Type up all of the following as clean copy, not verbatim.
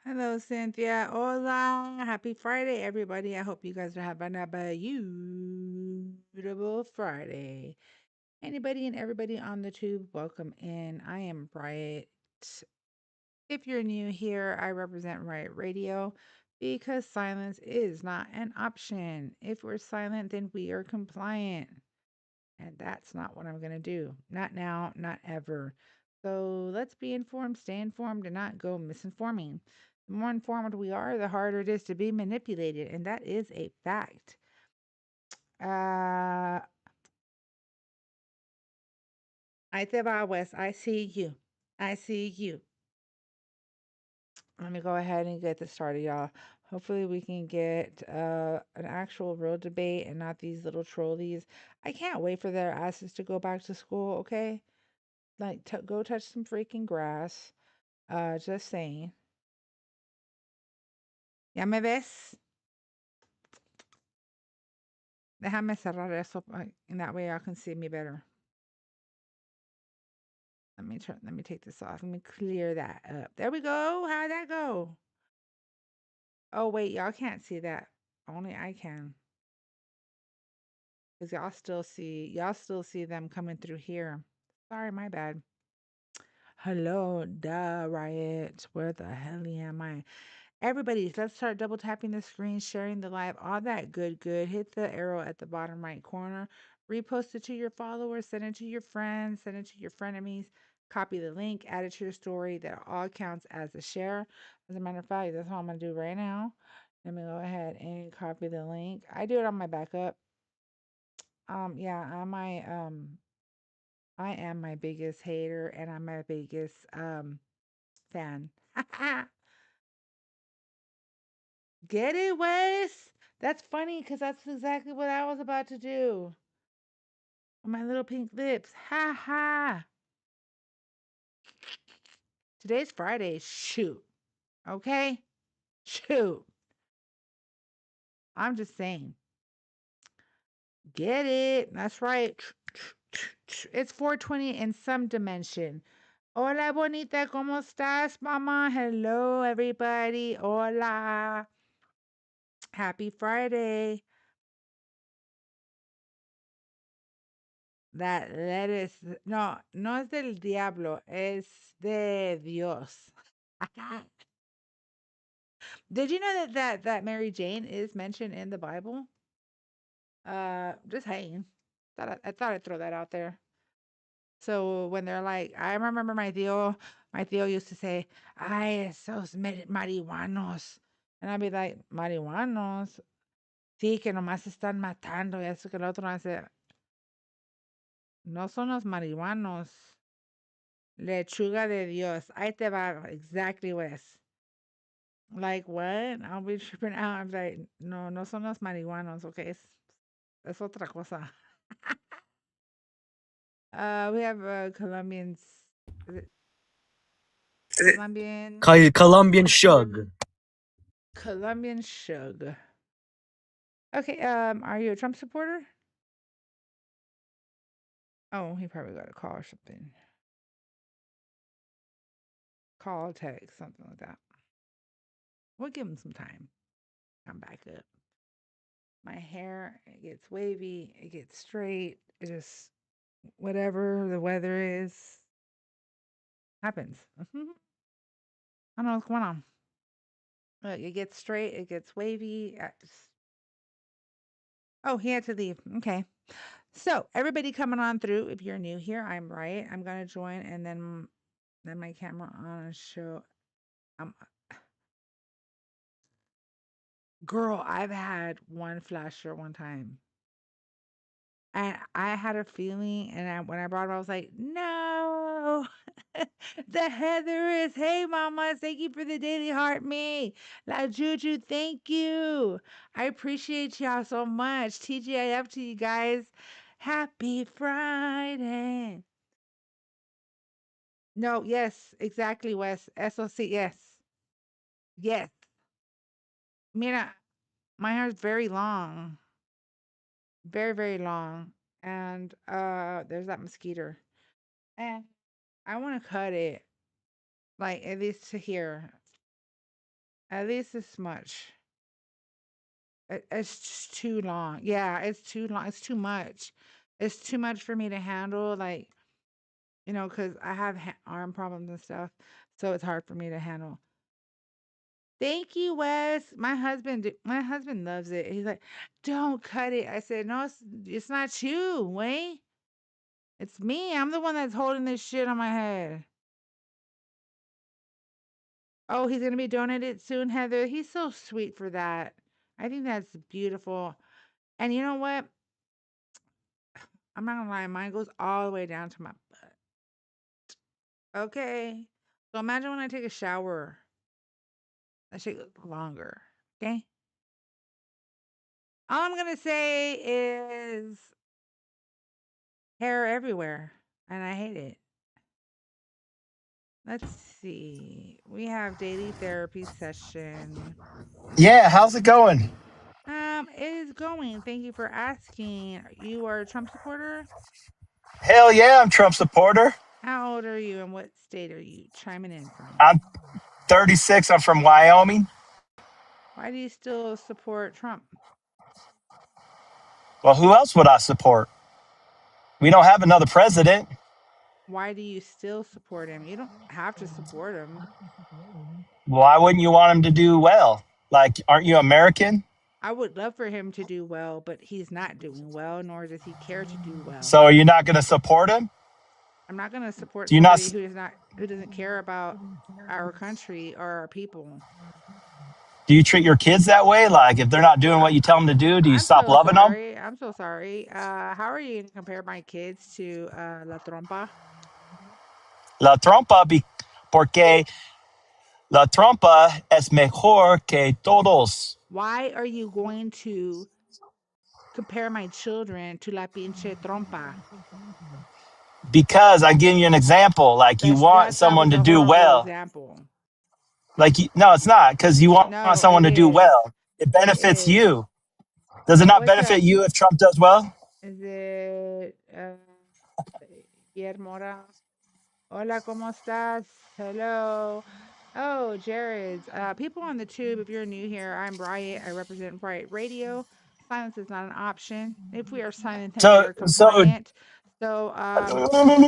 Hello, Cynthia. Hola. Happy Friday, everybody. I hope you guys are having a beautiful Friday. Anybody and everybody on the tube, welcome in. I am Riot. If you're new here, I represent Riot Radio because silence is not an option. If we're silent, then we are compliant. And that's not what I'm going to do. Not now, not ever. So let's be informed, stay informed, and not go misinforming. The more informed we are, the harder it is to be manipulated. And that is a fact. I te va, Wes. I see you. I see you. Let me go ahead and get this started, y'all. Hopefully, we can get an actual real debate and not these little trolleys. I can't wait for their asses to go back to school, okay? Like, go touch some freaking grass. Just saying. ¿Ya me ves? Déjame cerrar eso, and that way y'all can see me better. Let me take this off. Let me clear that up. There we go. How'd that go? Oh, wait, y'all can't see that. Only I can. Because y'all still see them coming through here. Sorry, my bad. Hello, duh, Riot. Where the hell am I? Everybody, let's start double tapping the screen, sharing the live, all that good. Hit the arrow at the bottom right corner. Repost it to your followers, send it to your friends, send it to your frenemies. Copy the link, add it to your story. That all counts as a share. As a matter of fact, that's what I'm going to do right now. Let me go ahead and copy the link. I do it on my backup. Yeah, I am my biggest hater and I'm my biggest fan. Get it, Wes? That's funny because that's exactly what I was about to do. On my little pink lips. Ha ha. Today's Friday. Shoot. Okay? Shoot. I'm just saying. Get it. That's right. It's 4:20 in some dimension. Hola, bonita. ¿Cómo estás, mama? Hello, everybody. Hola. Happy Friday. That lettuce. No, no es del diablo. Es de Dios. Did you know that Mary Jane is mentioned in the Bible? Just saying. I thought I'd throw that out there. So when they're like, I remember my tío used to say, "Ay, esos marihuanos," and I'd be like, "Marihuanos, sí, que nomás están matando y eso que el otro hace." No son los marihuanos, lechuga de Dios. Ahí te va, exactly, Wes. Like what? I'll be tripping out. I'm like, no, no son los marihuanos, okay? Es otra cosa. We have Colombians. Is it Colombian? Colombian Shug. Colombian Shug. Okay, are you a Trump supporter? Oh, he probably got a call or something. Call, text, something like that. We'll give him some time. Come back up. My hair, it gets wavy, it gets straight, it just whatever the weather is happens. I don't know what's going on. Look, it gets straight, it gets wavy. Oh, he had to leave. Okay. So, everybody coming on through, if you're new here, I'm right. I'm going to join and then my camera on and show. Um, girl, I've had one flasher one time. And I had a feeling, and when I brought it, I was like, no, the Heather is, hey, mama, thank you for the daily heart, me. La Juju, thank you. I appreciate y'all so much. TGIF to you guys. Happy Friday. No, yes, exactly, Wes. SOC, yes. Yes. Mira, my hair is very long. Very, very long. And there's that mosquito. And I want to cut it, like at least to here. At least this much. It's just too long. Yeah, it's too long. It's too much. It's too much for me to handle. Like, because I have arm problems and stuff. So it's hard for me to handle. Thank you, Wes. My husband loves it. He's like, "Don't cut it." I said, "No, it's not you, Wayne. It's me. I'm the one that's holding this shit on my head." Oh, he's gonna be donated soon, Heather. He's so sweet for that. I think that's beautiful. And you know what? I'm not gonna lie, mine goes all the way down to my butt. Okay. So imagine when I take a shower. That shit goes longer. Okay. All I'm gonna say is hair everywhere, and I hate it. Let's see. We have daily therapy session. Yeah, how's it going? It is going. Thank you for asking. You are a Trump supporter? Hell yeah, I'm Trump supporter. How old are you and what state are you chiming in from? I'm 36. I'm from Wyoming. Why do you still support Trump? Well, who else would I support? We don't have another president. Why do you still support him? You don't have to support him. Why wouldn't you want him to do well? Like, aren't you American? I would love for him to do well, but he's not doing well, nor does he care to do well. So are you not going to support him? I'm not going to support Do you not? somebody who doesn't care about our country or our people. Do you treat your kids that way? Like, if they're not doing I, what you tell them to do, do you I'm stop so loving them? sorry. I'm so sorry. How are you going to compare my kids to La Trompa? La trompa, porque la trompa es mejor que todos. Why are you going to compare my children to La Pinche Trompa? Because I'm giving you an example. Like, you want That someone was to a do horrible well. example. Like, no, it's not, because you want No, someone it to do is. well. It It benefits is. you. Does it not What's up? benefit you if Trump does well? Is it Guillermo? Hola, ¿cómo estás? Hello. Oh, Jared's. People on the tube, if you're new here, I'm Riot. I represent Riot Radio. Silence is not an option. If we are silent, then we So, are so, compliant. So,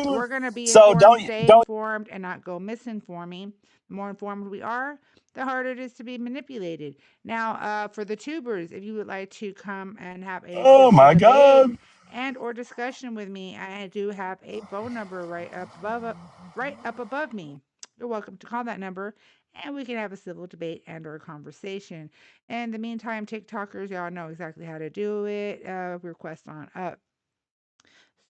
we're going to be so informed, don't stay don't. informed, and not go misinforming. The more informed we are, the harder it is to be manipulated. Now, for the tubers, if you would like to come and have a Oh civil my debate God! and or discussion with me, I do have a phone number right up above me. You're welcome to call that number and we can have a civil debate and or conversation. In the meantime, TikTokers, y'all know exactly how to do it. Request on up.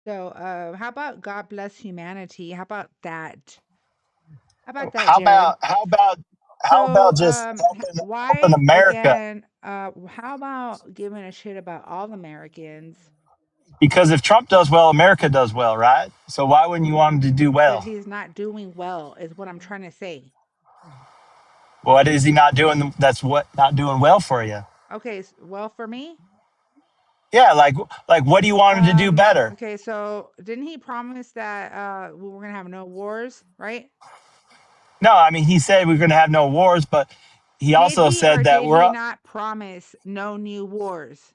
So, how about God bless humanity? How about that? How about that, How Jared? about how about how So, about just helping why America? again? How about giving a shit about all Americans? Because if Trump does well, America does well, right? So why wouldn't you want him to do But well? he's not doing well, is what I'm trying to say. What is he not doing? That's what not doing well for you. Okay, well for me. Yeah, like what do you want him to do better? Okay, so didn't he promise that we were gonna have no wars, right? No, I mean he said we're going to have no wars, but he Did also he or said that did he not promise no new wars?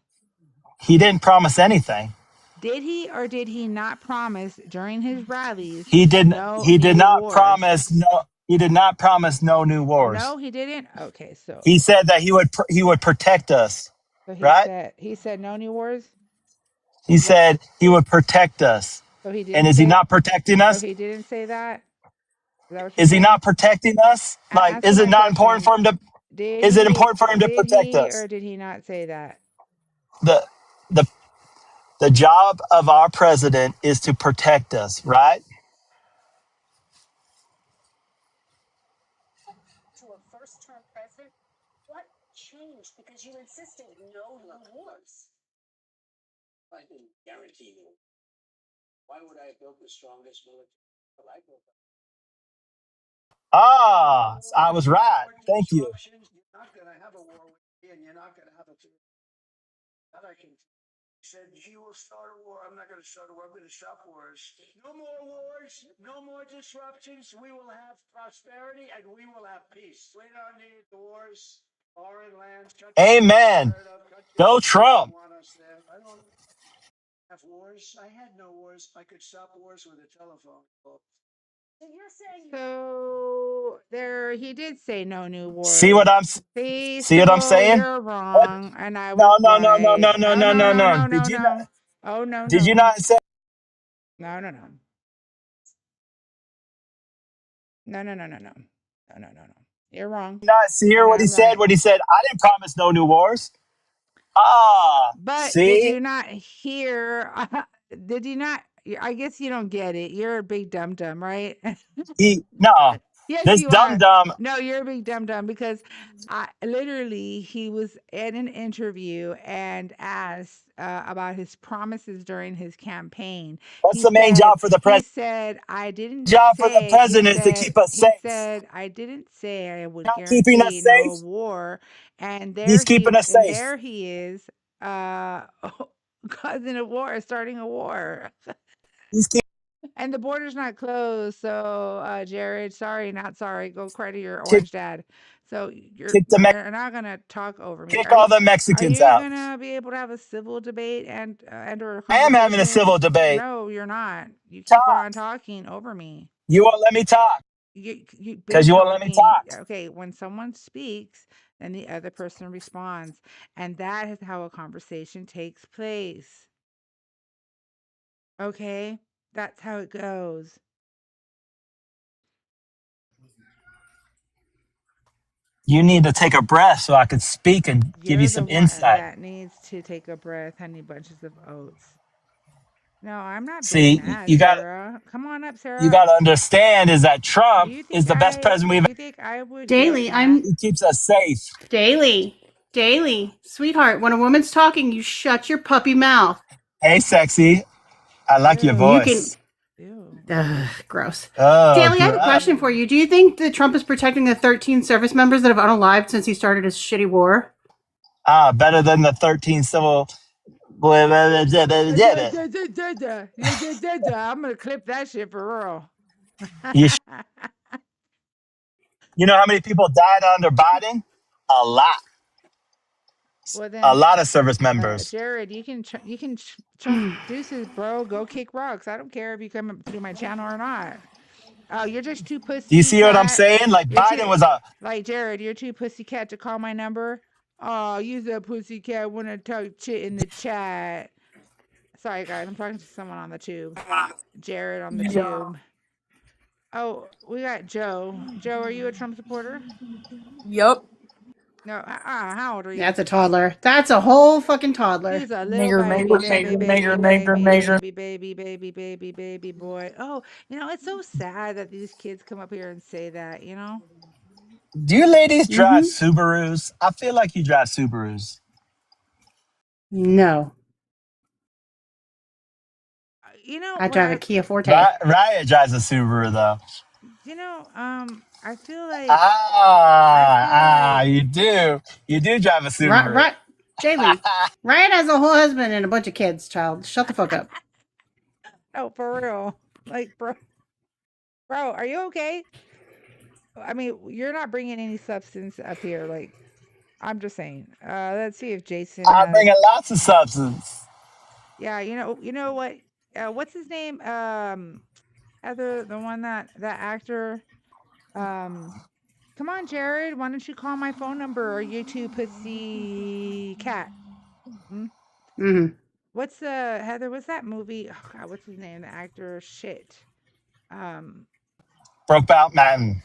he didn't promise anything. Did he or did he not promise during his rallies He did no he did new not wars? promise no he did not promise no new wars. No, he didn't. Okay, He said that he would protect us, so he right? said no new wars. He Is that said he would protect us. so? He And didn't is he say not protecting so. us? He didn't say that. Is that what you're Is he saying? not protecting us? Like, Answer is it my not important question. for him to Did is it he? important for him to Did protect he us? or did he not say that? The the the job of our president is to protect us, right? Ah, I was right. Thank you. said, he will start a war. I'm not going to start a war. I'm going to stop wars. No more wars. No more disruptions. We will have prosperity and we will have peace. We don't need the wars. Foreign lands. Amen. Go Trump. Want us there. I don't have wars. I had no wars. I could stop wars with a telephone call. So you're saying so there he did say no new See wars. what I'm See, see what I'm so saying? you're What? wrong and I was No, no, no, no, right. no, no, Oh no, no no, no no. no Did no you not? no. Oh no Did you no. not say? No no no. No no no no no. No no no no. You're wrong. Not see here And what he I'm said? right. What he said? I didn't promise no new wars. Ah, But did see? you not hear did you not I guess you don't get it. You're a big dum dum, right? No. Yes, This you dumb are. dumb. No, you're a big dum dum because I literally he was in an interview and asked about his promises during his campaign. What's the main job for the He president? said I didn't Job for the say president is to keep us safe. I didn't say I would Not keeping us guarantee no safe. war, and He's keeping us safe. there he is uh causing a war, starting a war. He's keep And the border's not closed, so, Jared, sorry, not sorry, go cry to your kick orange dad. So kick the you're not gonna talk over me. kick all the Are Mexicans you out. gonna be able to have a civil debate and or a I am having a conversation? civil debate. No, you're not. You keep Talk. on talking over me. You won't let me talk You've been because you won't let me talking. talk. Okay, when someone speaks, then the other person responds, and that is how a conversation takes place. Okay? That's how it goes. You need to take a breath so I can speak and give you You're the some one insight. that needs to take a breath, honey bunches of oats. No, I'm not being See, mad, Sarah. Come on up, you Sarah. got to understand is that Do Trump you is think the best president we've. I would get Daily, mad? He keeps us safe. Daily, sweetheart, when a woman's talking, you shut your puppy mouth. Hey, sexy. I like your Ew. You can. voice. Ew. Gross. Oh, Daily, I have a question for Ew. you. Do you think that Trump is protecting the 13 service members that have unalived since he started his shitty war? better than the 13 civil. I'm gonna clip that shit for real. You, you know how many people died under Biden? A lot. Well A then, lot of service members. Jared, you can chunk deuces, bro. Go kick rocks. I don't care if you come up through my channel or not. Oh, you're just too Do you see what I'm pussycat. saying? Like You're Biden too was a. like Jared. You're too pussycat to call my number. Oh, use that pussycat when I talk shit in the chat. Sorry, guys. I'm talking to someone on the tube. Jared on the tube. Oh, we got Joe. Joe, are you a Trump supporter? Yup. No. How old are you? That's a toddler. That's a whole fucking toddler. He's a little Nigger, baby, nigger, baby, nigger, baby, nigger, baby, nigger, nigger. baby boy. Oh, it's so sad that these kids come up here and say that, Do you ladies drive Mm-hmm. Subarus? I feel like you drive Subarus. No. I What drive a Kia Forte. Riot drives a Subaru though. I feel like You do. You do drive a Subaru. Right. Daily. Ryan has a whole husband and a bunch of kids, child. Shut the fuck up. oh, for real. Like, bro, are you okay? I mean, you're not bringing any substance up here. Like, I'm just saying. Let's see if Jason I'm has. bringing lots of substance. Yeah, you know what? What's his name? Heather, the one that actor. Come on, Jared. Why don't you call my phone number? Or you too, pussy cat? Mm-hmm. What's Heather? What's that movie? Oh God, what's his name? The actor. Shit. Brokeback Mountain.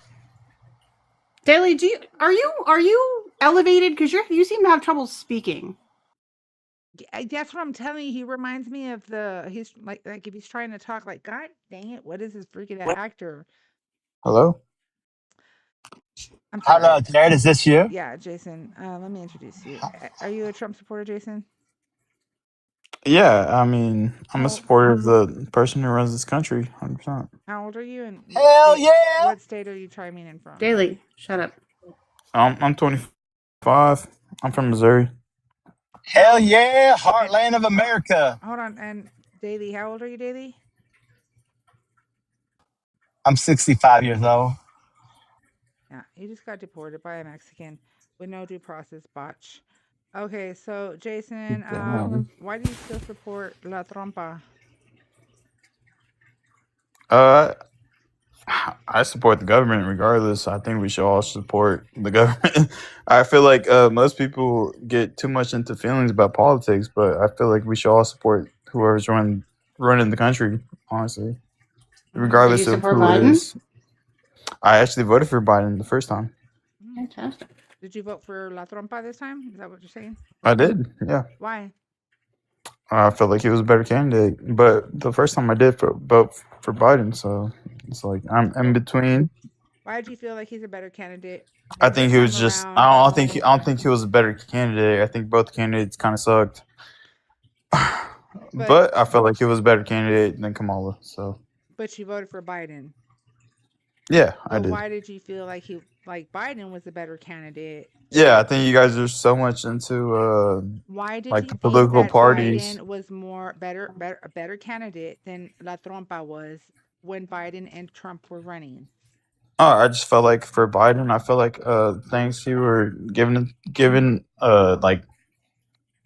Daily, are you elevated? Because you seem to have trouble speaking. That's what I'm telling you. He reminds me of he's like if he's trying to talk, like, God dang it, what is this freaking actor? Hello? I'm sorry. Hello, Jared. Is this you? Yeah, Jason. Let me introduce you. Are you a Trump supporter, Jason? Yeah, I mean, I'm a supporter of the person who runs this country, 100%. How old are you? And Hell yeah! what state are you chiming in from? Daily, shut up. I'm 25. I'm from Missouri. Hell yeah, And heartland of America. hold on. And Daily, how old are you, Daily? I'm 65 years old. Yeah, he just got deported by a Mexican with no due process. Botch. Okay, so Jason, Damn. why do you still support La Trompa? Uh, I support the government regardless. I think we should all support the government. I feel like most people get too much into feelings about politics, but I feel like we should all support whoever's running the country, honestly, Did you regardless of support who it Biden? is. I actually voted for Biden the first time. Fantastic. Did you vote for La Trompa this time? Is that what you're saying? I did, yeah. Why? I felt like he was a better candidate, but the first time I did vote for Biden, so it's like I'm in between. Why do you feel like he's a better candidate? I the think first he was time just. around? I don't think he was a better candidate. I think both candidates kind of sucked. But I felt like he was a better candidate than Kamala. So But you voted for Biden. yeah, I But did. why did you feel like Biden was a better candidate? Yeah, I think you guys are so much into Why did like you the think political that parties. Biden was a better candidate than La Trompa was when Biden and Trump were running? I just felt like for Biden, I felt like things he were given like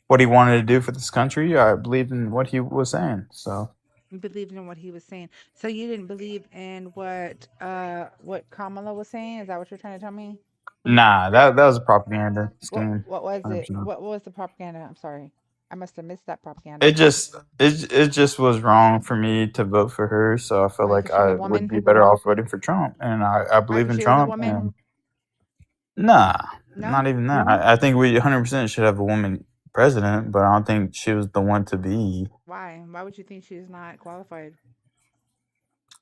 what he wanted to do for this country. I believed in what he was saying. So You believed in what he was saying. So you didn't believe in what Kamala was saying? Is that what you're trying to tell me? nah, that was a propaganda scheme. What was it? 100%. What was the propaganda? I'm sorry. I must have missed that propaganda. It just was wrong for me to vote for her. So I felt Why? like 'Cause she's a I would be woman? better off voting for Trump, and I Why? believe 'Cause in she was a Trump. woman? And nah, No? not even that. I think we 100% should have a woman president, but I don't think she was the one to be. Why? Why would you think she's not qualified?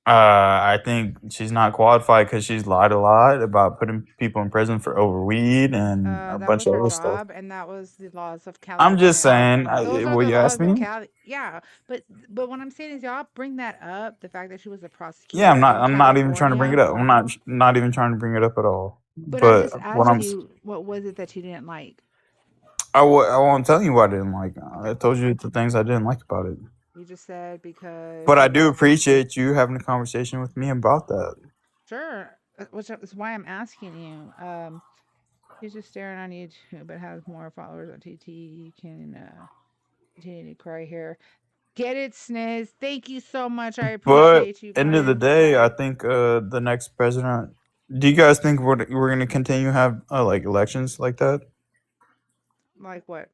I think she's not qualified because she's lied a lot about putting people in prison for over weed and a That bunch was of her other stuff. job, and that was the laws of I'm just California. saying. Those are Will the you ask laws of me? Cali. Yeah, but what I'm saying is, y'all bring that up. The fact that she was a prosecutor. Yeah, in I'm not even trying to bring it California. up. I'm not even trying to bring it up at all. But I just what asked you, what was it that you didn't like? I won't tell you what I didn't like. I told you the things I didn't like about it. You just said because. But I do appreciate you having a conversation with me about that. Sure, which is why I'm asking you. He's just staring on YouTube, but has more followers on TT. You can continue to cry here. Get it, Sniz. Thank you so much. I appreciate you. End of the day, I think the next president. Do you guys think we're going to continue to have like elections like that? Like what?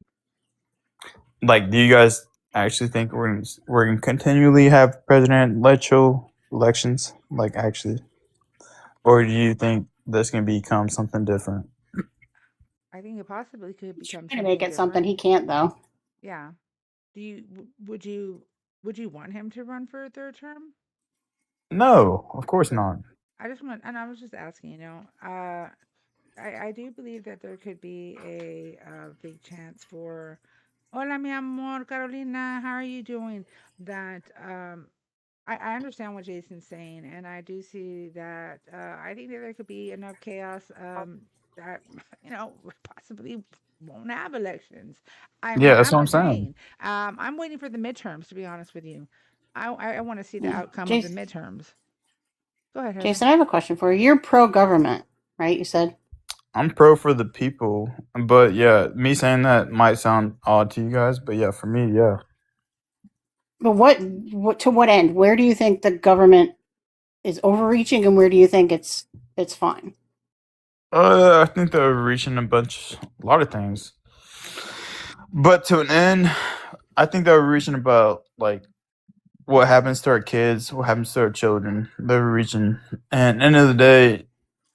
Like, do you guys actually think we're going to continually have president-electoral elections? Like, actually, or do you think that's going to become something different? I think it possibly could become. Trying to make it something he can't though. Yeah. Would you want him to run for a third term? No, of course not. I was just asking. I do believe that there could be a big chance for. Hola, mi amor, Carolina. How are you doing? That I understand what Jason's saying, and I do see that. I think that there could be enough chaos that possibly won't have elections. Yeah, that's what I'm saying. I'm waiting for the midterms. To be honest with you, I want to see the outcome of the midterms. Go ahead, Heather. Jason. I have a question for you. You're pro-government, right? You said. I'm pro for the people, but yeah, me saying that might sound odd to you guys, but yeah, for me, yeah. But what to what end? Where do you think the government is overreaching, and where do you think it's fine? I think they're reaching a lot of things, but to an end, I think they're reaching about like what happens to our kids, what happens to our children. They're reaching, and end of the day,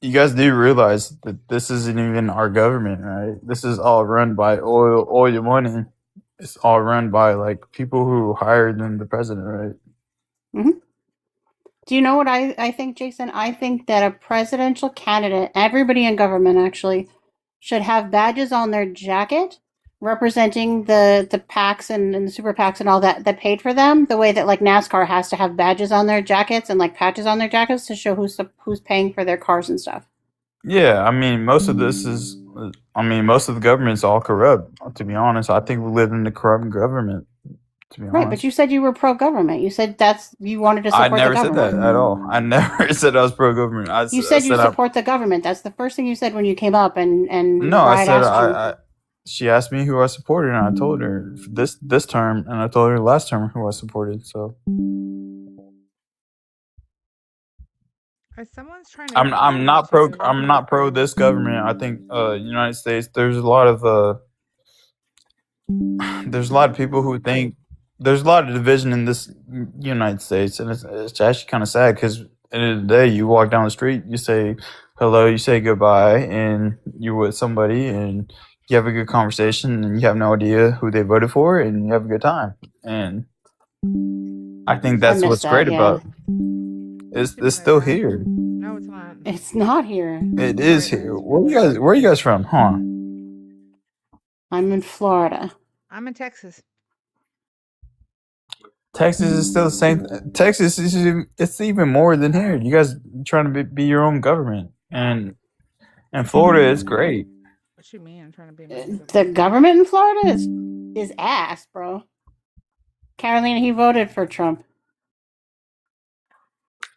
you guys do realize that this isn't even our government, right? This is all run by oil money. It's all run by like people who hired them, the president, right? Mm-hmm. Do you know what I think, Jason? I think that a presidential candidate, everybody in government actually, should have badges on their jacket representing the PACs and the super PACs and all that paid for them, the way that like NASCAR has to have badges on their jackets and like patches on their jackets to show who's paying for their cars and stuff. Yeah, I mean, most of this is. I mean, most of the government's all corrupt. To be honest, I think we live in a corrupt government. To be Right, but honest, you said you were pro-government. You said you wanted to I support the never said that government. at all. I never said I was pro-government. I You said you said I. support the government. That's the first thing you said when you came up, and No, I Riot said asked you. she asked me who I supported, and I told her this term, and I told her last term who I supported. So Someone's trying to call I'm me not pro too. I'm not pro this government. I think United States. There's a lot of there's a lot of people who think there's a lot of division in this United States, and it's actually kind of sad because at the end of the day, you walk down the street, you say hello, you say goodbye, and you're with somebody, and you have a good conversation, and you have no idea who they voted for, and you have a good time. And I think that's miss what's that, great yeah. about it's still here. No, it's not. It's not here. It is here. Where are you guys from? Huh? I'm in Florida. I'm in Texas. Texas is still the same. Texas it's even more than here. You guys trying to be your own government, and Florida is great. What you mean? I'm trying to be. The government in Florida is ass, bro. Carolina, he voted for Trump.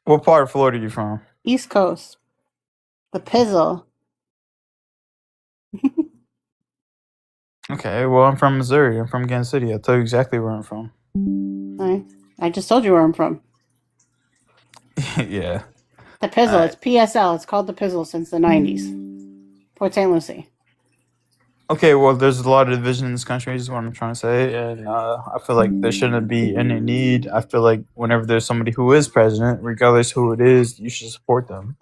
What part of Florida are you from? East Coast. The Pizzle. Okay, well, I'm from Missouri. I'm from Kansas City. I'll tell you exactly where I'm from. I just told you where I'm from. Yeah. The Pizzle. It's PSL. It's called the Pizzle since the 90s. Port St. Lucie. Okay, well, there's a lot of division in this country, is what I'm trying to say, and I feel like there shouldn't be any need. I feel like whenever there's somebody who is president, regardless who it is, you should support them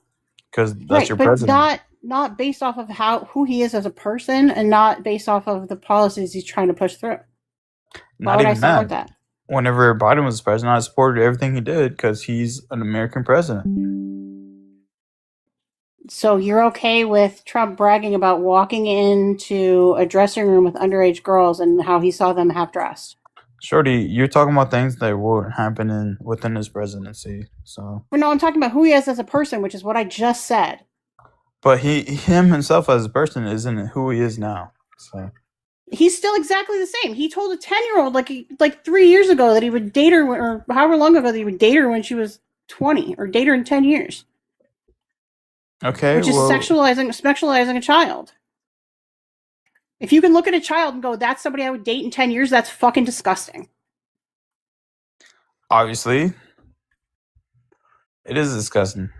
because that's your president. But not based off of who he is as a person, and not based off of the policies he's trying to push through. Why would I support that? Whenever Biden was president, I supported everything he did because he's an American president. So you're okay with Trump bragging about walking into a dressing room with underage girls and how he saw them half dressed? Shorty, you're talking about things that won't happen within his presidency. So. Well, no, I'm talking about who he is as a person, which is what I just said. But him himself as a person isn't who he is now. So. He's still exactly the same. He told a 10-year-old like 3 years ago that he would date her, or however long ago that he would date her when she was 20, or date her in 10 years. Okay, which is sexualizing a child. If you can look at a child and go, "That's somebody I would date in 10 years," that's fucking disgusting. Obviously, it is disgusting.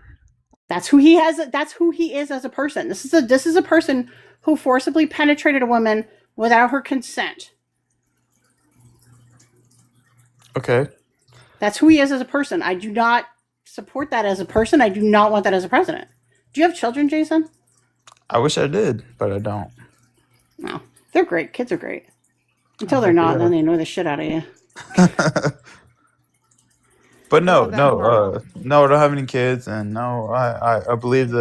That's who he is as a person. This is a person who forcibly penetrated a woman without her consent. Okay. That's who he is as a person. I do not support that as a person. I do not want that as a president. Do you have children, Jason? I wish I did, but I don't. No. They're great. Kids are great. Until they're not, then they annoy the shit out of you. But no, I don't have any kids, and no, I believe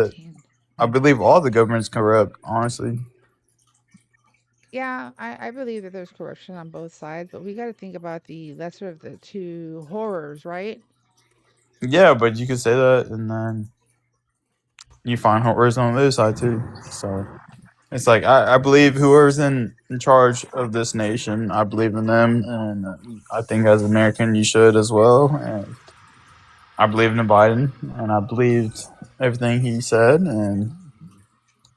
all the government's corrupt, honestly. Yeah, I believe that there's corruption on both sides, but we got to think about the lesser of the two horrors, right? Yeah, but you could say that, and then you find horrors on the other side too. So it's like I believe whoever's in charge of this nation, I believe in them, and I think as an American you should as well. And I believe in Biden, and I believed everything he said, and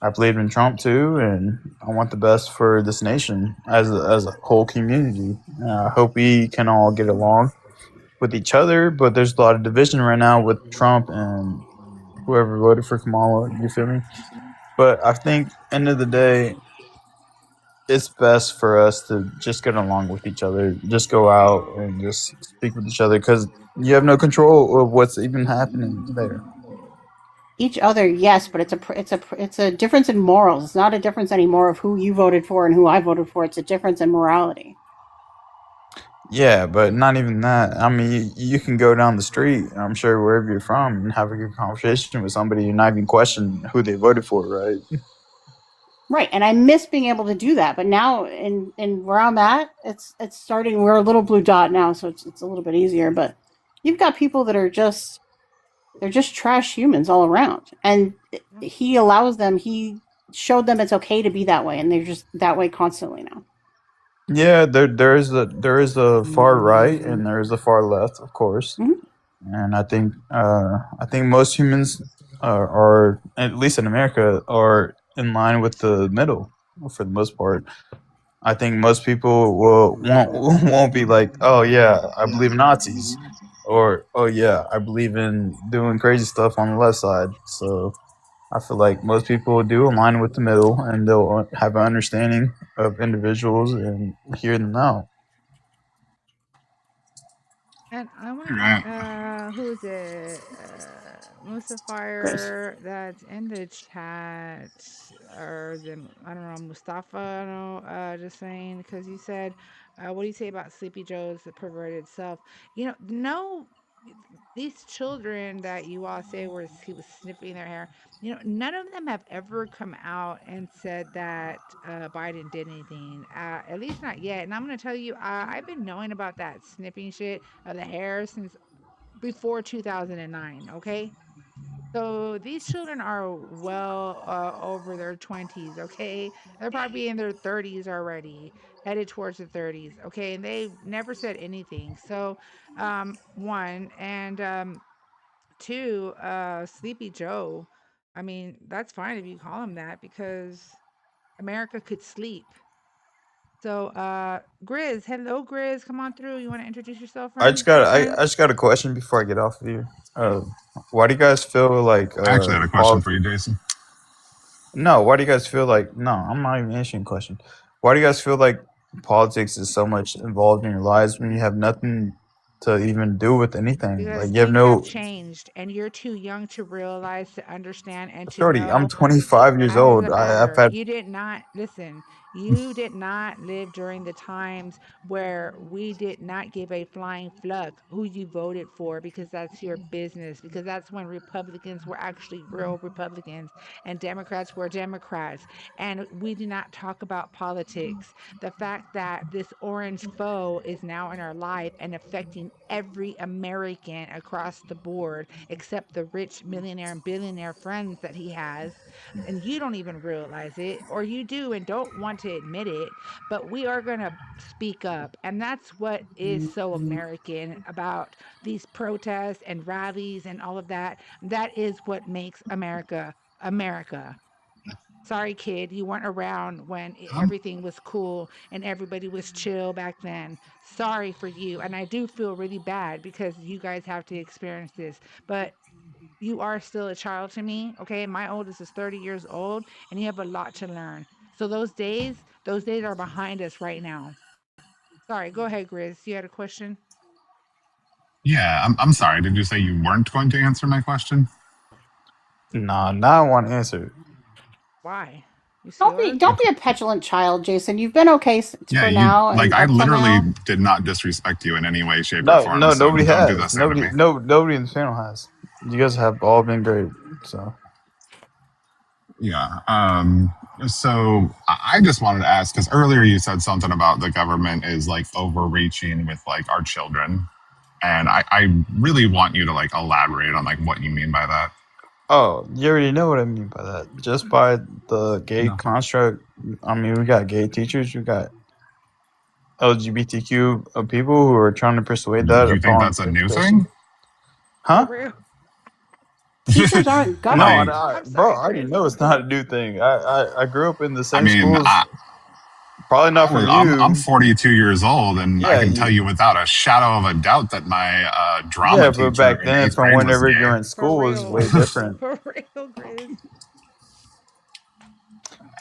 I believe in Trump too, and I want the best for this nation as a whole community. I hope we can all get along with each other, but there's a lot of division right now with Trump and whoever voted for Kamala, you feel me? But I think end of the day, it's best for us to just get along with each other, just go out and just speak with each other, because you have no control of what's even happening there. Each other, yes, but it's a difference in morals. It's not a difference anymore of who you voted for and who I voted for. It's a difference in morality. Yeah, but not even that. I mean, you can go down the street, I'm sure, wherever you're from, and have a good conversation with somebody and not even question who they voted for, right? Right, and I miss being able to do that. But now, in where I'm at, it's starting. We're a little blue dot now, so it's a little bit easier. But you've got people that are just They're just trash humans all around. And he allows them, he showed them it's okay to be that way, and they're just that way constantly now. Yeah, there is a far right and there is a far left, of course. Mm-hmm. And I think most humans are, at least in America, are in line with the middle for the most part. I think most people won't be like, oh yeah, I believe in Nazis, or oh yeah, I believe in doing crazy stuff on the left side. So I feel like most people do align with the middle, and they'll have an understanding of individuals and hear them out. And I want Right. to, who is it? Chris. Mustafire that's in the chat, or is it, I don't know, Mustafa, I don't know, just saying, because you said, what do you say about Sleepy Joe's perverted self? No, these children that you all say he was sniffing their hair, none of them have ever come out and said that Biden did anything, at least not yet. And I'm going to tell you, I've been knowing about that sniffing shit of the hair since before 2009, okay? So these children are well over their 20s, okay? They're probably in their 30s already, headed towards the 30s, okay? And they've never said anything. So, one, and two, Sleepy Joe, I mean, that's fine if you call him that because America could sleep. So, Grizz, hello, Grizz, come on through. You want to introduce yourself, I just friend? got Friend? I just got a question before I get off of you. Why do you guys feel like I actually had a question for you, Jason. No, why do you guys feel like no? I'm not even answering the question. Why do you guys feel like politics is so much involved in your lives when you have nothing to even do with anything? Because Like you have things have no. changed and you're too young to realize, to understand, and to Shorty, I'm know. 25 years That old. doesn't I've matter. had. You did not listen. You did not live during the times where we did not give a flying fuck who you voted for, because that's your business. Because that's when Republicans were actually real Republicans and Democrats were Democrats. And we did not talk about politics. The fact that this orange foe is now in our life and affecting every American across the board, except the rich millionaire and billionaire friends that he has, and you don't even realize it, or you do and don't want to admit it, but we are going to speak up. And that's what is so American about these protests and rallies and all of that. That is what makes America America. Sorry, kid, you weren't around when everything was cool and everybody was chill back then. Sorry for you. And I do feel really bad because you guys have to experience this. But you are still a child to me, okay? My oldest is 30 years old, and you have a lot to learn. So those days are behind us right now. Sorry, go ahead, Grizz. You had a question? Yeah, I'm sorry. Did you say you weren't going to answer my question? Nah, now I want to answer. Why? You Don't scared? be a petulant child, Jason. You've been okay Yeah, for you now like and I up till literally now. did not disrespect you in any way, shape, or No, form. So nobody don't do has. this to me. Nobody in the panel has. You guys have all been great. So Yeah. So I just wanted to ask because earlier you said something about the government is like overreaching with like our children, and I really want you to like elaborate on like what you mean by that. oh, you already know what I mean by that. Just by the gay No. construct. I mean, we got gay teachers. We got LGBTQ people who are trying to persuade Do that you think upon that's a fifth new person. thing? For Huh? real? Teachers aren't No, Like, government. I'm bro, I sorry, already Grizz. know it's not a new thing. I grew up in the I same mean, schools. Probably not from I'm you. 42 years old, and I Yeah, can tell you without a shadow of a doubt that my drama yeah, but teacher back in then, 8th from grade was whenever gay. you're in For school, is way real. different. For real, Grizz.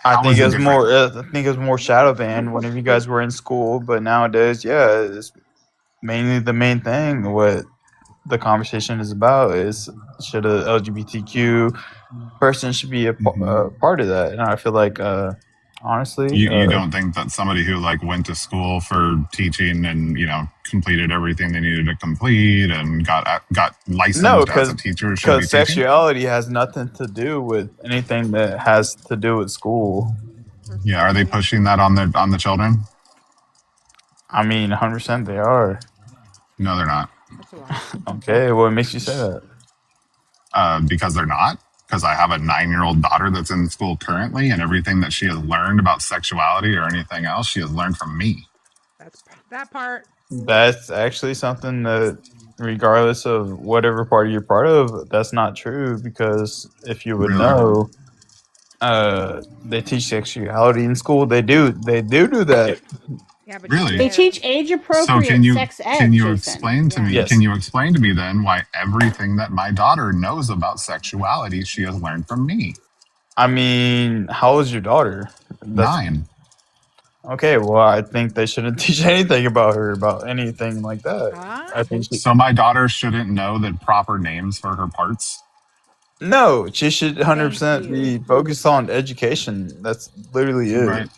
I How think is it it's different? more. I think it's more shadow banned whenever you guys were in school. But nowadays, yeah, it's mainly the main thing. What the conversation is about is should a LGBTQ person should be a Mhm. part of that, and I feel like honestly, You don't think that somebody who like went to school for teaching and completed everything they needed to complete and got no, licensed as a teacher should be because teaching? sexuality has nothing to do with anything that has to do with school. Yeah, are they Precisely. pushing that on the children? I mean, 100% they are. No, they're not. That's a lie. Okay, what makes you say that? because they're not. Because I have a 9-year-old daughter that's in school currently, and everything that she has learned about sexuality or anything else, she has learned from me. That's that part. That's actually something that, regardless of whatever party you're part of, that's not true. Because if you would Really? know, they teach sexuality in school. They do that. Yeah, but Really? They teach age appropriate sex ed. Can you Jason. explain to me? Yes. Can you explain to me then why everything that my daughter knows about sexuality she has learned from me? I mean, how old is your daughter? 9. Okay, well, I think they shouldn't teach anything about her about anything like that. Huh? I think So my daughter shouldn't know the proper names for her parts. no, she should 100% Thank you. be focused on education. That's literally it. Right.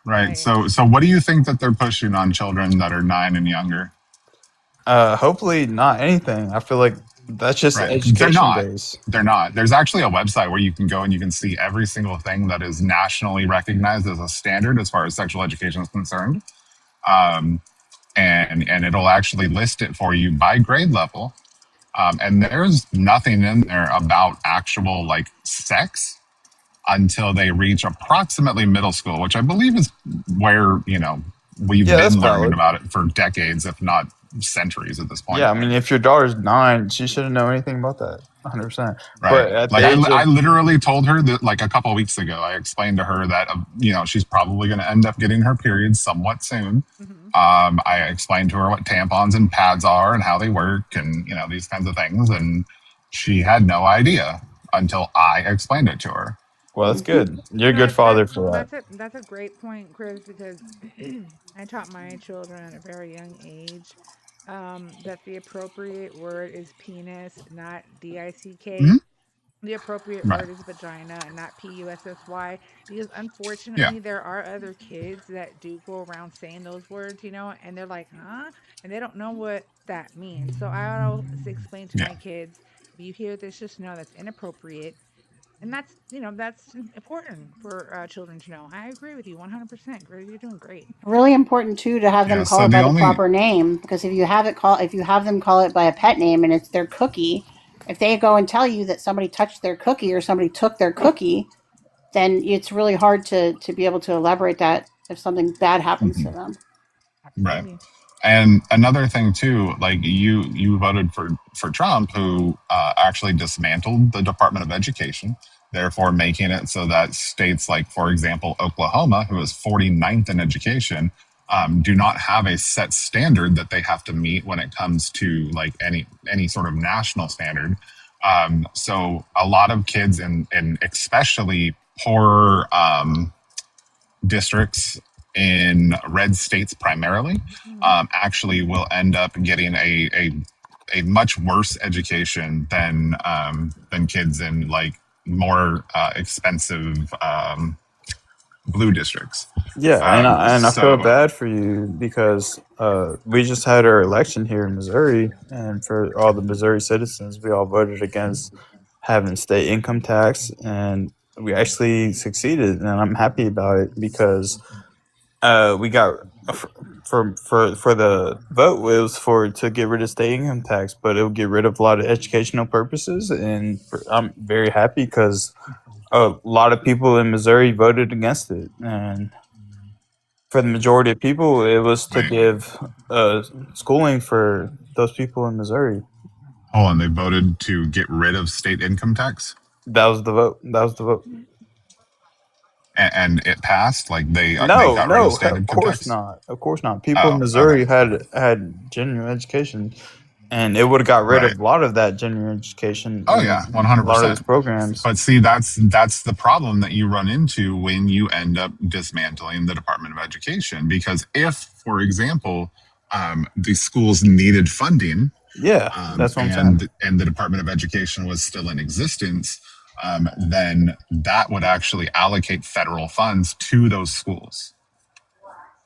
Right. Right. So what do you think that they're pushing on children that are 9 and younger? Hopefully not anything. I feel like that's just Right. education based. They're not. There's actually a website where you can go and you can see every single thing that is nationally recognized as a standard as far as sexual education is concerned. And it'll actually list it for you by grade level. And there's nothing in there about actual like sex until they reach approximately middle school, which I believe is where, we've been learning about it for decades, if not centuries at this point. Yeah, I mean, if your daughter's 9, she shouldn't know anything about that. 100%. Right. But at like I of, literally told her that like a couple of weeks ago, I explained to her that, she's probably going to end up getting her period somewhat soon. Mm-hmm. I explained to her what tampons and pads are and how they work and, these kinds of things. And she had no idea until I explained it to her. well, that's good. You're a good father for that. That's a great point, Chris, because I taught my children at a very young age that the appropriate word is penis, not D-I-C-K. Mhm. The appropriate Right. word is vagina and not P-U-S-S-Y, because unfortunately there are other kids that do go around saying those words, and they're like, huh? And they don't know what that means. So I always explain to my kids, if you hear this, just know that's inappropriate. And that's important for children to know. I agree with you 100%. Chris, you're doing great. Really important too to have them Yeah, call so it the by only- the proper name, because if you have them call it by a pet name and it's their cookie, if they go and tell you that somebody touched their cookie or somebody took their cookie, then it's really hard to be able to elaborate that if something bad happens to them. Right. Absolutely. And another thing too, like you voted for Trump, who actually dismantled the Department of Education, therefore making it so that states like, for example, Oklahoma, who is 49th in education, do not have a set standard that they have to meet when it comes to like any sort of national standard. So a lot of kids in especially poor districts in red states primarily actually will end up getting a much worse education than kids in like more expensive blue districts. Yeah, and I feel bad for you because we just had our election here in Missouri, and for all the Missouri citizens, we all voted against having state income tax, and we actually succeeded, and I'm happy about it because we got for the vote was to get rid of state income tax, but it would get rid of a lot of educational purposes, and I'm very happy because a lot of people in Missouri voted against it, and for the majority of people, it was to give schooling for those people in Missouri. Oh, and they voted to get rid of state income tax? That was the vote. And it passed? Like they got rid No, of state of income course tax? not. Of course not. People in Missouri had genuine education, and it would have got rid of a lot of that genuine education. Oh yeah, 100%. A lot of those programs. But see, that's the problem that you run into when you end up dismantling the Department of Education. Because if, for example, the schools needed funding, that's what I'm saying. And the Department of Education was still in existence, then that would actually allocate federal funds to those schools.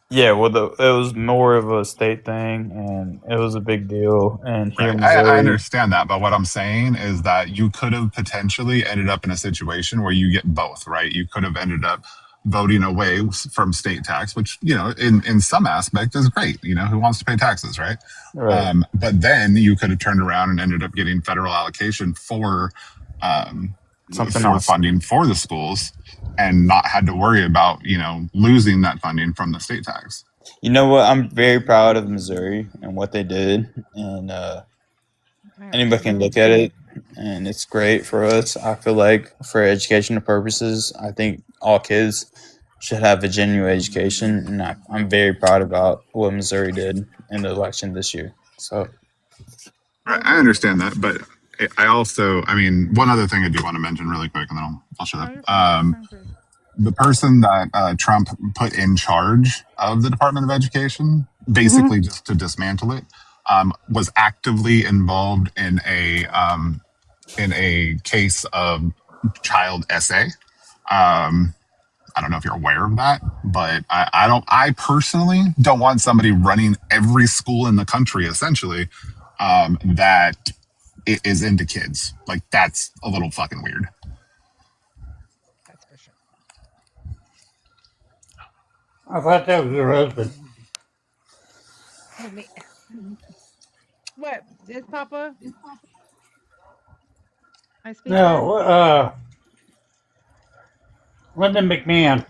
Yeah, well, it was more of a state thing, and it was a big deal. And here in Missouri, I understand that, but what I'm saying is that you could have potentially ended up in a situation where you get both, right? You could have ended up voting away from state tax, which, in some aspect is great. Who wants to pay taxes, right? Right. But then you could have turned around and ended up getting federal allocation for Something else. funding for the schools, and not had to worry about losing that funding from the state tax. You know what? I'm very proud of Missouri and what they did, and anybody can look at it, and it's great for us. I feel like for educational purposes, I think all kids should have a genuine education, and I'm very proud about what Missouri did in the election this year. So I understand that, but I also, one other thing I do want to mention really quick, and then I'll shut up. The person that Trump put in charge of the Department of Education, basically just to dismantle it, was actively involved in a case of child essay. I don't know if you're aware of that, but I personally don't want somebody running every school in the country, essentially, that is into kids. Like, that's a little fucking weird. That's for sure. I thought that was her husband. What? Yes, Papa? I speak. No, Linda McMahon.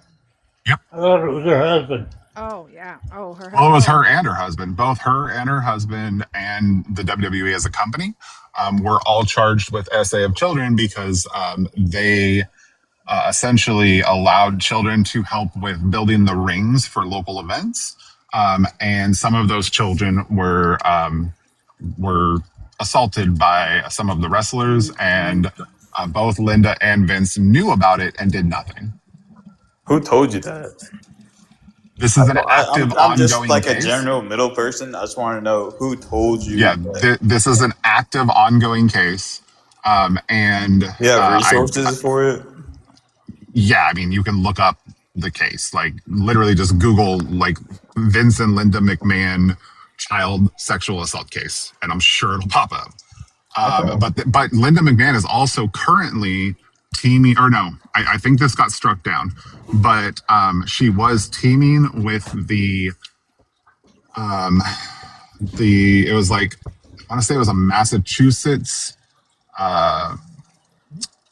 Yep. I thought it was her husband. Oh, yeah. Oh, her husband. Well, it was her and her husband. Both her and her husband and the WWE as a company were all charged with essay of children because they essentially allowed children to help with building the rings for local events. And some of those children were assaulted by some of the wrestlers, and both Linda and Vince knew about it and did nothing. who told you that? This is an active, I'm just ongoing like case. a general middle person. I just want to know who told you. Yeah, this is an active, ongoing case. And you have resources for it? Yeah, you can look up the case. Like, literally just Google, like, Vince and Linda McMahon child sexual assault case, and I'm sure it'll pop up. But Linda McMahon is also currently teaming, or no, I think this got struck down, but she was teaming with it was like, I want to say it was a Massachusetts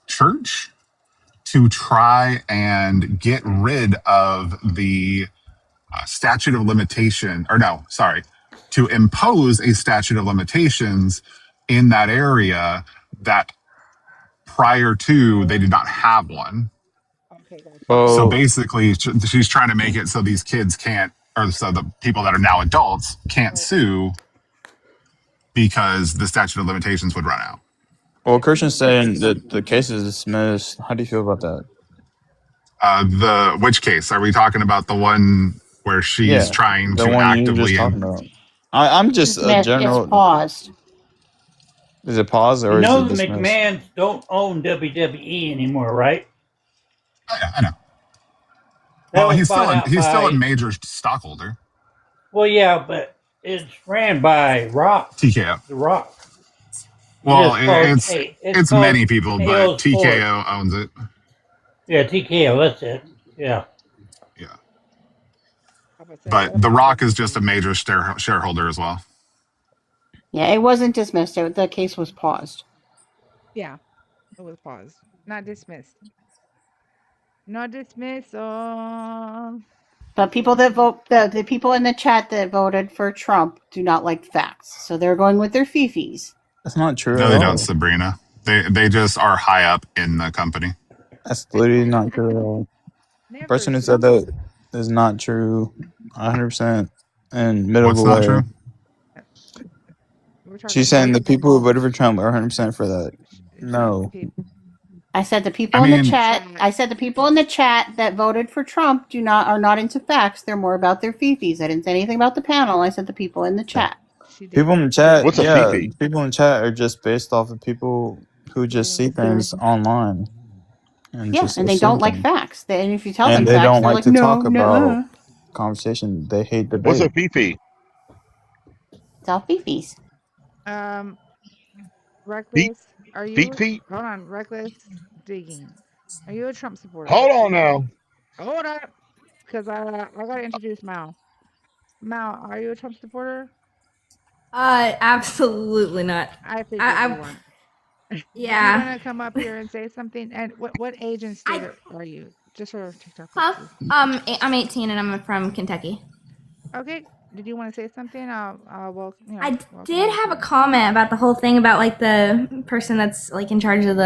church to try and get rid of the statute of limitation, to impose a statute of limitations in that area that prior to they did not have one. Okay, gotcha. So basically, she's trying to make it so these kids can't, or so the people that are now adults can't sue because the statute of limitations would run out. Well, Christian's saying that the case is dismissed. How do you feel about that? Which case? Are we talking about the one where she's trying to actively? I'm just a general. It's paused. Is it paused or is it dismissed? The McMahons don't own WWE anymore, right? Yeah, I know. Well, he's still a major stockholder. Well, yeah, but it's ran by Rock. TKO. The Rock. Well, it's many people, but TKO owns it. Yeah, TKO, that's it. Yeah. Yeah. But The Rock is just a major shareholder as well. Yeah, it wasn't dismissed. The case was paused. Yeah, it was paused. Not dismissed. Not dismissal. But people that vote, the people in the chat that voted for Trump do not like facts. So they're going with their fifis. That's not true. No, they don't, Sabrina. They just are high up in the company. That's literally not true at all. The person who said that is not true 100% and middle of the way. What's not true? She's saying the people who voted for Trump are 100% for that. No. I said the people in the chat. I said the people in the chat that voted for Trump are not into facts. They're more about their fifis. I didn't say anything about the panel. I said the people in the chat. People in the chat. What's a fifi? People in chat are just based off of people who just see things online. And they don't like facts. And if you tell them they facts, don't they're like to talk no. about conversation. They hate debate. What's a fifi? It's all fifis. Reckless. Are you? Feet? Hold on, Reckless Digging. Are you a Trump supporter? Hold on now. Hold up, because I gotta introduce Mal. Mal, are you a Trump supporter? Absolutely not. I figured you I weren't. Do you yeah. want to come up here and say something? And what age and state I are you? Just for TikTok huh? purposes. I'm 18 and I'm from Kentucky. Okay. Did you want to say something? I'll I welcome did you have a to. comment about the whole thing about like the person that's like in charge of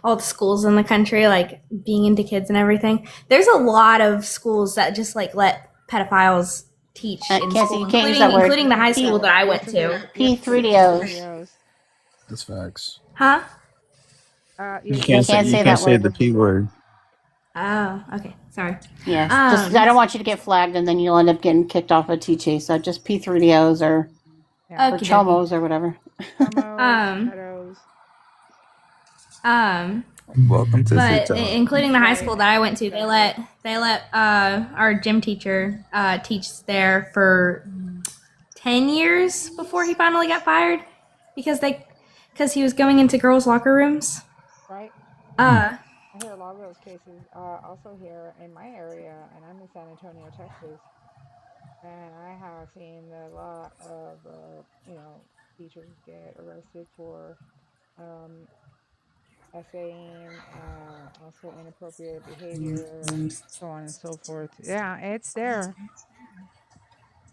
all the schools in the country, like being into kids and everything. There's a lot of schools that just like let pedophiles teach in Cassie, school, you can't use that word. including the high Yes, school that I went to to. say you have to say P3DOs. P3DOs. That's facts. Huh? You Yes, can't say say that word. the P word. Oh, okay. Sorry. Yes, just I don't want you to get flagged and then you'll end up getting kicked off of TT. So just P3DOs or Yeah. Okey-dokey. chomos or whatever. Pedos. Welcome to But TikTok. including the high Right. school that I went to, they let our gym teacher teach there for 10 years before he finally got fired because he was going into girls' locker rooms. Right. Uh, I hear a lot of those cases. Also here in my area, and I'm in San Antonio, Texas, and I have seen a lot of teachers get arrested for essaying, also inappropriate behavior, so on and so forth. Yeah, it's there.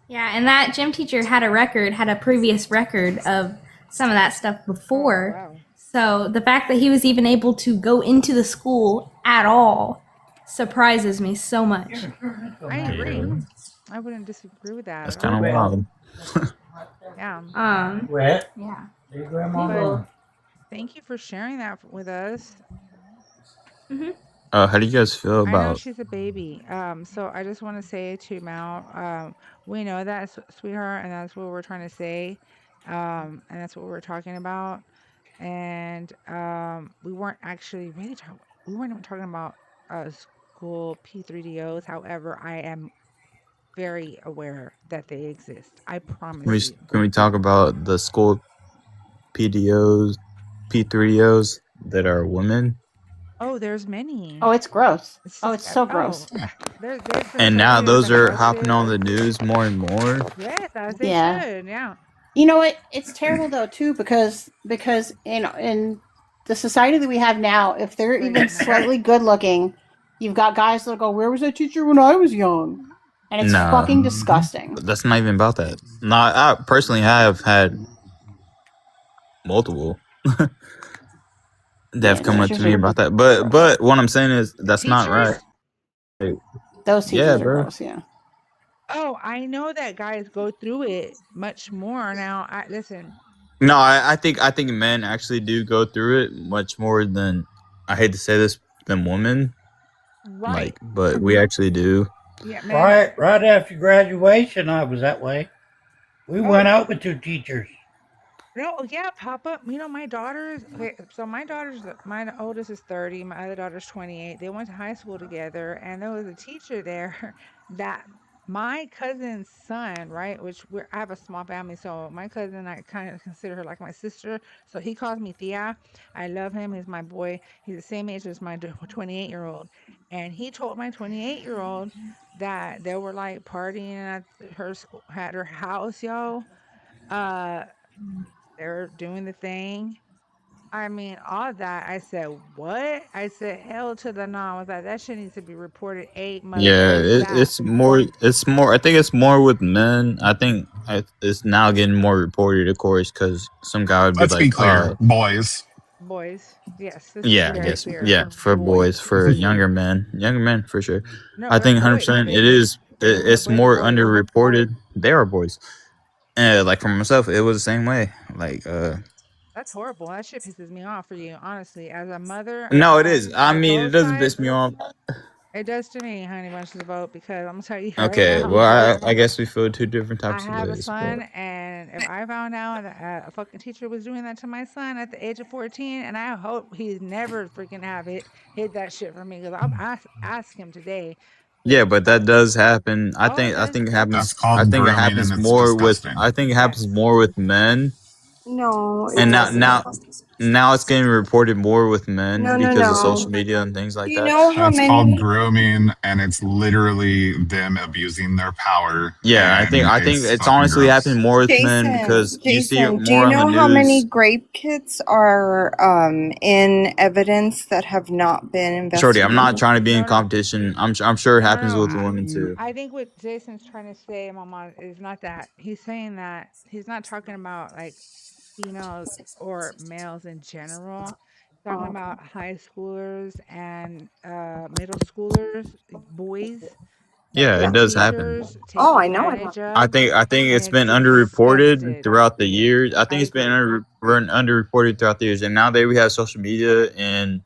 yeah, and that gym teacher had a previous record of some of that stuff before. Oh, wow. So the fact that he was even able to go into the school at all surprises me so much. I agree. Yeah. I wouldn't disagree with that. That's at all. kind of wild. Yeah. Yeah. But thank you for sharing that with us. How do you guys feel I know about? she's a baby. So I just want to say to Mal, we know that, sweetheart, and that's what we're trying to say. And that's what we're talking about. And we weren't actually really talking, we weren't even talking about school P3DOs. However, I am very aware that they exist. I promise you. Can we talk about the school PDOs, P3Os that are women? Oh, there's many. Oh, it's gross. It's Oh, just, it's so gross. There's been And so now many that have those been are hopping on the arrested. news more and more. Yes, as they Yeah. should. Yeah. You know what? It's terrible though too because in the society that we have now, if they're Right even now. slightly good looking, you've got guys that go, "Where was that teacher when I was young?" And it's No. fucking disgusting. That's not even about that. No, I personally have had multiple that have come up to me about that. But what I'm saying is that's not right. Those teachers Yeah, are bro. gross. Yeah. Oh, I know that guys go through it much more now. Listen. No, I think men actually do go through it much more than, I hate to say this, than women. Right. Like, but we actually do. Yeah, man. Right after graduation, I was that way. We went out with 2 teachers. No, yeah, Papa. You know, my daughters. Okay, so my oldest is 30. My other daughter's 28. They went to high school together, and there was a teacher there that my cousin's son, right? I have a small family, so my cousin, I kind of consider her like my sister. So he calls me Thea. I love him. He's my boy. He's the same age as my 28-year-old, and he told my 28-year-old that they were like partying at her school, at her house, yo. They're doing the thing. I mean, all that. I said, what? I said, hell to the no. I was like, that shit needs to be reported 8 months. Yeah, it's more. It's more. I think it's more with men. I think it's now getting more reported, of course, because some guy would be Let's like, be clear, boys. Boys. Yes. yeah, I guess, yeah, for boys, for younger men, for sure. No, I think they're 100%. boys. It is. It's boys, more boys. underreported. They are boys. Like for myself, it was the same way. Like, That's horrible. That shit pisses me off for you, honestly. As a mother. no, it is. I mean, it doesn't piss me off. It does to me, honey bunches of vote, because I'm gonna tell you Okay, right now. well, I guess we feel 2 different types I of have a ways. son, and if I found out that a fucking teacher was doing that to my son at the age of 14, and I hope he's never freaking hit that shit for me, because I'll ask him today. Yeah, but that does happen. I think it happens. That's called I think it grooming, happens and it's more disgusting. with. I think it happens more with men. No, And now, now it's getting reported more with men No, because of social no. media and things Do like you that. know how That's called many? grooming, and it's literally them abusing their power. Yeah, And I think it's it's fucking honestly gross. happening more with men because you see it Jason, do more you on the know how many news. grape kits are in evidence that have not been Shorty, I'm not investigated? trying to be in No, no, competition. I'm sure it no, happens no. with the women too. I think what Jason's trying to say, Mama, is not that. He's saying that he's not talking about like females or males in general. He's talking Oh, about high schoolers and middle schoolers, boys that Yeah, their it yeah. does happen. teachers take Oh, I know it. advantage of, I think and it's it's been underreported disgusted. throughout the years. I think I it's been agree. underreported throughout the years. And now that we have social media, and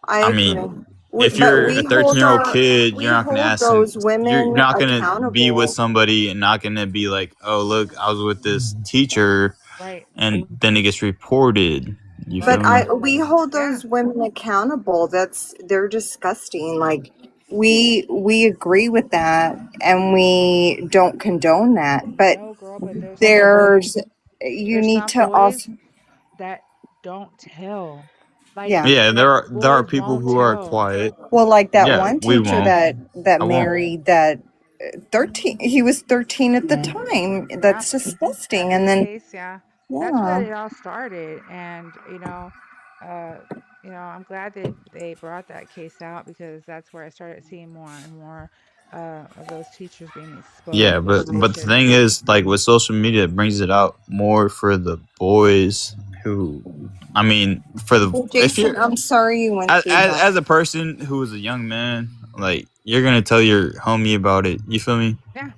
I I agree. mean, if But you're a 13-year-old kid, you're not gonna ask some. those You're women not gonna be with accountable. somebody and not gonna be like, oh look, I was with this teacher, Right. and then it gets reported. You Well, feel But me? we hold yeah. those women accountable. They're disgusting. Like we agree with that, and we don't condone that. But No, girl, but there's some boys. you There's need some to boys also, that don't tell. Like yeah. Yeah, like there are boys people won't who are tell. quiet. Well, like that Yeah, one we teacher won't. that I won't. married that 13. He was 13 at the time. Yeah, That's disgusting. that's And his then case. Yeah, that's where yeah. it all started. And uh, I'm glad they brought that case out because that's where I started seeing more and more of those teachers being Yeah, exposed, which they but the shouldn't thing be. is, like with social media, it brings it out more for the boys who, I mean, for the Well, if Jason, you're I'm sorry you went through that. as a person who is a young man, like you're gonna tell your homie about it. You feel me? Yeah,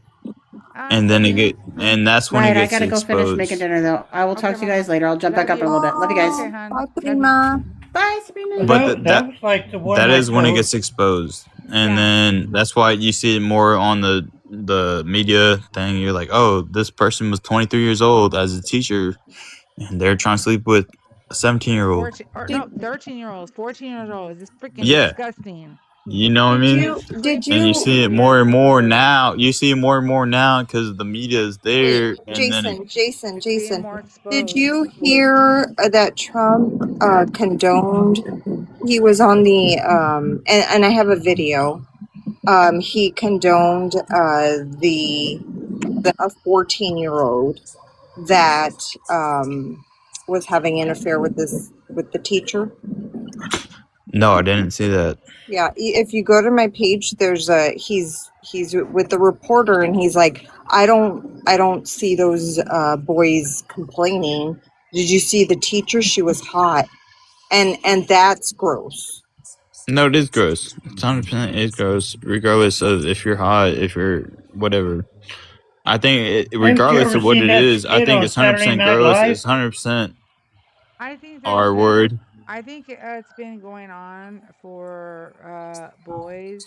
I And feel then you. and that's when it Right, I gets gotta go finish making exposed. dinner though. I will Okay, talk to you guys Mama. later. I'll jump back Love up in a you. little bit. Love you guys. Okay, hon. Bye, Love you. Prima. Bye, Well, Sabrina. But that was like the one that I is when it told. gets exposed, and Yeah. then that's why you see it more on the media thing. You're like, oh, this person was 23 years old as a teacher, and they're trying to sleep with a 17-year-old. 14 or no, 13-year-olds, 14-year-olds. It's freaking Yeah, disgusting. you know what I Did mean. you It's did And you you see it freaking more and more now. You see it more and more now because the media is wait, there, and then Jason, it's being more did exposed. you hear that Trump condoned? He was on the and I have a video. He condoned a 14-year-old that was having an affair with the teacher. no, I didn't see that. Yeah, if you go to my page, there's he's with the reporter, and he's like, I don't see those boys complaining. Did you see the teacher? She was hot, and that's gross. No, it is gross. It's 100% is gross, regardless of if you're hot, if you're whatever. I think Haven't you regardless ever of what seen it that is, I skit think on it's 100% Saturday Night gross. Live? It's 100% I think R word. it's been going on for boys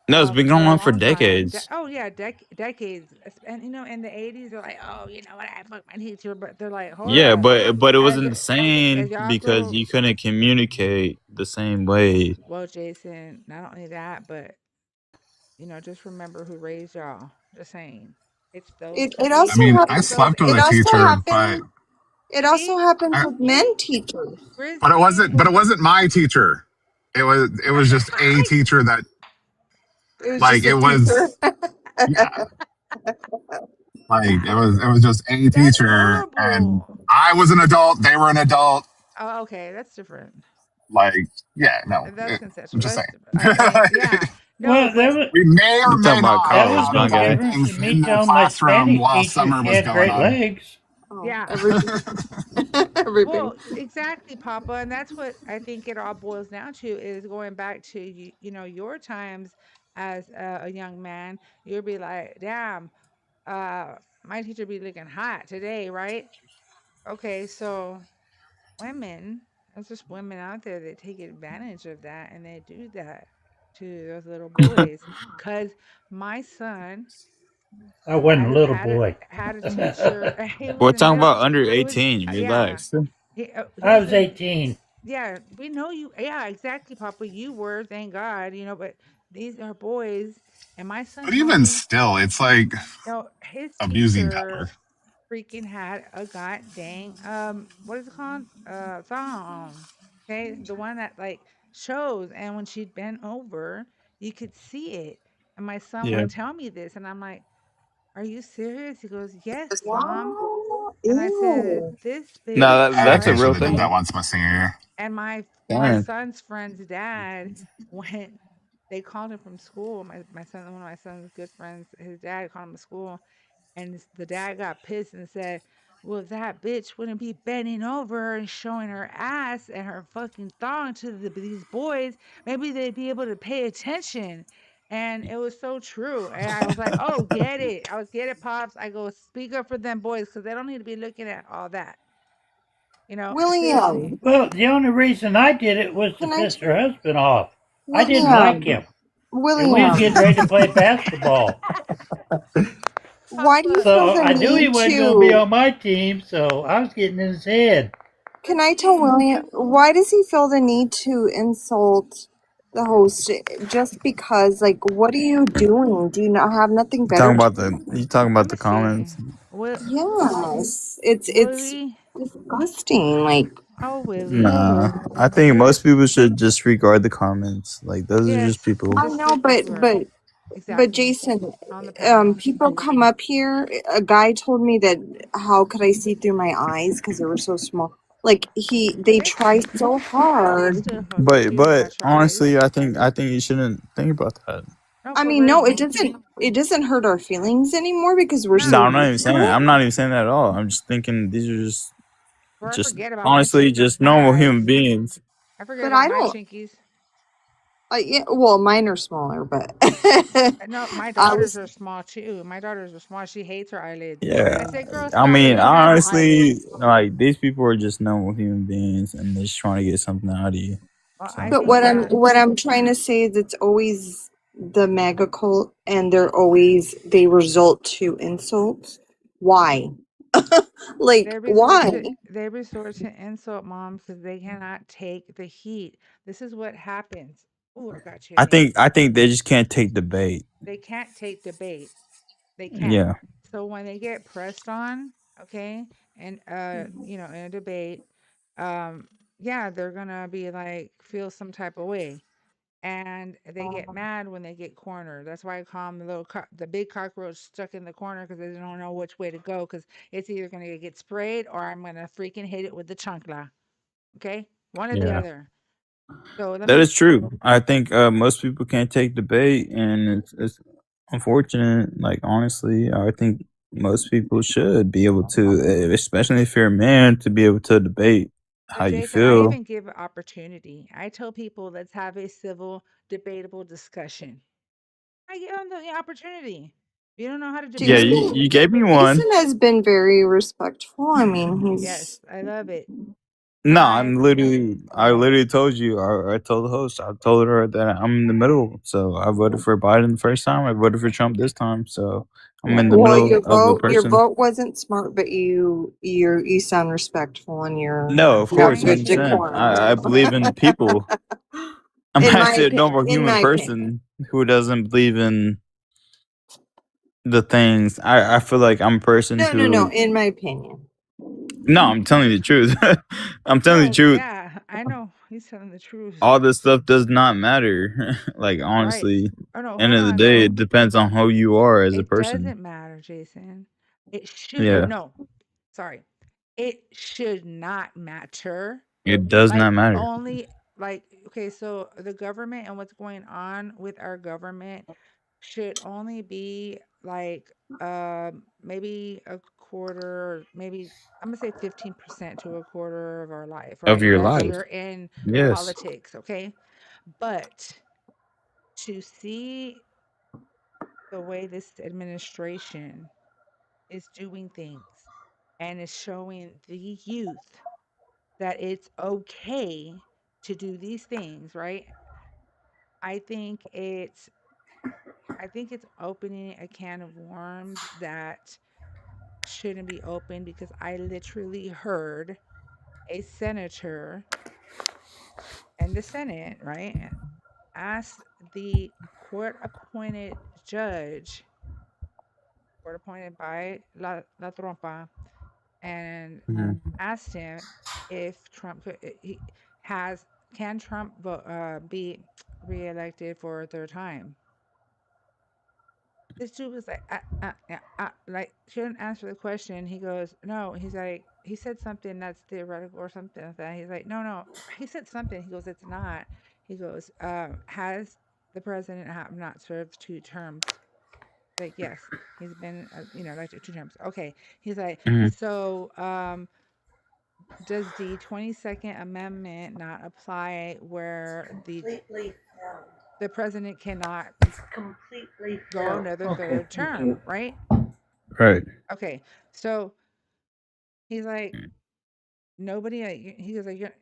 No, it's been for going a on for long time. decades. Oh yeah, decades. And in the 80s they're like, "Oh, you know what? I fucked my teacher." But they're like, "Hold Yeah, up." but it As wasn't the as same y'all because grow you couldn't communicate the same way. well, Jason, not only that, but just remember who raised y'all. Just saying. It's those It I also mean, I it's happened. those slept with It a also teacher, but happened. It also see? happens I, with See? men teachers. Grizzly? but it wasn't my teacher. It was just a I teacher that It was like just a it was teacher. yeah like it was just a That's teacher, and horrible. I was an adult. They were an adult. Oh, okay, that's different. Like yeah, no, That's I'm consensual. just That's saying. I mean, yeah. No, Well, but We may or You may talking about not that college, was have no my done guy? difference things than me in the telling my classroom Spanish while teacher summer she was had going great on. legs. Oh, yeah. everything. Well, exactly, Papa, and that's what I think it all boils down to is going back to your times as a young man. You'll be like, "Damn, my teacher be looking hot today, right?" Okay, so women, there's just women out there that take advantage of that and they do that to those little boys. Cause my son I wasn't a little boy. had a teacher. He was We're in talking middle. about under He was 18. yeah. Relax. He I was was in 18. yeah. We know you. Yeah, exactly, Papa. You were, thank God. But these are boys, and my son But told even me still, it's like no, his abusing teacher power. freaking had a god dang what is it called? Thong. Okay, the one that like shows, and when she'd bent over, you could see it. And my son Yeah. would tell me this, and I'm like, "Are you serious?" He goes, "Yes, mom." Wow. And I said, Ew. "This No, bitch." Yeah, I'm that's a pretty sure real they did that thing. once my senior year. And my Damn. son's friend's dad went. They called him from school. My son, one of my son's good friends, his dad called him to school, and the dad got pissed and said, "Well, if that bitch wouldn't be bending over and showing her ass and her fucking thong to these boys, maybe they'd be able to pay attention." And it was so true. And I was like, "Oh, get it. I was get it, pops." I go, "Speak up for them boys because they don't need to be looking at all that." Seriously. William, Well, the only reason I did it was to can I? piss her husband off. I didn't like William, him. And we was getting William, ready to play basketball. why do you Papa. feel So the I knew he need wasn't going to be to? on my team, so I was getting in his head. Can I tell William why does he feel the need to insult the host just because? Like, what are you doing? Do you not have nothing better to do? You talking Let about me the see. comments? Yes, it's Willie. disgusting. Like, Oh, Willie. Nah, ew. I think most people should disregard the comments. Like those are just Yes, people. I just know, disregard. but Exactly. Jason, On the panel. people come up here. A guy told me that how could I see through my eyes because they were so small. Like they They try so they hard. used to But watch your eyes. honestly, I think you shouldn't think about that. No, I for mean, no, real. it doesn't hurt our feelings anymore because we're No, so Nah, I'm not used even to saying that. it. I'm not even saying that at all. I'm just thinking these are bro, I just forget about honestly just my normal eyes. human beings. I forget But about I my don't. chinkies. Yeah, well, mine are smaller, but No, my I daughters was. are small too. My daughters are small. She hates her eyelids. I Yeah. said, "Girl, I stop mean, looking at her honestly, eyelids." like these people are just normal human beings and they're just trying to get something out of you. Well, I So But think that what I'm trying to say is it's always the mega cult, and they result to insults. Why? Like why? they resort to insult moms because they cannot take the heat. This is what happens. Oh, I got you, honey. I think they just can't take the bait. They can't take debate. They can't. Yeah. So when they get pressed on, okay, and in a debate, um, yeah, they're gonna be like feel some type of way, and they get mad when they get cornered. That's why I call them the big cockroach stuck in the corner because they don't know which way to go because it's either gonna get sprayed or I'm gonna freaking hit it with the chancla. Okay, one or the Yeah. other. So let That me. is true. I think most people can't take debate, and it's unfortunate. Like honestly, I think most people should be able to, especially if you're a man, to be able to debate how But you Jason, I feel. even give an opportunity. I tell people, let's have a civil, debatable discussion. I give them the opportunity. If you don't know how to Yeah, debate, you gave me one. Jason has been very respectful. I mean, yes, he's I love it. No, And I, I literally told you. I told the host. I told her that I'm in the middle. So I voted for Biden the first time. I voted for Trump this time. So I'm in the well, middle of a your person. vote wasn't smart, but you sound respectful and No, I'm of you have course, trying good to. 100%. decorum. I believe in the people. I'm actually a normal In human my opinion. person who doesn't believe in the things. I feel like I'm a person No. who. In my opinion. No, I'm telling you the truth. I'm telling you the No, truth. yeah, I know. He's telling the truth. All this stuff does not matter. Like Right. honestly, Oh, no, end hold of the on. day, No, it depends on who you are as a it person. doesn't matter, Jason. It should, Yeah, no, sorry. It should not matter. it does Like, not matter. only, like, okay, so the government and what's going on with our government should only be like maybe a quarter, maybe I'm gonna say 15% to a quarter of our life, Of right? your Unless life. you're in Yes. politics, okay? But to see the way this administration is doing things and is showing the youth that it's okay to do these things, right? I think it's I think it's opening a can of worms that shouldn't be open because I literally heard a senator in the Senate, right, ask the court appointed judge were appointed by La Trompa and Mhm. asked him if Trump can Trump be reelected for a third time. This dude was like, like, shouldn't answer the question. He goes, no. He's like, he said something that's theoretical or something like that. He's like, no. He said something. He goes, it's not. He goes, has the president not served 2 terms? Like, yes, he's been, elected 2 terms. Okay. He's like, Mhm. so, does the 22nd Amendment not apply where the president cannot Completely go another third term, right? Right. Okay, so he's like, nobody. He goes like,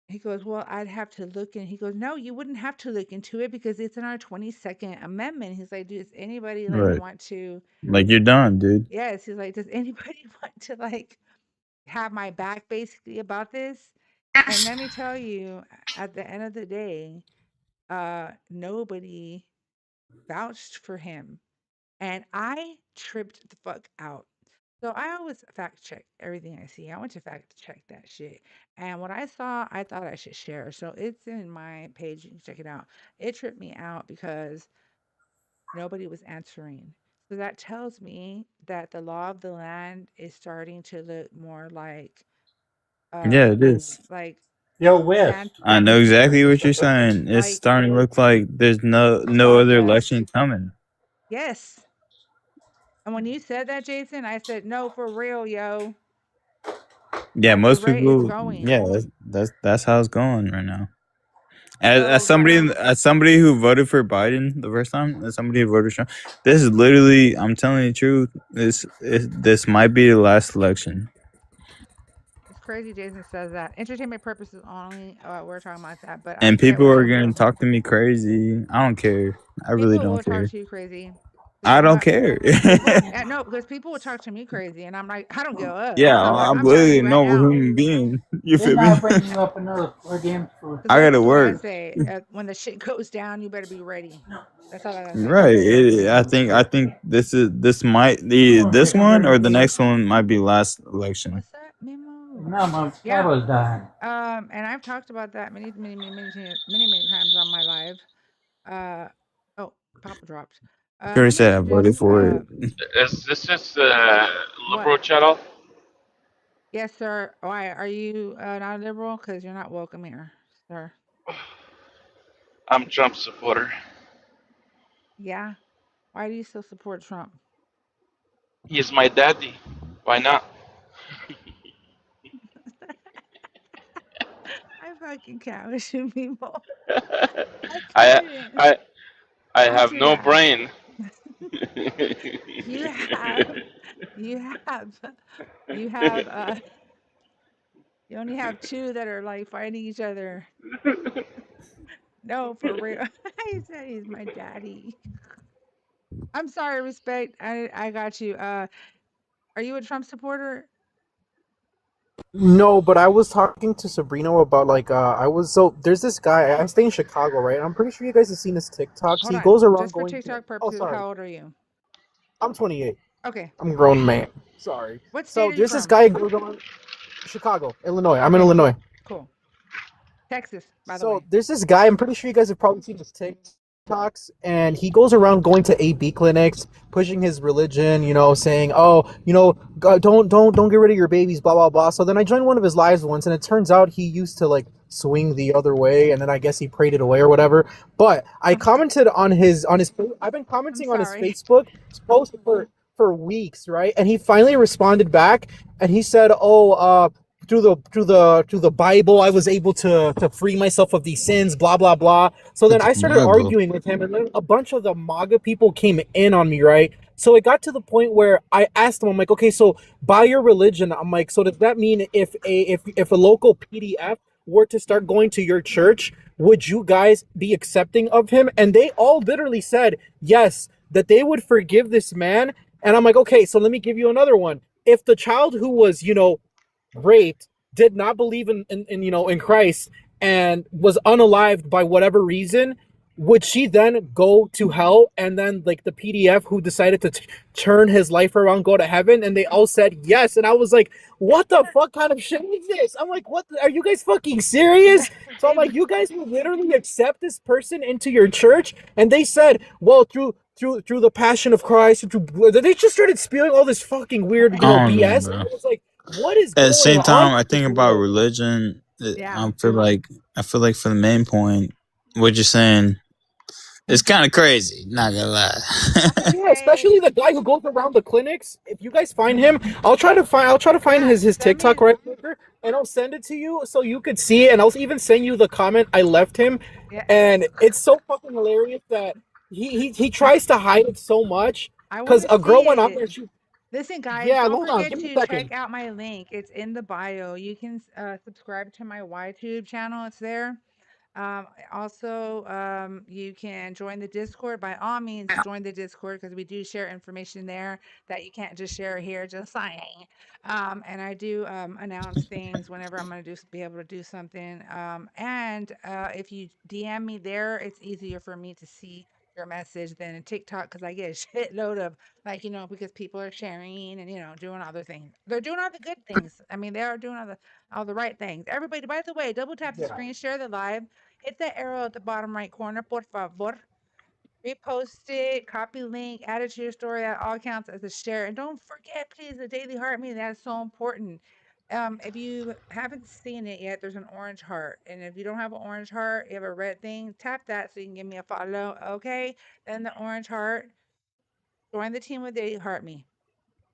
he goes, well, I'd have to look, and he goes, no, you wouldn't have to look into it because it's in our 22nd Amendment. He's like, does anybody Right. want to? Like, you're done, dude. Yes, he's like, does anybody want to have my back basically about this? And let me tell you, at the end of the day, nobody vouched for him, and I tripped the fuck out. So I always fact check everything I see. I went to fact check that shit. And what I saw, I thought I should share. So it's in my page. You can check it out. It tripped me out because nobody was answering. So that tells me that the law of the land is starting to look more Yeah, it is. like Yo, Wes. I know exactly what you're saying. It's Like- starting to look like there's no other Progress. election coming. Yes. And when you said that, Jason, I said, no, for real, yo. Yeah, That's most the rate it's people. going. Yeah, that's how it's going right now. So, As somebody who voted for Biden the first time, as somebody who voted for Trump, this is literally, I'm telling you the truth. This might be the last election. It's crazy Jason says that. Entertainment purposes only. We're talking about that. But And I get people what are you're gonna saying. talk to me crazy. I don't care. I really People will don't care. talk to you crazy. I don't care. Yeah, no, because people will talk to me crazy, and I'm like, I don't give a. Yeah, I'm like, I'm I'm telling literally you a right normal now. human being. You feel Didn't me? I bring you up another plug-in for? Because I this gotta is what I work. say. When the shit goes down, you better be ready. That's all I gotta say. Right. I think this might this one or the next one might be last election. What's that, Memo? Now my Yeah. cameras dying. And I've talked about that many times on my live. Oh, Papa dropped. Sure Let me said I voted introduce. for it. Is this is liberal channel? Yes, sir. Why are you not a liberal? Because you're not welcome here, sir. I'm Trump supporter. Yeah. Why do you still support Trump? He's my daddy. Why not? I fucking can't with you people. I couldn't. I I Don't have do no that. brain. You have you only have 2 that are fighting each other. No, for real. He said he's my daddy. I'm sorry, respect. I got you. Are you a Trump supporter? No, but I was talking to Sabrina about there's this guy. I stay in Chicago, right? I'm pretty sure you guys have seen his TikToks. Hold He on. goes around Just for going. TikTok Oh, purposes, sorry. how old are you? I'm 28. Okay. I'm a grown man. Sorry. What state So are you there's this from? guy who goes around Chicago, Illinois. I'm in Okay. Illinois. Cool. Texas, by the way. So there's this guy. I'm pretty sure you guys have probably seen his TikToks, and he goes around going to AB clinics, pushing his religion. Saying, "Oh, don't get rid of your babies." Blah blah blah. So then I joined one of his lives once, and it turns out he used to swing the other way, and then I guess he prayed it away or whatever. But I commented on his. I've been commenting on his Facebook post for weeks, right? And he finally responded back, and he said, "Oh, through the Bible, I was able to free myself of these sins, blah blah blah." So then I started arguing with him, and then a bunch of the MAGA people came in on me, right? So it got to the point where I asked him, I'm like, okay, so by your religion, I'm like, so does that mean if a local PDF were to start going to your church, would you guys be accepting of him? And they all literally said yes, that they would forgive this man. And I'm like, okay, so let me give you another one. If the child who was, raped did not believe in Christ and was unalived by whatever reason, would she then go to hell? And then like the PDF who decided to turn his life around go to heaven, and they all said yes. And I was like, what the fuck kind of shit is this? I'm like, what are you guys fucking serious? So I'm like, you guys will literally accept this person into your church? And they said, well, through the passion of Christ, they just started spewing all this fucking weird, BS. And I was like, what is at the same going time, on? I think about religion. I feel like for the main point, what you're saying, it's kind of crazy. Not gonna lie. Yeah, especially the guy who goes around the clinics. If you guys find him, I'll try to find his TikTok right here, and I'll send it to you so you could see it. And I'll even send you the comment I left him. And it's so fucking hilarious that he tries to hide it so much because a girl went out there. Listen, guys, Yeah, don't hold on, forget give me a to second. check out my link. It's in the bio. You can subscribe to my YouTube channel. It's there. Also, you can join the Discord. By all means, join the Discord because we do share information there that you can't just share here, just saying. And I do announce things whenever I'm going to be able to do something. And if you DM me there, it's easier for me to see your message than in TikTok because I get a shitload of because people are sharing and doing other things. They're doing all the good things. I mean, they are doing all the right things. Everybody, by the way, double tap the screen, share the live, hit the arrow at the bottom right corner, por favor. Repost it, copy link, add it to your story. That all counts as a share. And don't forget, please, the daily heart meeting. That's so important. If you haven't seen it yet, there's an orange heart. And if you don't have an orange heart, you have a red thing, tap that so you can give me a follow. Okay? Then the orange heart. Join the team with Daily Heart Me.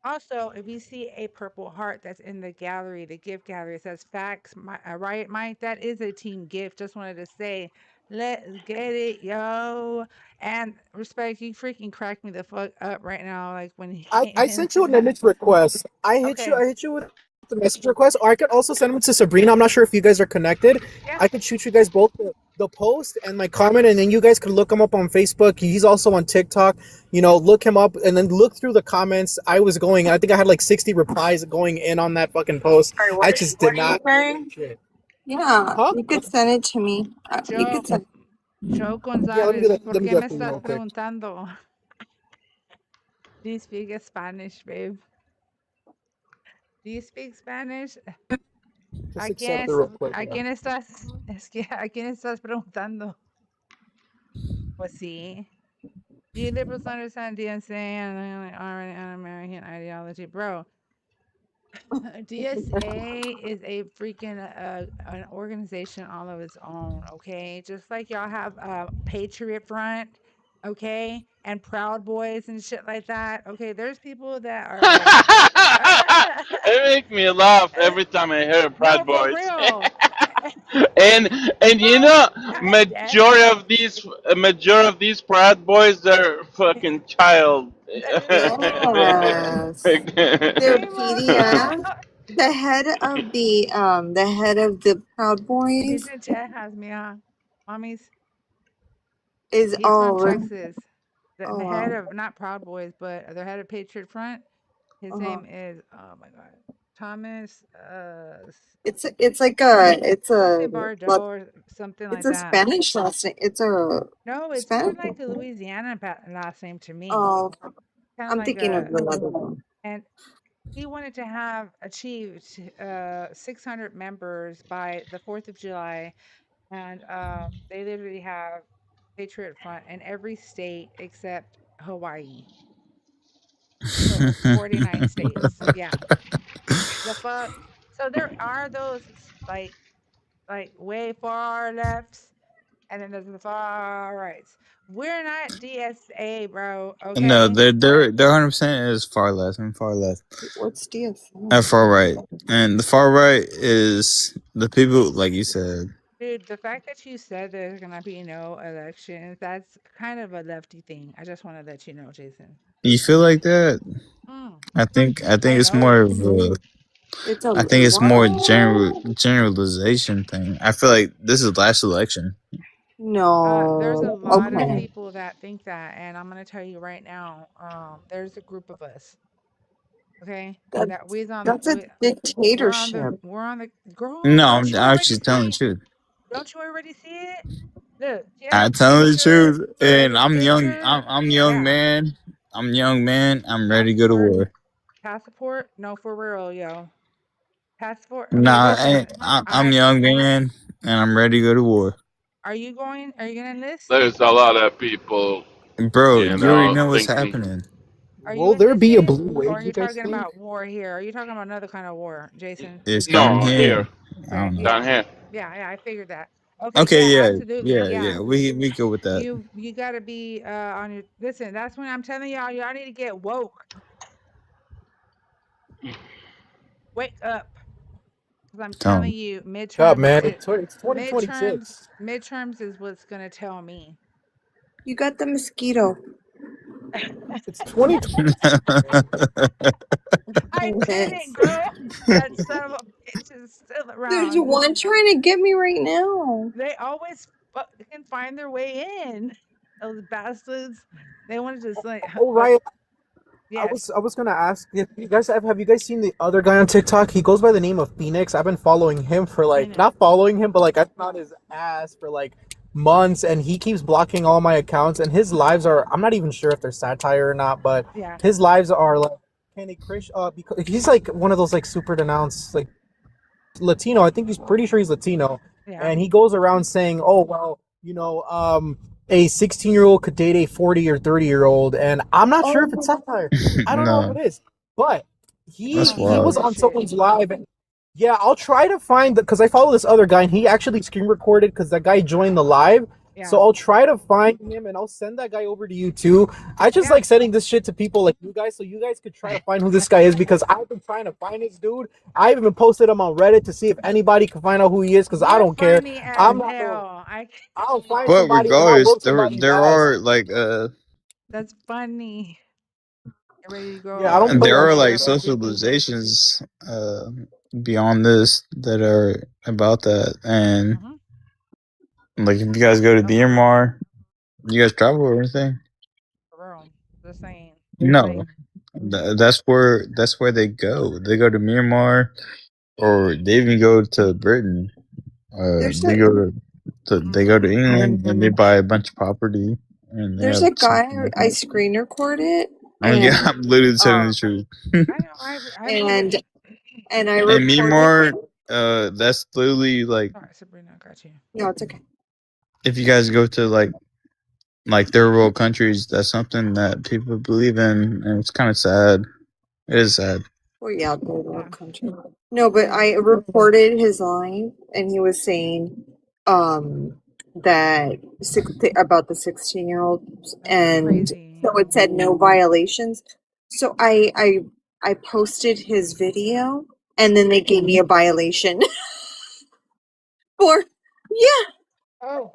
Also, if you see a purple heart that's in the gallery, the gift gallery, it says facts, right, Mike? That is a team gift. Just wanted to say, let's get it, yo. And respect, you freaking cracked me the fuck up right now. Like when he came I sent you an image request. I hit you with the message request, or I could also send them to Sabrina. I'm not sure if you guys are connected. Yeah. I could shoot you guys both the post and my comment, and then you guys could look him up on Facebook. He's also on TikTok. Look him up and then look through the comments. I think I had like 60 replies going in on that fucking post. I just did not. Yeah, you could send it to me. You could send. Joe Gonzalez, ¿por qué me estás preguntando? Do you speak Spanish, babe? Do you speak Spanish? ¿A quién estás? Es que, ¿a quién estás preguntando? Pues sí. Do you liberals understand DSA and American ideology? Bro, DSA is a freaking an organization all of its own, okay? Just like y'all have Patriot Front, okay? And Proud Boys and shit like that. Okay, there's people that are like It makes me laugh every time I hear Proud Boys. real. and majority of these Proud Boys, they're fucking child. Yes. Their PDF. The head of the Proud Boys He's in Texas, mija. Mommies. is He's from Texas. The head of not Proud Boys, but the head of Patriot Front. His name is my god, Thomas. It's like a Bardot or something like that. It's a Spanish last name. No, it's more like a Louisiana last name to me. Oh, I'm thinking of another one. And he wanted to have achieved 600 members by the 4th of July, and they literally have Patriot Front in every state except Hawaii. So 49 states. Yeah. The fuck. So there are those like way far lefts, and then there's the far rights. We're not DSA, bro. Okay. No, they're 100% is far left and far left. What's DSA? Far right, and the far right is the people like you said. Dude, the fact that you said there's gonna be no elections, that's kind of a lefty thing. I just want to let you know, Jason. You feel like that? I think it's more of a. I think it's more generalization thing. I feel like this is last election. No. There's a lot of people that think that, and I'm gonna tell you right now. There's a group of us. Okay, that's a dictatorship. We're on the girl. No, I'm actually telling the truth. Don't you already see it? Look, she I has a tell the picture. truth, She has and a I'm young. picture. I'm young Yeah. man. I'm young man. I'm ready to go to war. Passport? No, for real, yo. Passport? Okay, Nah, listen. I'm young man, and I'm ready to go to war, Are you going? Are you gonna enlist? There's a lot of people, bro. you You already know, know what's thinking. happening. Are you Will there be a blue enlisting, or wave, are you you guys talking think? about war here? Are you talking about another kind of war, Jason? It's coming No, here. here, I don't know. down here. Yeah, I figured that. Okay, Okay, yeah, yeah, absolutely, yeah. We go with that. You gotta be on your. Listen, that's when I'm telling y'all need to get woke. Wake up, because I'm Tell telling 'em. you, God, midterms. man, it's 2026. Midterms is what's gonna tell me. You got the mosquito. It's 2020. I didn't, girl. That son of a bitch is still There's around. one trying to get me right now. They always can find their way in. Those bastards. They want to just like. Oh, Ryan, Yes. I was gonna ask if you guys have you guys seen the other guy on TikTok? He goes by the name of Phoenix. I've been following him for like Phoenix. not following him, but like I've been on his ass for like months, and he keeps blocking all my accounts. And his lives are I'm not even sure if they're satire or not, but Yeah. his lives are like Candy Crush. Because he's like one of those like super denounced like Latino. I think he's pretty sure he's Latino, Yeah. and he goes around saying, "Oh well, you know, a 16-year-old could date a 40 or 30-year-old," and I'm not sure if it's satire. I don't know No, if it is, but he that's he was wild. on someone's live, and yeah, I'll try to find because I follow this other guy, and he actually screen recorded because that guy joined the live. Yeah. So I'll try to find him, and I'll send that guy over to you too. I just like sending this shit to people like you guys, so you guys could try to find who this guy is because I've been trying to find this dude. I even posted him on Reddit to see if anybody can find out who he is because I don't care. Funny as I'm not gonna, hell. I'll find But somebody and I'll regardless, whoop somebody's there ass. are like That's funny. Get ready to go. Yeah, I don't play there that are shit. like socializations beyond this that are about that, and like if you guys go to Myanmar, you guys travel or anything? For real. Just saying. No, that's where they go. They go to Myanmar, or they even go to Britain. They go to England and they buy a bunch of property. And There's a guy I screen recorded. I'm literally telling the truth. And I And reported Myanmar, him. that's literally like Sorry, Sabrina, I got you. No, it's okay. if you guys go to like third world countries, that's something that people believe in, and it's kind of sad. It is sad. Well, yeah, third world country. No, but I reported his line, and he was saying that about the 16-year-olds, and so it said no violations. So I posted his video, and then they gave me a violation for Oh,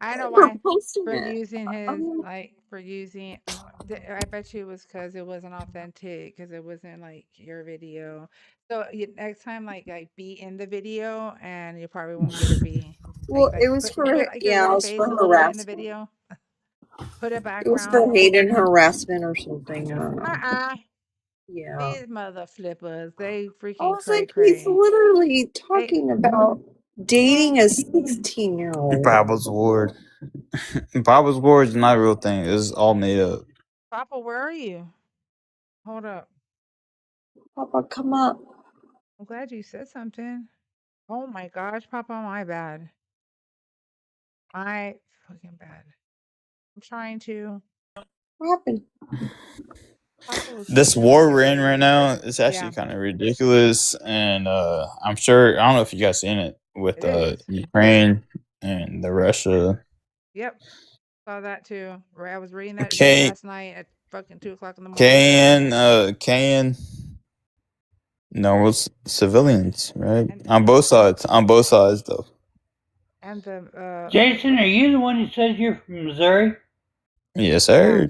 I know for why. posting For it. using his for using. I bet you it was because it wasn't authentic, because it wasn't like your video. So next time, like be in the video, and you probably won't get to be. Well, it was put for like your it little was face for a little bit in the harassment. video. Put a It was background. for hate and harassment or something. I don't know. Yeah. These mother flippers, they I freaking was like, cray. he's literally talking about dating a 16-year-old. Bible's Ward. Bible's Ward is not a real thing. It's all made up. Papa, where are you? Hold up. Papa, come up. I'm glad you said something. Oh my gosh, Papa, my bad. My fucking bad. I'm trying to. What happened? This war we're in right now is actually kind of ridiculous, and I'm sure I don't know if you guys seen it with Ukraine and the Russia. Yep, saw that too. I was reading that Okay. last night at fucking 2:00 in the morning. Can normal civilians, right? On both sides though. And the Jason, are you the one who says you're from Missouri? Yes, sir.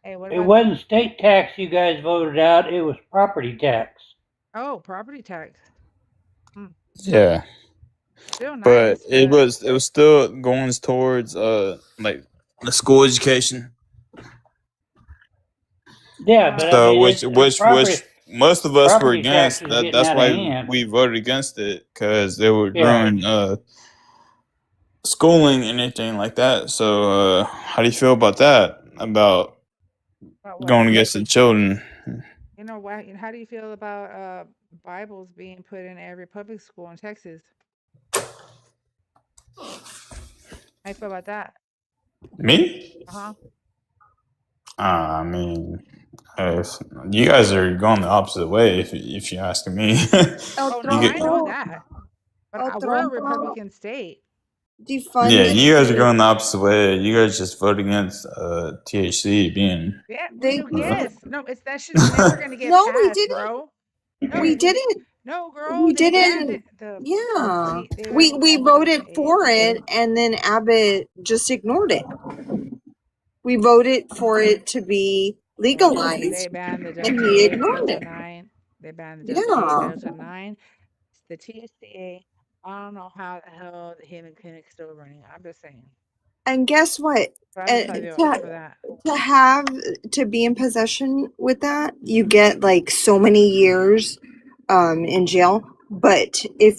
Hey, what It about wasn't state tax you guys voted out, it was property tax. Oh, property tax. Yeah. Still nice, But it was still going towards like the school education. Yeah, but So I mean, which most of us were property tax against. is getting That's out of why hand. we voted against it, because it would Yeah. ruin schooling, anything like that. So, how do you feel about that? About About what? going against the children? You know what? How do you feel about Bibles being put in every public school in Texas? How you feel about that? Me? Uh-huh. I mean, you guys are going the opposite way. If you're asking me, El Oh no, you I get, know Trompo, that. But El we're a Trompo Republican state. yeah, defunded you guys are the, going the opposite way. You guys just vote against THC being. Yeah, they, yes. No, it's that shit's never gonna get no, we passed, didn't. bro. We No, didn't. no, girl, We they banned didn't. it. The Yeah. T they We voted FMCA. for it and then Abbott just ignored it. We voted for it to be They legalized banned the and he Delta ignored Delta it. 9. They banned the Delta 8, Yeah. Delta 9. The THCA. I don't know how the hell the Haven Clinic's still running. I'm just saying. And guess what? But I just saw you for that. To be in possession with that, you get like so many years in jail. But I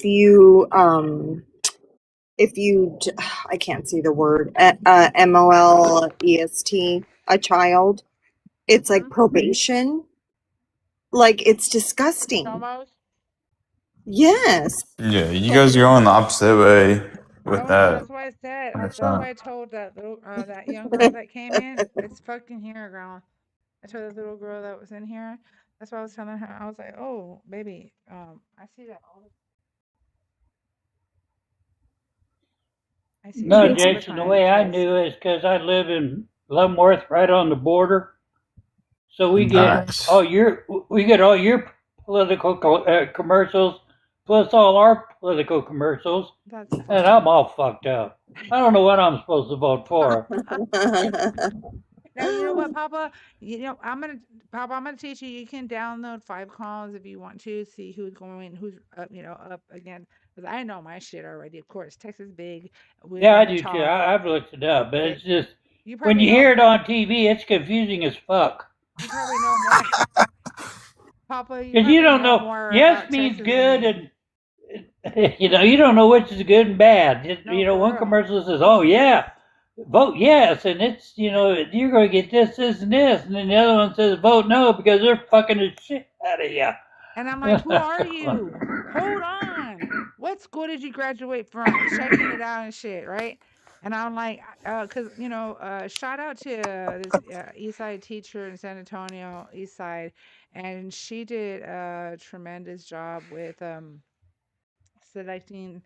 can't see the word, MOLEST, a child, it's like probation. Like, it's disgusting. Almost. Yes. Yeah, you guys are going the opposite way with Oh no, that. that's why I said. That's 100%. why I told that little that young girl that came in. It's fucking here, girl. I told the little girl that was in here. That's why I was telling her. I was like, "Oh, baby, I see that all. I see that No, all the Jason, the time." way I Because knew is because I live in Leavenworth, right on the border. So we get Nice. all your political commercials, plus all our political commercials, that's and funny. I'm all fucked up. I don't know what I'm supposed to vote for. Now you know what, Papa. Papa. I'm gonna teach you. You can download 5 calls if you want to see who's going, who's up, up again. Because I know my shit already. Of course, Texas big. We Yeah, I want to do too. talk. I've looked it up, but Okay, it's just you when probably you know. hear it on TV, it's confusing as fuck. You probably know more, Papa. You Because you probably don't know know. more Yes about means Texas than good, me. and you don't know which is good and bad. No, for One real. commercial says, "Oh yeah, vote yes," and it's you're going to get this, this, and this, and then the other one says, "Vote no," because they're fucking the shit out of you. And I'm like, who are you? Hold on. What school did you graduate from? Checking it out and shit, right? And I'm like, cause shout out to this East Side teacher in San Antonio, East Side, and she did a tremendous job with selecting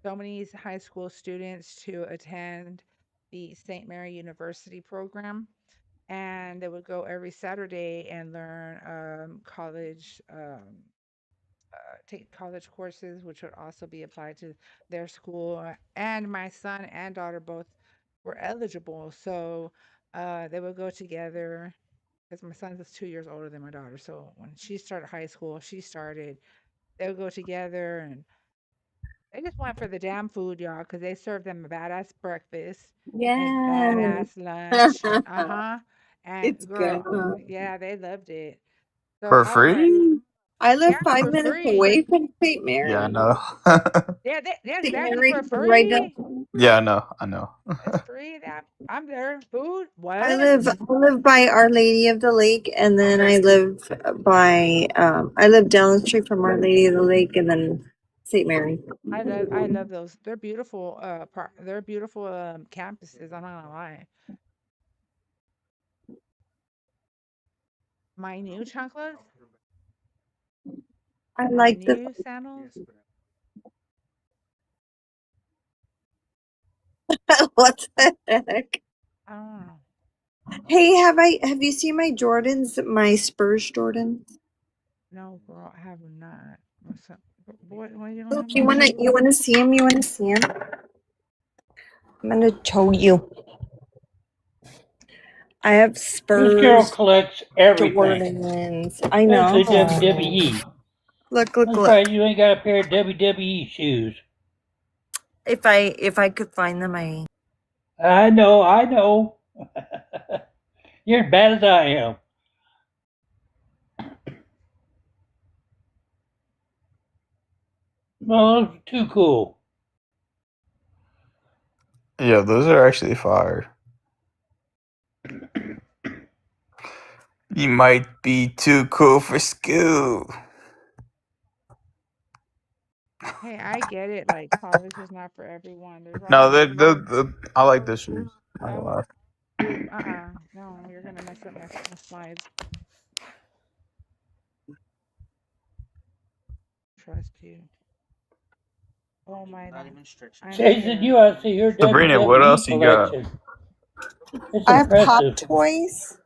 so many high school students to attend the St. Mary University program. And they would go every Saturday and learn college take college courses, which would also be applied to their school. And my son and daughter both were eligible. So they would go together because my son was 2 years older than my daughter. So when she started high school, they would go together and they just went for the damn food, y'all, because they served them a badass breakfast and Yes. badass lunch. Uh-huh. And It's good. girl, yeah, they loved it. So For I was like, free? I live yeah, 5 for minutes free. away from St. Yeah, I Mary. know. Yeah, St. exactly Mary for right free. down. Yeah, I know. I know. It's free. That I'm there. Food? I What? live by Our Lady of the Lake, and then I live down the street from Our Lady of the Lake, and then St. Mary. I love those. They're beautiful. They're beautiful campuses. I'm not gonna lie. My new chanclas, I my like the. new sandals. What the heck? I don't know. Hey, have you seen my Jordans? My Spurs Jordans? No, girl, I have not. What's up? Why you don't Look, have my shoes? you wanna see them? You wanna see them? I'm gonna show you. I have This girl Spurs collects everything, Jordans. I especially know. WWE. Look, I'm surprised you ain't got a pair of WWE shoes. If I could find them, I. I know. You're as bad as I am. Well, those are too cool. Yeah, those are actually fire. You might be too cool for school. Hey, I get it. Like college is not for everyone. There's No, always people. I like this shoes. I I don't would lie. do. No, you're gonna mess up my slides. Trust you. Oh my God. I'm Jason, scared. you ought to see her Sabrina, what WWE else you got? collection. It's I have Pop impressive. Toys.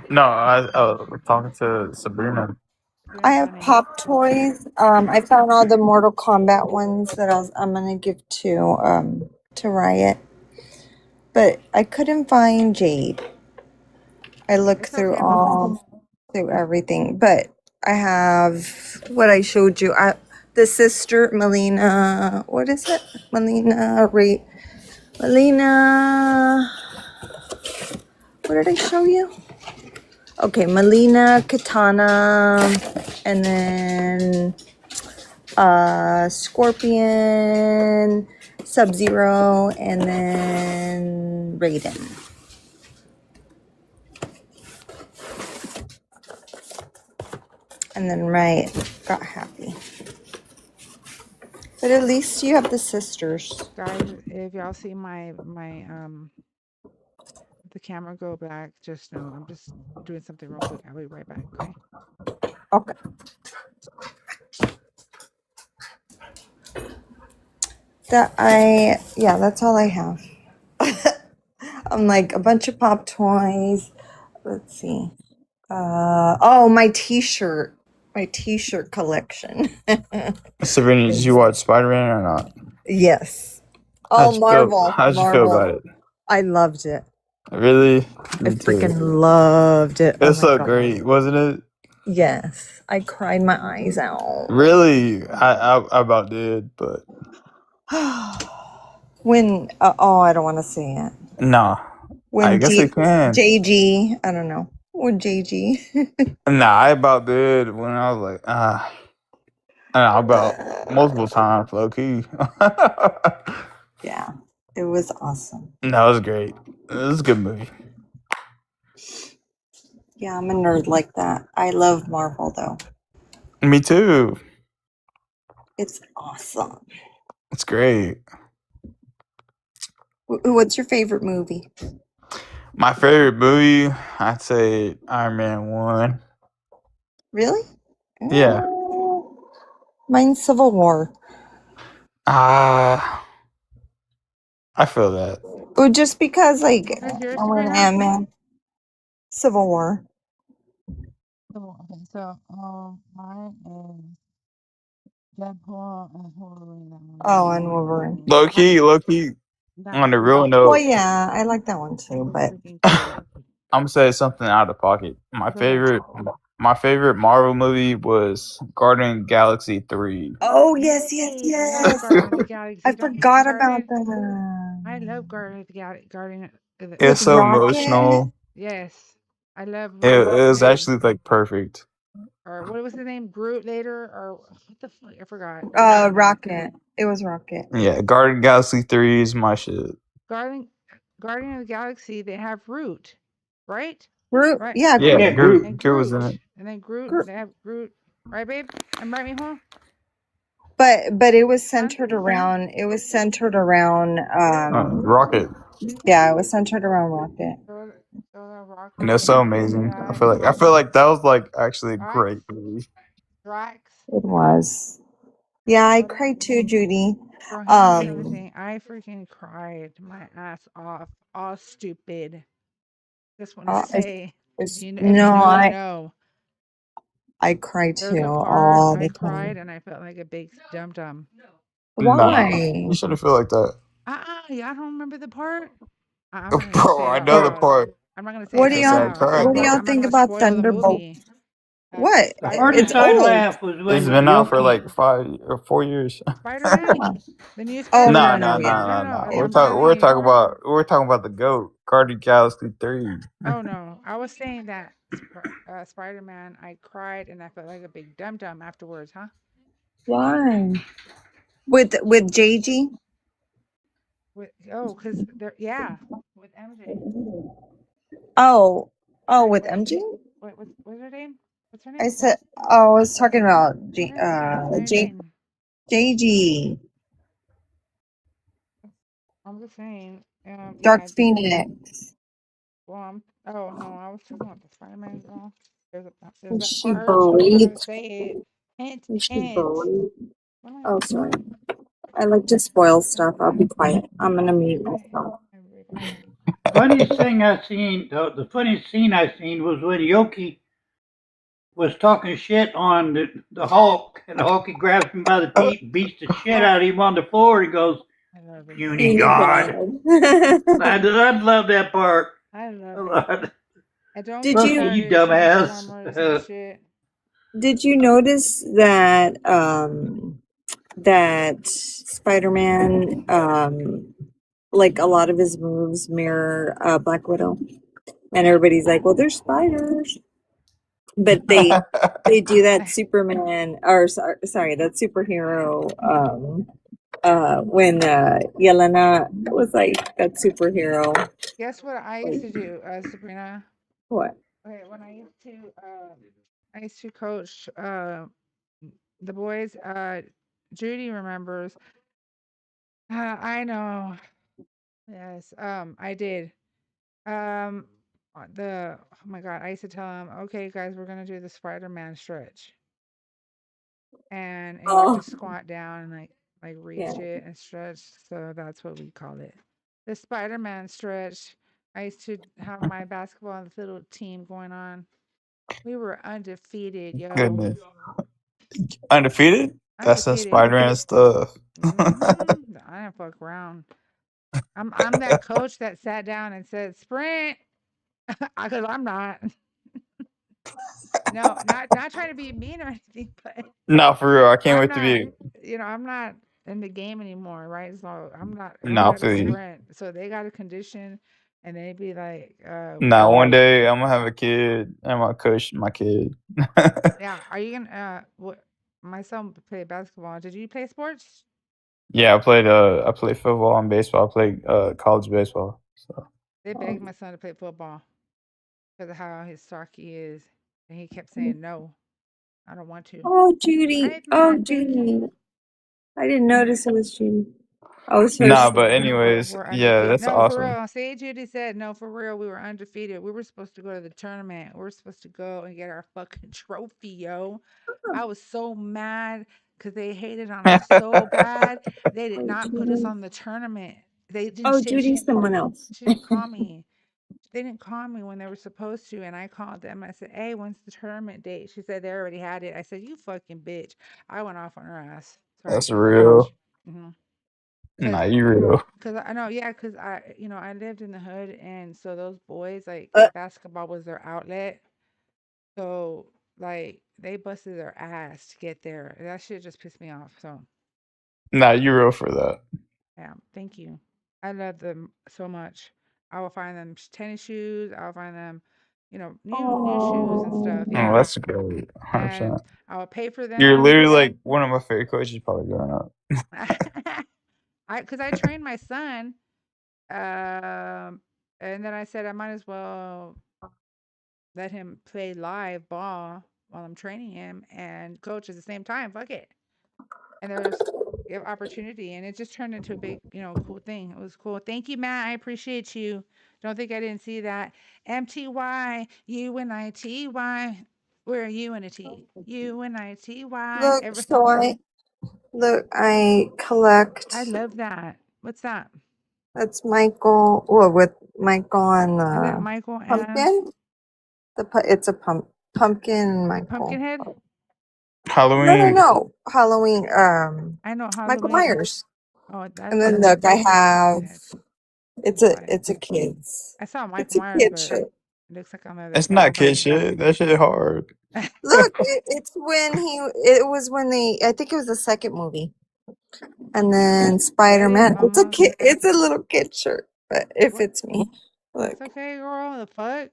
No, I was talking to Sabrina. I have Pop Toys. I found all the Mortal Kombat ones that I'm gonna give to Riot, but I couldn't find Jade. I looked It's through okay, Mama. through everything, but I have what I showed you. The sister Melina. What is it? Melina. Melina. What did I show you? Okay, Melina, Katana, and then Scorpion, Sub-Zero, and then Raiden. And then Riot got happy. But at least you have the sisters. Guys, if y'all see my the camera go back, just know I'm just doing something real quick. I'll be right back. Okay. Okay. That's all I have. I'm like a bunch of Pop Toys. Let's see. My t-shirt collection. Sabrina, did you watch Spider-Man or not? Yes. How'd you Marvel. How'd you feel about it? I loved it. Really? I freaking loved it. It's Oh my so God. great, wasn't it? Yes. I cried my eyes out. Really? I about did, but When I don't want to say it. nah. When I guess it can. JG, I don't know. When JG. Nah, I about did when I was like, and about multiple times, low key. Yeah. It was awesome. No, it was great. It was a good movie. Yeah, I'm a nerd like that. I love Marvel though. Me too. It's awesome. It's great. What's your favorite movie? My favorite movie, I'd say Iron Man 1. Really? Yeah. Mine's Civil War. I feel that. Well, just because, like, Where's yours, I went Sabrina? Ant-Man. Civil War. Okay, so mine is Deadpool and Wolverine. Oh, and Wolverine. Low key. That On the one. real Well, note, yeah, I like that one too, but Freaking cute. I'm gonna say something out of pocket. My favorite Marvel movie was Guardian of the Galaxy 3. oh yes, Hey, I love Guardian of the Galaxy. I Don't get me forgot about started. that. I love Guardian of the Guardian of the It's so Rocket? emotional. Yes. I love It what's his was name? actually like perfect. Or what was his name? Groot later? Or what the fuck? I forgot. Rocket. It was Rocket. Yeah, Guardian of the Galaxy 3 is my shit. Guardian of the Galaxy, they have Root, right? Groot. Right. Yeah, Yeah, Yeah, Groot. And Groot was in it. And then Groot, Groot. they have Groot. Right, babe? I'm right, mijo? But it was centered around Rocket. yeah, it was centered around Rocket. So Rocket. And that's so amazing. I feel like that was like actually a great movie. Drax. It was. Yeah, I cried too, Judy. For him and everything. I freaking cried my ass off. All stupid. Just want to say. You know. I cried There's too a all part the I cried time. and I felt like a big dum-dum. Why? You shouldn't feel like that. Yeah, I don't remember the part. Bro, I know the part. I'm not gonna say What it do out loud. y'all I'm not think gonna about spoil the Thunderbolt? movie. What? The hardest It's I old. laughed was when It's been out for Yoki- like 5 or 4 years. Spider-Man? The new Oh, Spider-Man? No. We're talking about the GOAT, Guardian of the Galaxy 3. Oh no, I was saying that Spider-Man. I cried and I felt like a big dum-dum afterwards, huh? Why? With JG? Because they're with MJ. Oh, Right, with MJ? what's her name? What's her I name? said, I was talking about Mary Jane. JG, I'm just saying. Dark Phoenix. Well, oh no, I was talking about the Spider-Man girl. There's And that she part. I don't know how to breathed. say it. Hint, And she hint. breathed. What am I Oh, sorry. I like to spoil stuff. I'll be quiet. I'm gonna mute myself. Funniest thing I seen, the funniest scene I seen was when Yoki was talking shit on the Hulk, and the Hulk he grabs him by the feet and beats the shit out of him on the floor. He goes, "Puny God." I love that part. I love it. I don't Did get you- started You with dumbass. Transformers and shit. Did you notice that that Spider-Man like a lot of his moves mirror Black Widow? And everybody's like, well, they're spiders. But they do that Superman or sorry, that superhero when Yelena was like that superhero. Guess what I used to do, Sabrina? What? Okay, when I used to coach the boys. Judy remembers. I know. Yes. I did. Oh my God, I used to tell them, okay, guys, we're gonna do the Spider-Man stretch, and you have to squat down and like reach it and stretch. So that's what we call it, the Spider-Man stretch. I used to have my basketball little team going on. We were undefeated, yo. Goodness. Undefeated? That's some Spider-Man stuff. I didn't fuck around. I'm that coach that sat down and said sprint, because I'm not. No, not trying to be mean or anything, but No, for real. I can't I'm wait to not. be. I'm not in the game anymore, right? So I'm not. I don't No, I got to feel you. sprint. So they got a condition, and they be like, Nah, one day I'm gonna have a kid. I'm gonna coach my kid. yeah. Are you gonna? What? My son played basketball. Did you play sports? Yeah, I played football and baseball. I played college baseball. So They begged my son to play football because of how his stocky is, and he kept saying no. I don't want to. Oh, Judy. Hi, Oh, Matt. Thank Judy. you. I didn't notice it was Judy. Oh, so nah, but anyways, We're yeah, undefeated. that's No, for awesome. real. See, Judy said, no, for real. We were undefeated. We were supposed to go to the tournament. We were supposed to go and get our fucking trophy, yo. I was so mad because they hated on us so bad. They did not put us on the tournament. They didn't. Oh, Judy's someone else. She didn't call me. They didn't call me when they were supposed to, and I called them. I said, "Hey, when's the tournament date?" She said they already had it. I said, "You fucking bitch!" I went off on her ass. Sorry, That's real. Mm-hmm. Nah, you real. Cause I know, yeah, cause I lived in the hood, and so those boys like basketball was their outlet. So like they busted their ass to get there. That shit just pissed me off. So Nah, you real for that. yeah, thank you. I love them so much. I will find them tennis shoes. I'll find them, new shoes and stuff. Oh, Yeah, that's great. 100%. and I will pay for them. You're literally like one of my favorite coaches probably growing up. Because I trained my son, and then I said I might as well let him play live ball while I'm training him and coach at the same time. Fuck it. And there's opportunity, and it just turned into a big, cool thing. It was cool. Thank you, Matt. I appreciate you. Don't think I didn't see that. MTY, UNITY. We're UNITY. UNITY. Look, I collect. I love that. What's that? That's Michael. Well, with Michael and Is that Michael pumpkin? It's a pumpkin Michael. Pumpkinhead? Halloween. No. Halloween. I know Halloween. Michael Myers. Oh, that's and then look, I have. It's a kid's. I saw Michael It's a Myers, kid but shit. it looks like I'm at It's not kid shit. That shit hard. Look, it's when it was when I think it was the second movie. And then Spider-Man. It's a kid. It's a little kid shirt, but it fits me. Look. It's okay, girl. The fuck?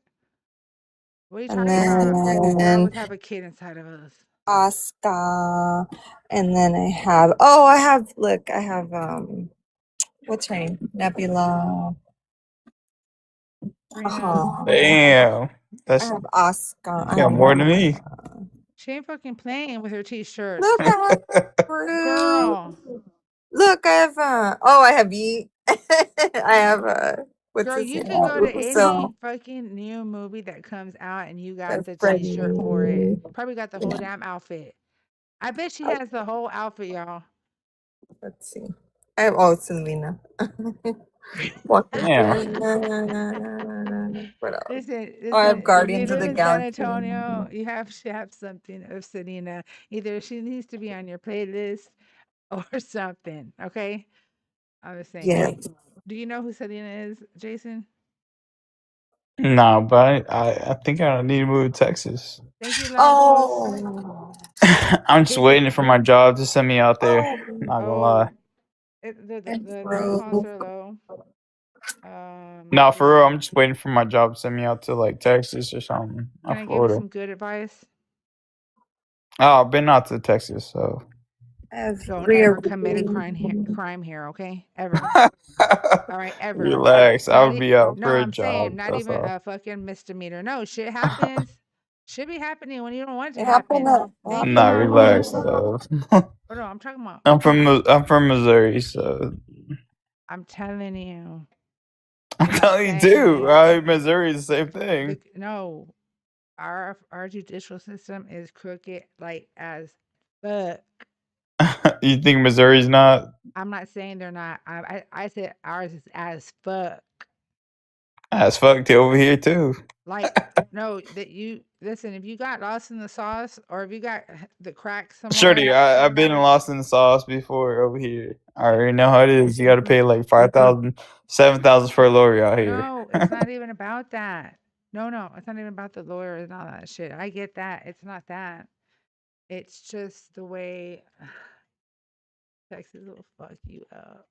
What are you And talking about? We then always have a kid inside of us. Oscar. And then I have What's her name? Nebula. Damn. I That's have Oscar. I got have more than me. She ain't fucking playing with her t-shirts. Look, I have Fruit. Girl. Look, I have I have Yeet. I have what's Girl, his you name? can go to any So fucking new movie that comes out and you got that's the Freddie. t-shirt for it. Probably got the whole Yeah. damn outfit. I bet she has the whole outfit, y'all. Let's see. I have Selena. What? Damn. What else? Listen, Oh, I have if you Guardians of live the in San Galaxy. Antonio, you have to have something of Selena. Either she needs to be on your playlist or something. Okay, I was saying. Yeah. Do you know who Selena is, Jason? No, but I think I need to move to Texas. Thank you, love. Oh. I'm just waiting for my job to send me out there. Not gonna lie. The costs are low. No, for real, I'm just waiting for my job to send me out to like Texas or something. Can Or I give you Florida. some good advice? Oh, I've been out to Texas, so. Don't ever commit a crime here, okay? Ever. All right, ever. Relax. I'll be out No, for a I'm job. saying not That's even all. a fucking misdemeanor. No, shit happens. Should be happening when you don't want it to It happened happen. at- They I'm be not having. relaxed though. Oh no, I'm talking about. I'm from Missouri, so I'm telling you. I'm telling you too. Missouri is the same thing. No, our judicial system is crooked like as fuck. You think Missouri's not? I'm not saying they're not. I said ours is as fuck. As fuck to over here too. Like no, that you listen. If you got lost in the sauce, or if you got the crack somewhere, Shorty, I've been lost in the sauce before over here. I already know how it is. You got to pay like 5,000, 7,000 for a lawyer out here. No, it's not even about that. No, it's not even about the lawyer and all that shit. I get that. It's not that. It's just the way Texas will fuck you up.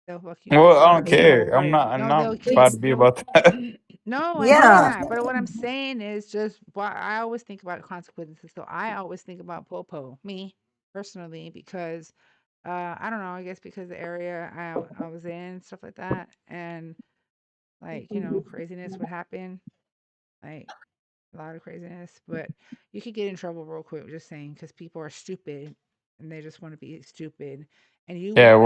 They'll fuck you up. Well, I don't care. I'm No, not they'll about to be about that. No, I know Yeah. that. But what I'm saying is just why I always think about consequences. So I always think about Popo, me personally, because I don't know, I guess because the area I was in, stuff like that. And like, craziness would happen. Like a lot of craziness. But you could get in trouble real quick, just saying, because people are stupid and they just want to be stupid. And you Yeah, you I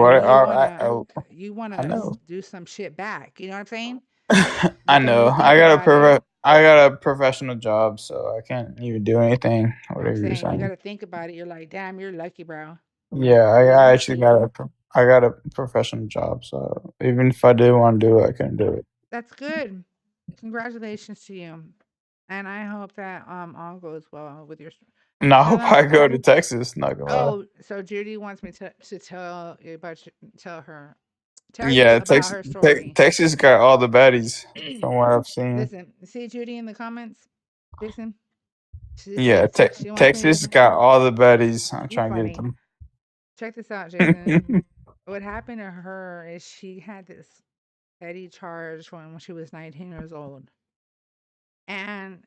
wanna know. do some shit back. You know what I'm saying? I But then know. you think about it. I got a professional job, so I can't even do anything. I'm Whatever you're saying you got saying. to think about it. You're like, damn, you're lucky, bro. Yeah, You're I actually lucky. I got a professional job, so even if I did want to do it, I couldn't do it. That's good. Congratulations to you. And I hope that all goes well with your. No, I Tell hope I them. go to Texas. Not gonna lie. Oh, so Judy wants me to tell you about tell you Yeah, about her story. Texas got all the baddies from what I've seen. Listen, see Judy in the comments. Jason. Yeah, She wants Texas got all the baddies. I'm You trying to get funny. them. Check this out, Jason. What happened to her is she had this petty charge when she was 19 years old. And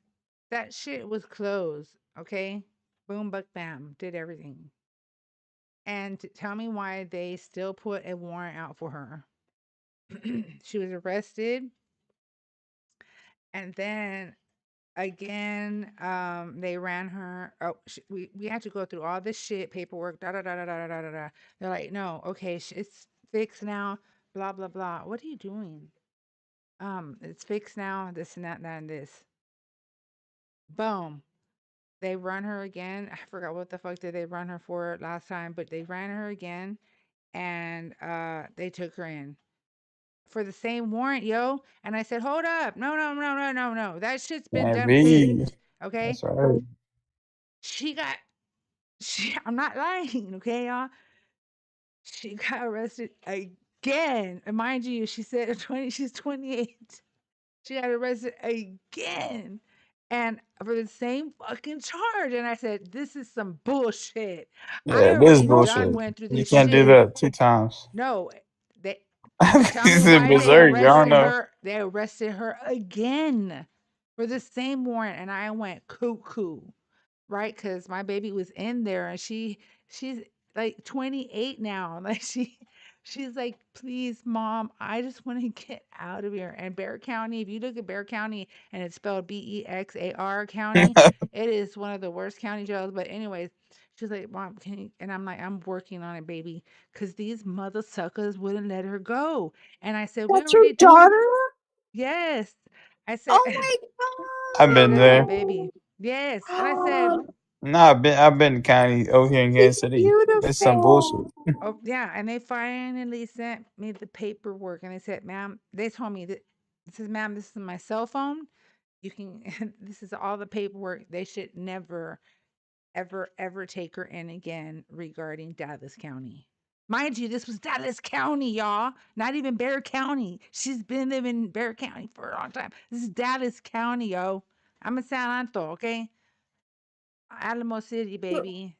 that shit was closed, okay? Boom, buck, bam, did everything. And tell me why they still put a warrant out for her. She was arrested. And then again, they ran her. Oh, we had to go through all this shit, paperwork, da da da da da da da da. They're like, no, okay, it's fixed now, blah blah blah. What are you doing? It's fixed now, this and that and this. Boom. They run her again. I forgot what the fuck did they run her for last time, but they ran her again, and they took her in for the same warrant, yo. And I said, hold up, no. That shit's been Can't done be. fixed, okay? That's right. I'm not lying, okay, y'all. She got arrested again. And mind you, she said she's 28. She got arrested again. And for the same fucking charge. And I said, this is some bullshit. I Yeah, this is already done bullshit. went through You this can't do shit. that 2 times. No, they tell This me is in why they Missouri. I don't arrested know. her. They arrested her again for the same warrant. And I went cuckoo. Right, because my baby was in there, and she's like 28 now. Like She's like, please, mom, I just want to get out of here. And Bear County, if you look at Bear County and it's spelled Bexar County, it is one of the worst county jails. But anyways, she's like, mom, can you? And I'm like, I'm working on it, baby, because these mother suckers wouldn't let her go. And I said, we That's your already told. daughter? Yes. I said, Oh my I've yeah, been that's my there. baby. Yes. And I said, god. No, I've been county over here in Kansas It's City. It's some bullshit. beautiful. oh, yeah. And they finally sent me the paperwork and they said, ma'am, they told me that, it says, ma'am, this is my cell phone. You can, this is all the paperwork. They should never, ever, ever take her in again regarding Dallas County. Mind you, this was Dallas County, y'all. Not even Bear County. She's been living in Bear County for a long time. This is Dallas County, yo. I'm in San Antonio, okay? Alamo City, baby.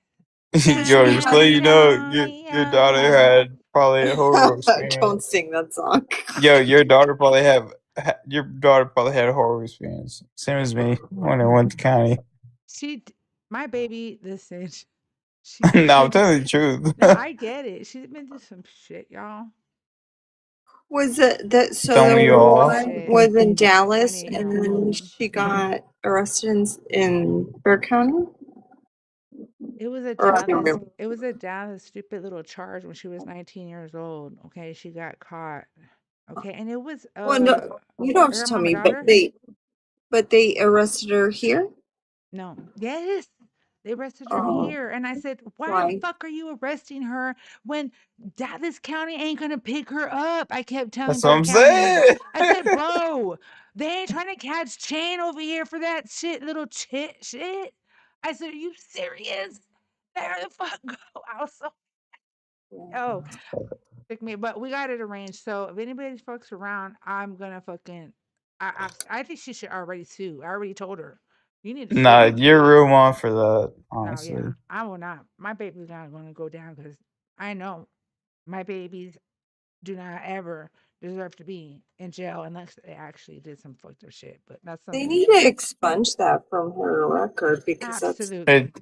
Yo, just let San you know, your daughter Antonio. had probably a horrible Don't experience. sing that song. Yo, your daughter probably had a horrible experience. Same as me when I went to county. My baby, listen, No, I'm telling you the truth. no, I get it. She's been through some shit, y'all. Was it that so Don't the we all? one was in Dallas 28 and year then old. she got arrested in Bear County? It was a Or I don't Dallas. remember. It was a Dallas stupid little charge when she was 19 years old. Okay, she got caught. Okay, and it was Well, no, you don't have to her tell mom and me, daughter. but they arrested her here? No, yes, they arrested her Oh, here, and I said, "Why the why? fuck are you arresting her when Dallas County ain't gonna pick her up?" I kept telling That's what Bear I'm County. saying. I said, "Bro, they ain't trying to catch Chain over here for that little shit." I said, "Are you serious? There the fuck go!" I was so oh. Took me, but we got it arranged. So if anybody fucks around, I'm gonna fucking. I think she should already sue. I already told her. You need to Nah, sue. you're real one for that, No, yeah, honestly. I will not. My baby's not gonna go down because I know my babies do not ever deserve to be in jail unless they actually did some fucked up shit. But that's They something need different. to expunge that from her record because that's Hey, Absolutely.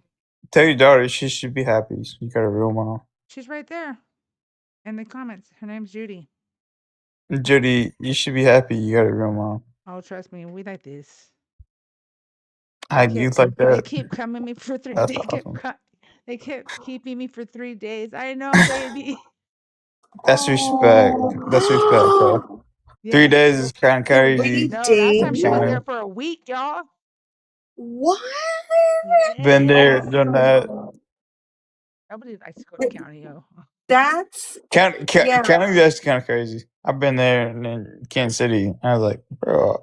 tell your daughter she should be happy. You got a real mom. She's right there in the comments. Her name's Judy. Judy, you should be happy you got a real mom. Oh, trust me, we like this. I you like They that. keep coming me for 3. That's awesome. They kept keeping me for 3 days. I know, baby. That's respect. That's respect, bro. 3 Yes. days is kind of 3 crazy. No, last time days. she was County. there for a week, y'all. What? Been there, Yes. done that. Nobody likes to go to county, yo. That's yeah. County, that's kind of crazy. I've been there in Kansas City. And I was like, bro.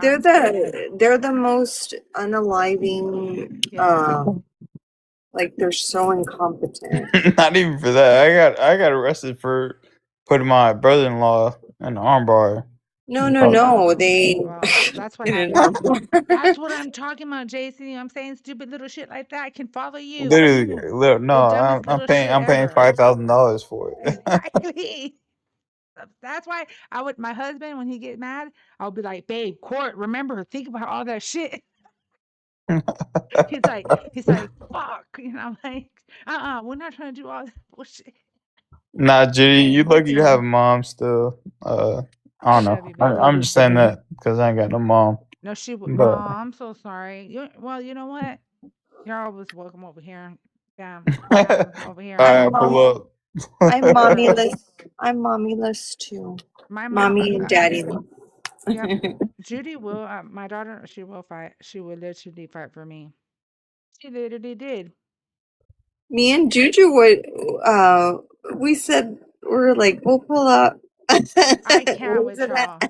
They're the most unaliving. Yes. Like they're so incompetent. Not even for that. I got arrested for putting my brother-in-law in the armbar. No. They Well, that's what in an happened. armbar. That's what I'm talking about, Jason. I'm saying stupid little shit like that can follow you. Literally, no, The dumbest I'm little paying. shit I'm paying ever. $5,000 for it. Exactly. That's why my husband, when he get mad, I'll be like, babe, court, remember, think about all that shit. He's like, fuck. And I'm like, we're not trying to do all that bullshit. Nah, Judy, you lucky to have a mom still. I don't Love know. you, baby. I'm just saying that because I ain't got no mom. No, But I'm so sorry. Well, you know what? You're always welcome over here. Bam, all bam, over here. right, pull up. I'm mommyless. I'm mommyless too. My mom, Mommy and daddy. yep. Judy will, my daughter, she will fight. She will literally fight for me. She literally did. Me and Juju would we said we're like, we'll pull up. I can't with y'all.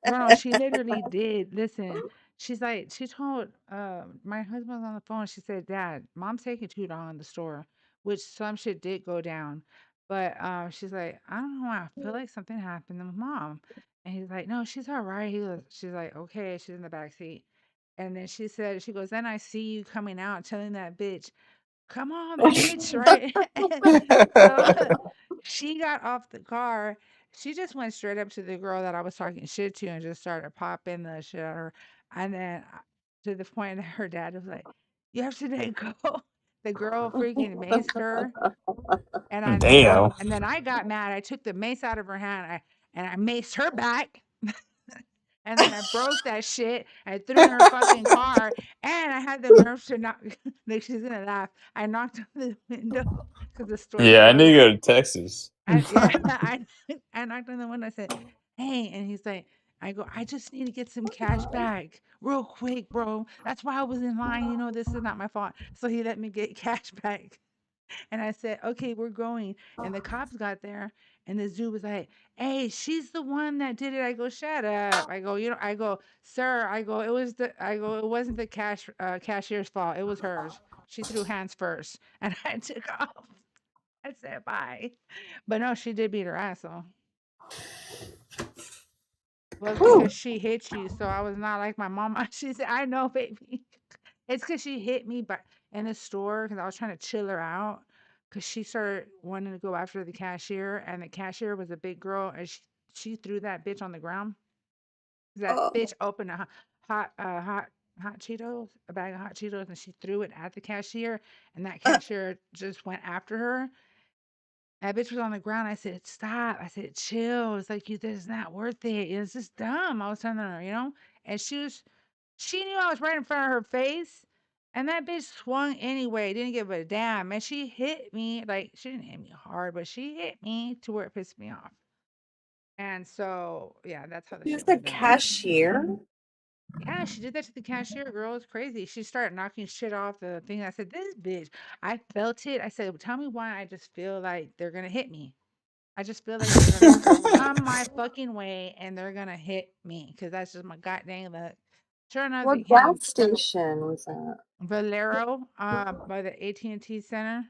No, she literally did. Listen, she told my husband was on the phone. She said, Dad, mom's taking too long in the store, which some shit did go down. But she's like, I don't know. I feel like something happened to mom. And he's like, no, she's all right. She's like, okay, she's in the back seat. And then she goes, then I see you coming out telling that bitch, come on, bitch, right? So she got off the car. She just went straight up to the girl that I was talking shit to and just started popping the shit at her. And then to the point that her dad was like, you have to let go. The girl freaking maced her, and Damn. then I got mad. I took the mace out of her hand, and I maced her back. And then I broke that shit. I threw it in her fucking car, and I had the nerve to knock. Like, she's gonna laugh. I knocked on the window because the store's Yeah, I need closed. to go to Texas. I knocked on the window. I said, "Hey," and he's like, "I go. I just need to get some cash back, real quick, bro. That's why I was in line. You know, this is not my fault." So he let me get cash back. And I said, "Okay, we're going." And the cops got there, and the zoo was like, "Hey, she's the one that did it." I go, "Shut up." I go, I go, "Sir," I go, "It wasn't the cashier's fault. It was hers. She threw hands first." And I took off. I said, "Bye." But no, she did beat her ass though. Well, it's because she hit you. So I was not like my mom. She said, "I know, baby." It's because she hit me in the store because I was trying to chill her out because she started wanting to go after the cashier, and the cashier was a big girl, and she threw that bitch on the ground. That bitch opened a hot Cheetos, a bag of hot Cheetos, and she threw it at the cashier, and that cashier just went after her. That bitch was on the ground. I said, "Stop." I said, "Chill. It's like, this is not worth it. It's just dumb." I was telling her, and she knew I was right in front of her face, and that bitch swung anyway. Didn't give a damn, and she hit me. Like, she didn't hit me hard, but she hit me to where it pissed me off. And so, yeah, that's how the She's shit the went down. cashier. Yeah, she did that to the cashier, girl. It's crazy. She started knocking shit off the thing. I said, "This bitch." I felt it. I said, "Tell me why I just feel like they're gonna hit me. I just feel like they're gonna come my fucking way and they're gonna hit me because that's just my goddamn luck." Sure enough, they What came. gas station was that? Valero, by the AT&T Center.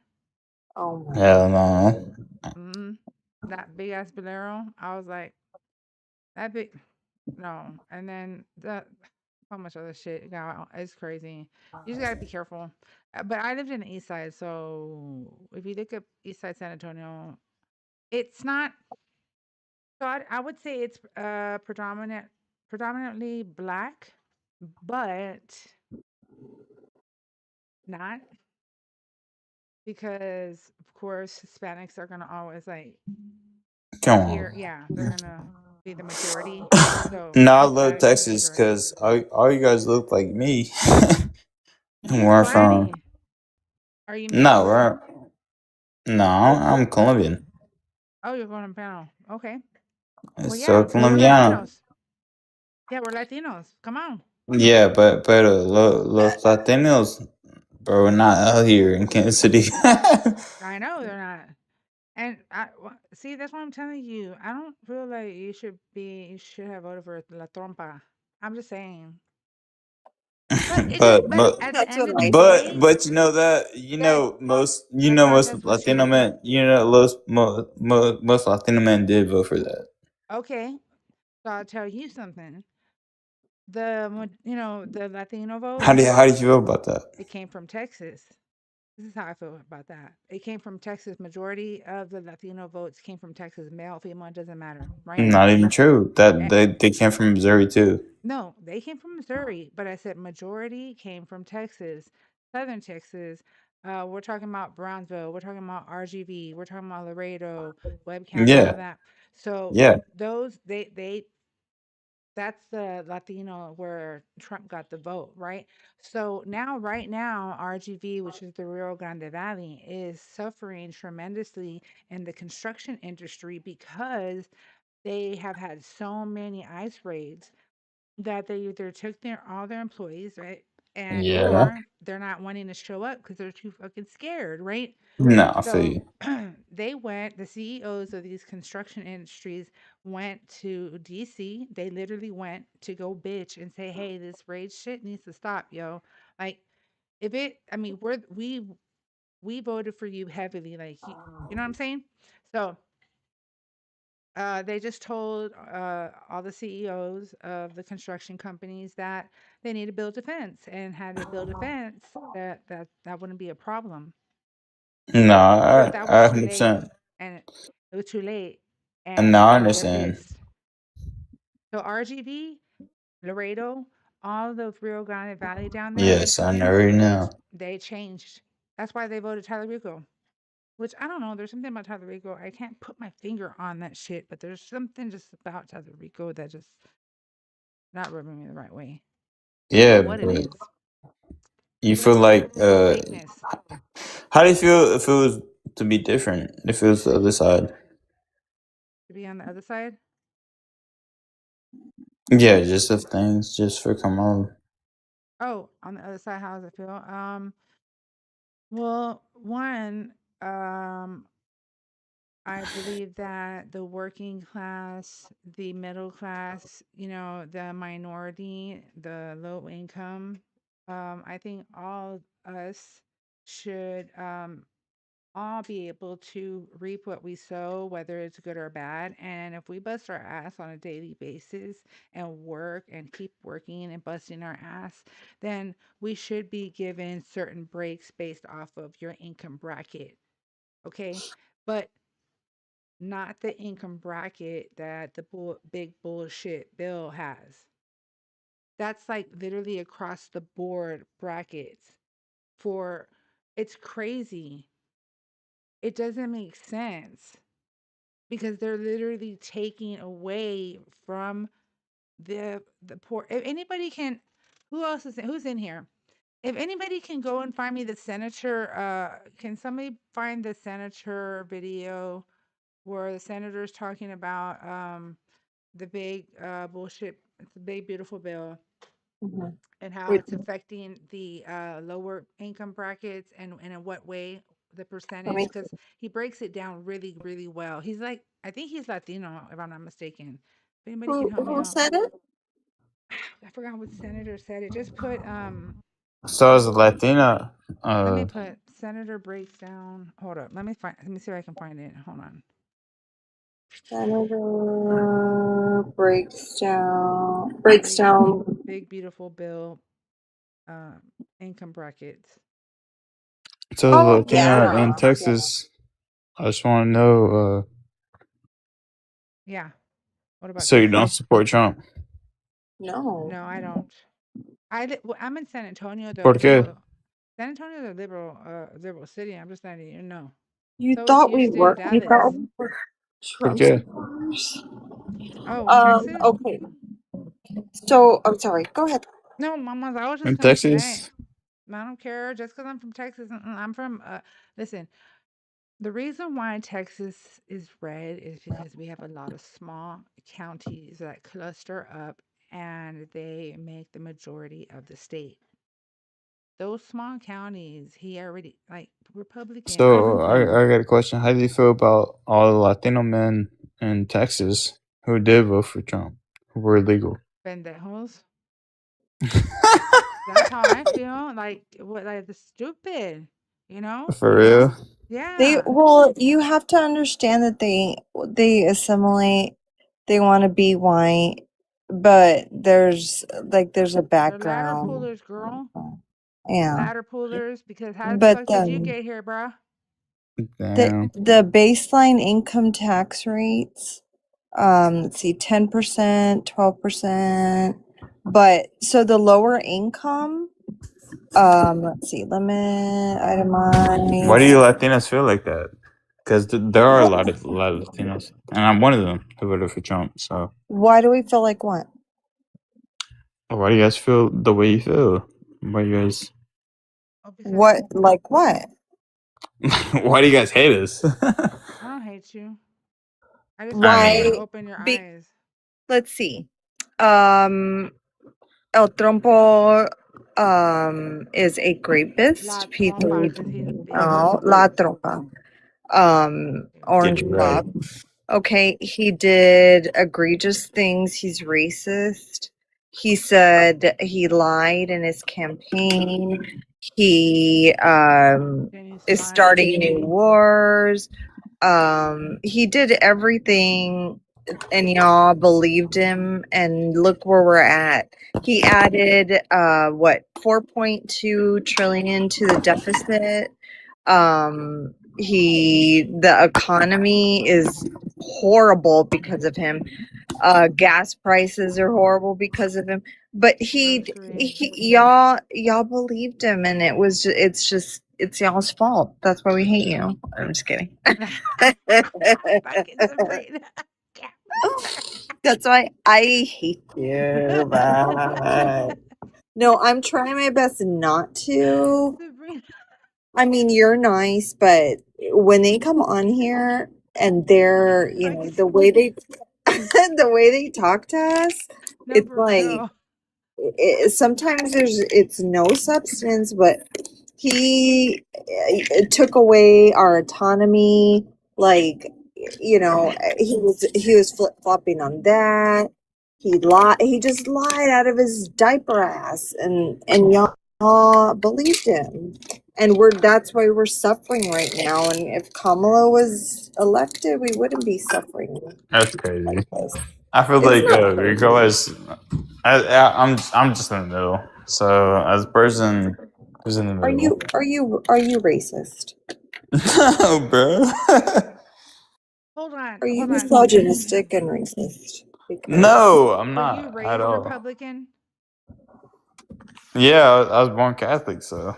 Oh my Hell no. Mm, that big ass Valero. I was like, that big. No, and then so much other shit. Yeah, it's crazy. You just gotta be careful. But I lived in the East Side, so if you look up East Side San Antonio, it's not. So I would say it's predominantly black, but not because of course Hispanics are gonna always like Come here. on. Yeah, they're gonna be the majority. So No, I love Hispanics are the Texas majority. because all you guys look like me. And He's where I'm from. funny. Are you No, mixed? where no, I'm Colombian. Oh, you're going to panel. Okay. Well, So yeah, we're Colombiano. Latinos. Yeah, we're Latinos. Come on. Yeah, but los Latinos, bro, we're not out here in Kansas City. I know they're not. And see, that's what I'm telling you. I don't feel like you should have voted for La Trompa. I'm just saying. But it just, but but but at the That's end what of the I but day, but you know that that I thought most that's what she Latino would do. men most Latino men did vote for that. Okay, so I'll tell you something. The Latino vote, How did you feel about that? it came from Texas. This is how I feel about that. It came from Texas. Majority of the Latino votes came from Texas. Male, female, it doesn't matter, right? Not even true. Eh, That they came from Missouri too. no, they came from Missouri, but I said majority came from Texas, Southern Texas. We're talking about Brownsville. We're talking about RGV. We're talking about Laredo, Webb County, all Yeah, that. So yeah. those that's the Latino where Trump got the vote, right? So now, right now, RGV, which is the Rio Grande Valley, is suffering tremendously in the construction industry because they have had so many ICE raids that they either took all their employees, right? And Yeah. or they're not wanting to show up because they're too fucking scared, right? No, I feel So you. the CEOs of these construction industries went to DC. They literally went to go bitch and say, "Hey, this raid shit needs to stop, yo." Like, I mean, we voted for you heavily, like, you know what I'm saying? So they just told all the CEOs of the construction companies that they need to build a fence, and had they built a fence, that wouldn't be a problem. No, But that was I too late, 100%. and it was too late, And now and I they're understand. pissed. So RGV, Laredo, all those Rio Grande Valley down there, Yes, I know right now. they changed. That's why they voted Tyler Rico. Which I don't know. There's something about Tyler Rico. I can't put my finger on that shit, but there's something just about Tyler Rico that just not rubbing me the right way. I don't Yeah, know what it but is. you But I feel think like it's the fakeness. how do you feel if it was to be different? If it was the other side? To be on the other side. Yeah, just if things just for come on. Oh, on the other side, how does it feel? Well, one, I believe that the working class, the middle class, the minority, the low income, I think all us should all be able to reap what we sow, whether it's good or bad. And if we bust our ass on a daily basis and work and keep working and busting our ass, then we should be given certain breaks based off of your income bracket. Okay. But not the income bracket that the big bullshit bill has. That's like literally across the board brackets for it's crazy. It doesn't make sense because they're literally taking away from the poor. If anybody can, who's in here? If anybody can go and find me the senator, can somebody find the senator video where the senator's talking about the big bullshit, it's a big beautiful bill, Mhm. and how Wait, it's affecting the lower income brackets and in what way the let percentage, me. because he breaks it down really really well. He's like, I think he's Latino if I'm not mistaken. If anybody can help me Who out. said it? I forgot what senator said it. Just put So as a Latina, let me put senator breaks down. Hold up, let me see if I can find it. Hold on. Senator breaks down. Big beautiful bill, income brackets. so as a Oh Latina in yeah. Texas, I just want to know. Yeah. What about So you Texas? don't support Trump? No. No, I don't. I'm in San Antonio, ¿Por qué? San Antonio is a liberal city. I'm just letting you know. You So is thought we Houston, were. You Dallas. thought we were ¿Por Trump qué? supporters. Oh, Texas? Okay. So I'm sorry. Go ahead. No, mamas, I was just In gonna say, Texas? I don't care. Just because I'm from Texas, I'm from. Listen, the reason why Texas is red is because we have a lot of small counties that cluster up, and they make the majority of the state. Those small counties, he already like Republican. So I got a question. How do you feel about all the Latino men in Texas who did vote for Trump, who were illegal? Pendejos. That's how I feel. Like what? Like the stupid. You know? For real? They Yeah. well, you have to understand that they assimilate. They want to be white, but there's a They're ladder background. pullers, girl. Yeah. Ladder pullers. Because how the But fuck did you get here, bruh? Damn. the baseline income tax rates, let's see, 10%, 12%. But so the lower income, let's see, limit Why do itemized. you Latinos feel like that? Because there are a lot of Latinos, and I'm one of them who voted for Trump. So Why do we feel like what? why do you guys feel the way you feel? Why you guys? Oh, because What, like what? Why do you guys hate us? I don't hate you. I just want you to Why? open your Be, eyes. let's see. El Trompo is a La rapist. trompa, P3. because he's big. Oh, La Trompa. Orange Get it right. Bob. Okay, he did egregious things. He's racist. He said he lied in his campaign. He is starting new wars. He did everything, and y'all believed him, and look where we're at. He added 4.2 trillion to the deficit. The economy is horrible because of him. Gas prices are horrible because of him. But grocery. y'all believed him, and it's y'all's fault. That's why we hate you. I'm just kidding. Fucking Sabrina. That's why I hate you. Bye. No, I'm trying my best not to. Sabrina. I mean, you're nice, but when they come on here and they're, the way they the way they talk to us, No, it's for like real. sometimes it's no substance, but he took away our autonomy. Like, he was flip flopping on that. He just lied out of his diaper ass, and y'all believed him. And that's why we're suffering right now. And if Kamala was elected, we wouldn't be suffering That's crazy. like this. I feel It's like not crazy. regardless, I'm just in the middle. So as a person who's in the Are middle, you racist? no, bro. Hold on. Are you Hold on. misogynistic and racist? Because No, I'm Were you not at raised all. Republican? Yeah, I was born Catholic, so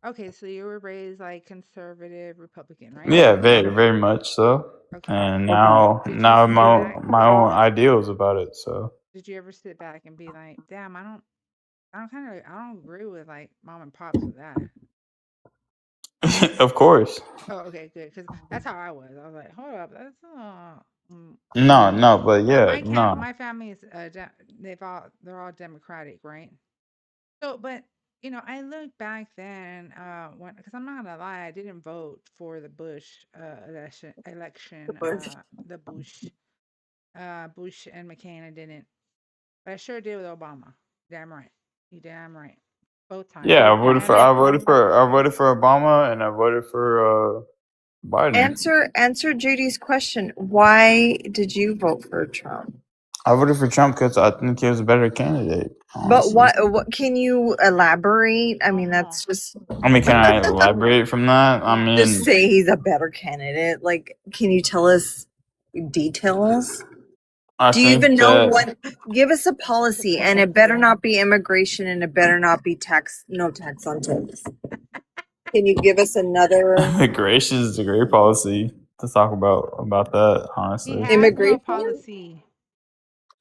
Okay, so you were raised like conservative Republican, right? yeah, very, very much so. Okay. And now, Did you now sit back? my own ideals about it. So Did you ever sit back and be like, "Damn, I don't agree with like mom and pops with that." of course, Oh, okay, good, because that's how I was. I was like, "Hold up, that's no, but yeah, no. my family is they're all Democratic, right?" So, but I look back then, because I'm not gonna lie, I didn't vote for the Bush election, the Bush and McCain. I didn't, but I sure did with Obama. Damn right, you damn right, both times. Yeah, And then I voted for Obama, and I voted for Biden. answer Judy's question. Why did you vote for Trump? I voted for Trump because I think he was a better candidate. But Honestly. what can you elaborate? I mean, that's just I mean, can I elaborate from that? I mean, just say he's a better candidate. Like, can you tell us details? I Do you think even know that what? Give us a policy, and it better not be immigration, and it better not be no tax on tips. Can you give us another immigration is a great policy to talk about that. he Honestly, has no immigration? policy.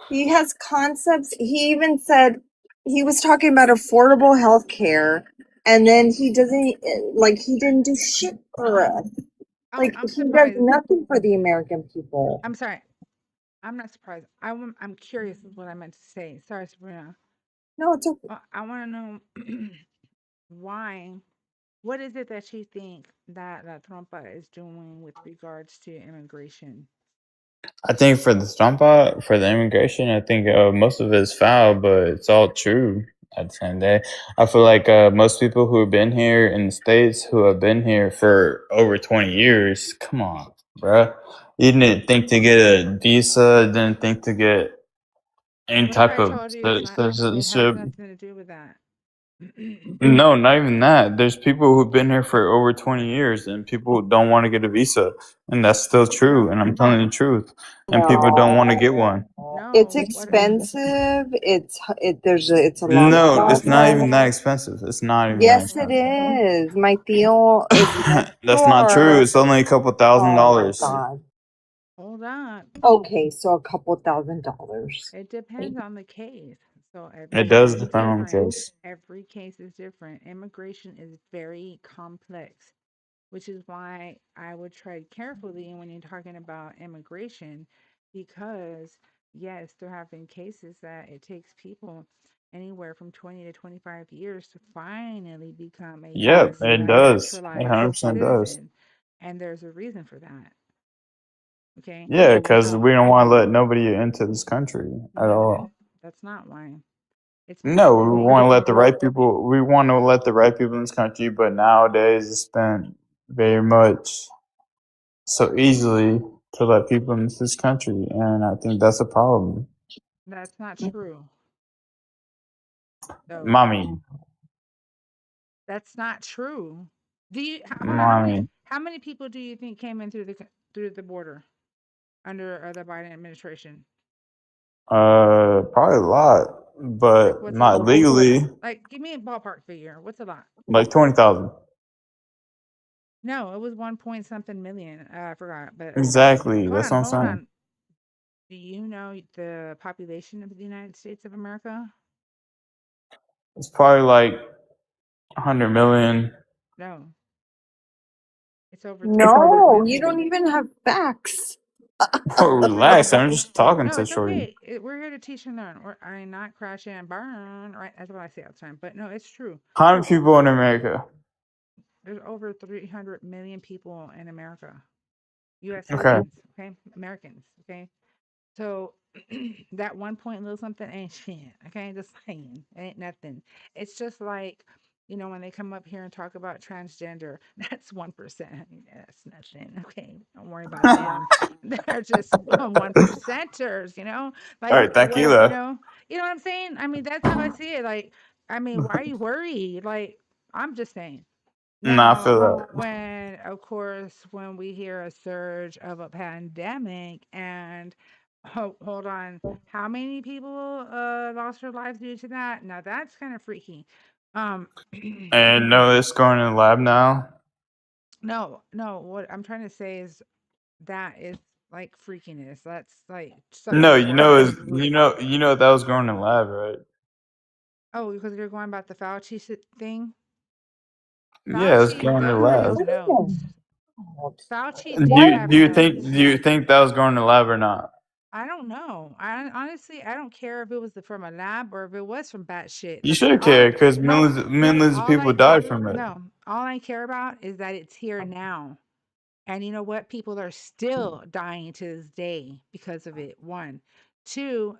He has concepts. He even said he was talking about affordable health care, and then he didn't do shit for us. Oh, Like, I'm he does surprised. nothing for the American people. I'm sorry. I'm not surprised. I'm curious is what I meant to say. Sorry, Sabrina. No, it's okay. I want to know why. What is it that you think that Trump is doing with regards to immigration? I think for the immigration, I think most of it is foul, but it's all true at the end of the day. I feel like most people who have been here in the States, who have been here for over 20 years, come on, bruh. You didn't think to get a visa, didn't think to get any What if type I of told you it has citizenship. nothing to do with that? No, not even that. There's people who've been here for over 20 years and people who don't want to get a visa. And that's still true. And I'm telling the truth. And people don't want to get one. It's No, what? expensive. It's a long No, it's not even that process. expensive. It's not even that Yes, it expensive. is. My Theo is next That's not true. door. It's only a couple Oh my $1,000s. God. Hold on. Okay, so a couple $1,000s. It depends on the case. So every It case does is depend on the different. case. Every case is different. Immigration is very complex, which is why I would tread carefully when you're talking about immigration, because yes, there have been cases that it takes people anywhere from 20 to 25 years to finally become a Yep, U.S. it a does. It naturalized 100% does. citizen, and there's a reason for that. Okay, Yeah, because so we don't want to let nobody into this country at no, all. that's not why. It's No, because we they want to let know. the right people. We want to let the right people in this country, but nowadays it's been very much so easily to let people in this country, and I think that's a problem. That's not true. So Mommy, that's not true. Do you hold on? mommy, How many people do you think came in through the border under the Biden administration? probably a lot. but What's a not lot? legally. Like, give me a ballpark figure. What's a lot? Like 20,000. No, it was 1 point something million. I forgot, but Exactly. hold That's on, what I'm hold saying. on. Do you know the population of the United States of America? It's probably like 100 million. No, it's over 300 No, you don't million. even have facts. Relax. I'm just talking No, to it's Shorty. okay. We're here to teach and learn. I not crash and burn. Right, that's what I say all the time. But no, it's true. How many people in America? There's over 300 million people in America. U.S. Okay. citizens, okay? Americans, okay? So that 1 point little something ain't shit, okay? Just saying, it ain't nothing. It's just like, when they come up here and talk about transgender, that's 1%. That's nothing, okay? Don't worry about them. They're just 1%ers, All Like, right. Thank you, though. you know what I'm saying? I mean, that's how I see it. Like, I mean, why are you worried? Like, I'm just saying. Nah, I feel Now, that. when we hear a surge of a pandemic and hold on, how many people lost their lives due to that? Now that's kind of freaky. And no, it's going in the lab now. No, what I'm trying to say is that is like freakiness. That's like something No, to worry. that was going in the lab, right? Oh, because you're going about the Fauci thing. Yeah, it's Fauci going in the did have lab. his notes. Fauci Do did you have do you think notes. do you think that was going in the lab or not? I don't know. Honestly, I don't care if it was from a lab or if it was from batshit. You should care because No, millions of people died from it. no, all I care about is that it's here now. And you know what? People are still dying to this day because of it. One, two,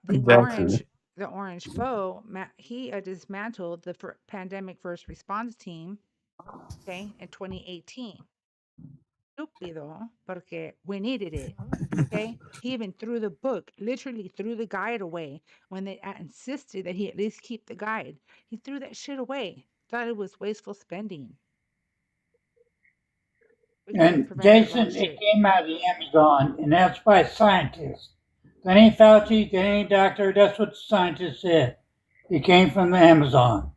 Exactly. the orange foe, he dismantled the pandemic first response team, okay, in 2018. Estúpido, porque we needed it. Okay, he even threw the book, literally threw the guide away when they insisted that he at least keep the guide. He threw that shit away. Thought it was wasteful spending. We could have And prevented a lot of Jason, it shit. came out of the Amazon, and that's by scientists. That ain't Fauci, that ain't doctor. That's what the scientists said. It came from the Amazon.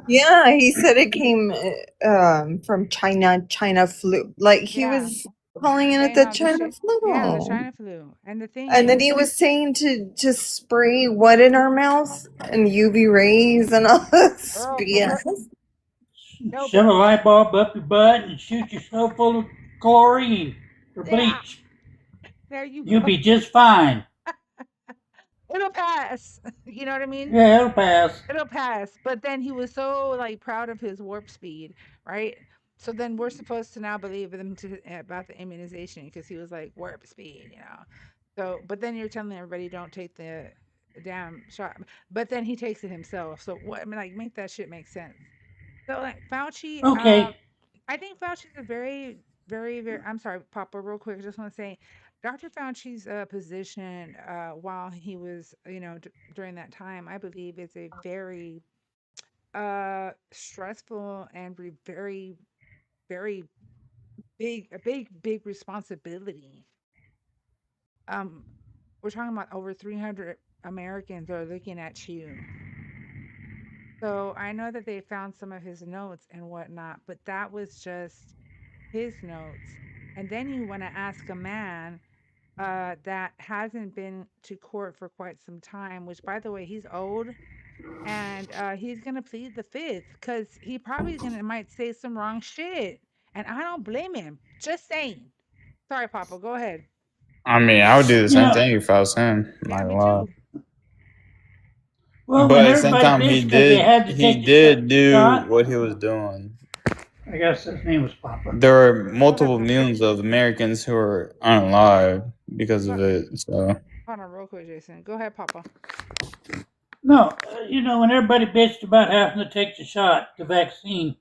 Yeah, he said it came from China flu. Like he was calling it Saying the all this China shit. Yeah, the flu. China flu. And the thing And then is, he was saying to spray what in our mouth and UV rays and all this girl, for BS. real. No, Shove a but light bulb up your butt and shoot yourself full of chlorine or yeah, bleach. there you You'll go. be just fine. It'll pass. You know what I mean? Yeah, it'll pass. It'll pass. But then he was so like proud of his warp speed, right? So then we're supposed to now believe him about the immunization because he was like warp speed. So, but then you're telling everybody don't take the damn shot. But then he takes it himself. So what? I mean, like, make that shit make sense. So like Fauci, Okay. I think Fauci's a very, very, very. I'm sorry, Papa, real quick. I just want to say, Dr. Fauci's position while he was, during that time, I believe is a very stressful and very, very big responsibility. Um, we're talking about over 300 Americans are looking at you. So I know that they found some of his notes and whatnot, but that was just his notes. And then you want to ask a man that hasn't been to court for quite some time, which, by the way, he's old, and he's gonna plead the fifth because he probably gonna might say some wrong shit, and I don't blame him. Just saying. Sorry, Papa. Go ahead. I mean, I would do the You same know, thing if I was him. Yeah, Not me gonna lie. too. well, But when at the same everybody time, bitched because they had to he take the did do shot, what he was doing. I guess his name was Papa. There were Go ahead, multiple Papa. millions of Americans who are unalive because of it. So Hold on, real quick, Jason. Go ahead, Papa. No, when everybody bitched about having to take the shot, the vaccine,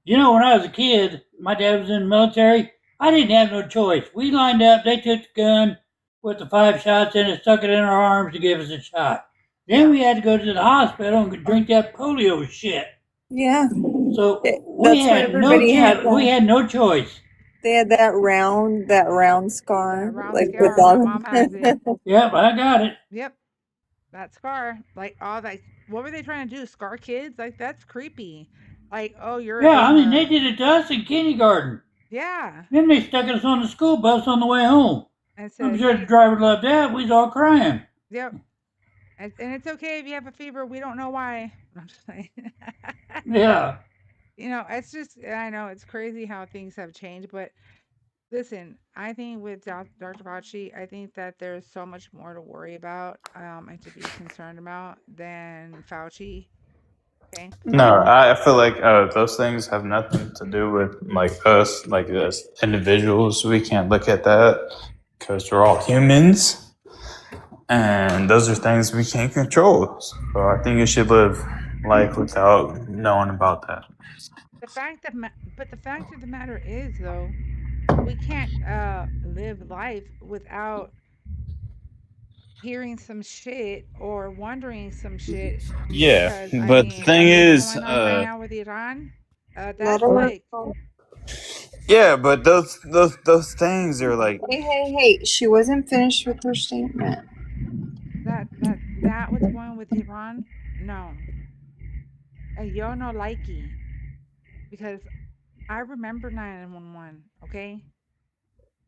when I was a kid, my dad was in the military. I didn't have no choice. We lined up. They took the gun with the 5 shots in it, stuck it in our arms to give us a shot. Then we had to go to the hospital and drink that polio shit. Yeah. So That's why everybody had we had no choice. they had that round scar. Round Like with scar. My all mom has it. Yep, I got it. Yep. that scar, like all that. What were they trying to do? Scar kids? Like that's creepy. Like, oh, you're a Yeah, I mean, they gamer. did it to us in kindergarten. Yeah, Then they stuck us on the school bus on the way home. and I'm said, sure the hey, driver loved that. We was all crying. yep. And it's okay if you have a fever. We don't know why. I'm just saying. Yeah. It's just, I know it's crazy how things have changed, but listen, I think with Dr. Fauci, I think that there's so much more to worry about and to be concerned about than Fauci. Okay. No, I feel like those things have nothing to do with like us, like as individuals. We can't look at that because we're all humans, and those are things we can't control. So I think you should live life without knowing about that. But the fact of the matter is, though, we can't live life without hearing some shit or wondering some shit. Yeah, Because I but the mean, thing what's is, going on right now with Iran? Let That's her like yeah, but those things are like, hey, she wasn't finished with her statement. that what's going with Iran? No, yo no likey, because I remember 911. Okay.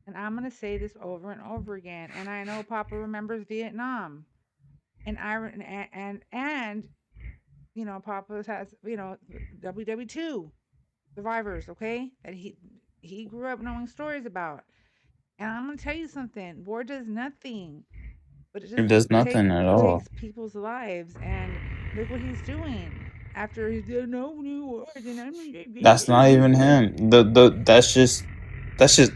And I'm gonna say this over and over again. And I know Papa remembers Vietnam, and Papa has WW2 survivors. Okay, that he grew up knowing stories about. And I'm gonna tell you something. War does nothing, but it it just does nothing at all. takes people's lives. And look what he's doing after he did no new wars. That's not even him.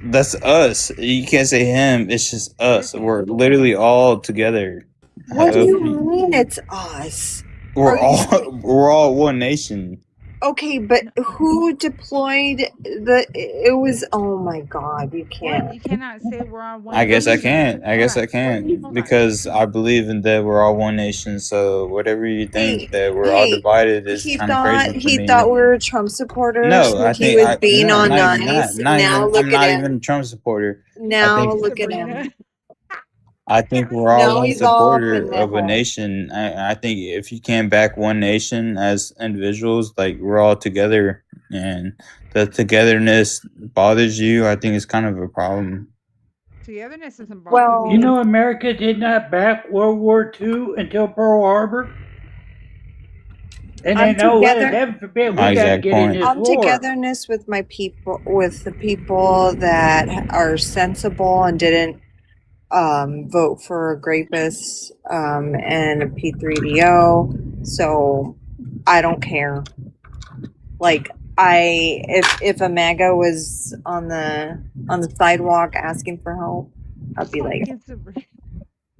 That's us. You can't say him. It's just us. Listen, We're literally all together. What do you mean it's us? We're Are you we're all one nation. okay? But who deployed it was, oh my God, you what? can't. You cannot say we're on one I guess I nation. can't. I guess I Hold can't on. because I believe in that we're all one nation. So whatever you think Hey, that we're all hey, divided is he kind of thought crazy to he me. thought we were Trump supporters. No, So I he think was being no, all not even that. nice. Now I'm look not at even a him. Trump supporter. I Now think look at Sabrina. him. I think we're all Now one he's all up supporter in that of a hole. nation. I think if you can't back one nation as individuals, like we're all together, and the togetherness bothers you, I think it's kind of a problem. Togetherness doesn't bother Well, You me. know, America did not back World War II until Pearl Harbor. And I'm they know what, together. heaven forbid, My we got to exact get in point. this I'm war. togetherness with my people, with the people that are sensible and didn't vote for a Grapus and a P3DO. So I don't care. Like if a MAGA was on the sidewalk asking for help, I'd be like, Fucking Sabrina.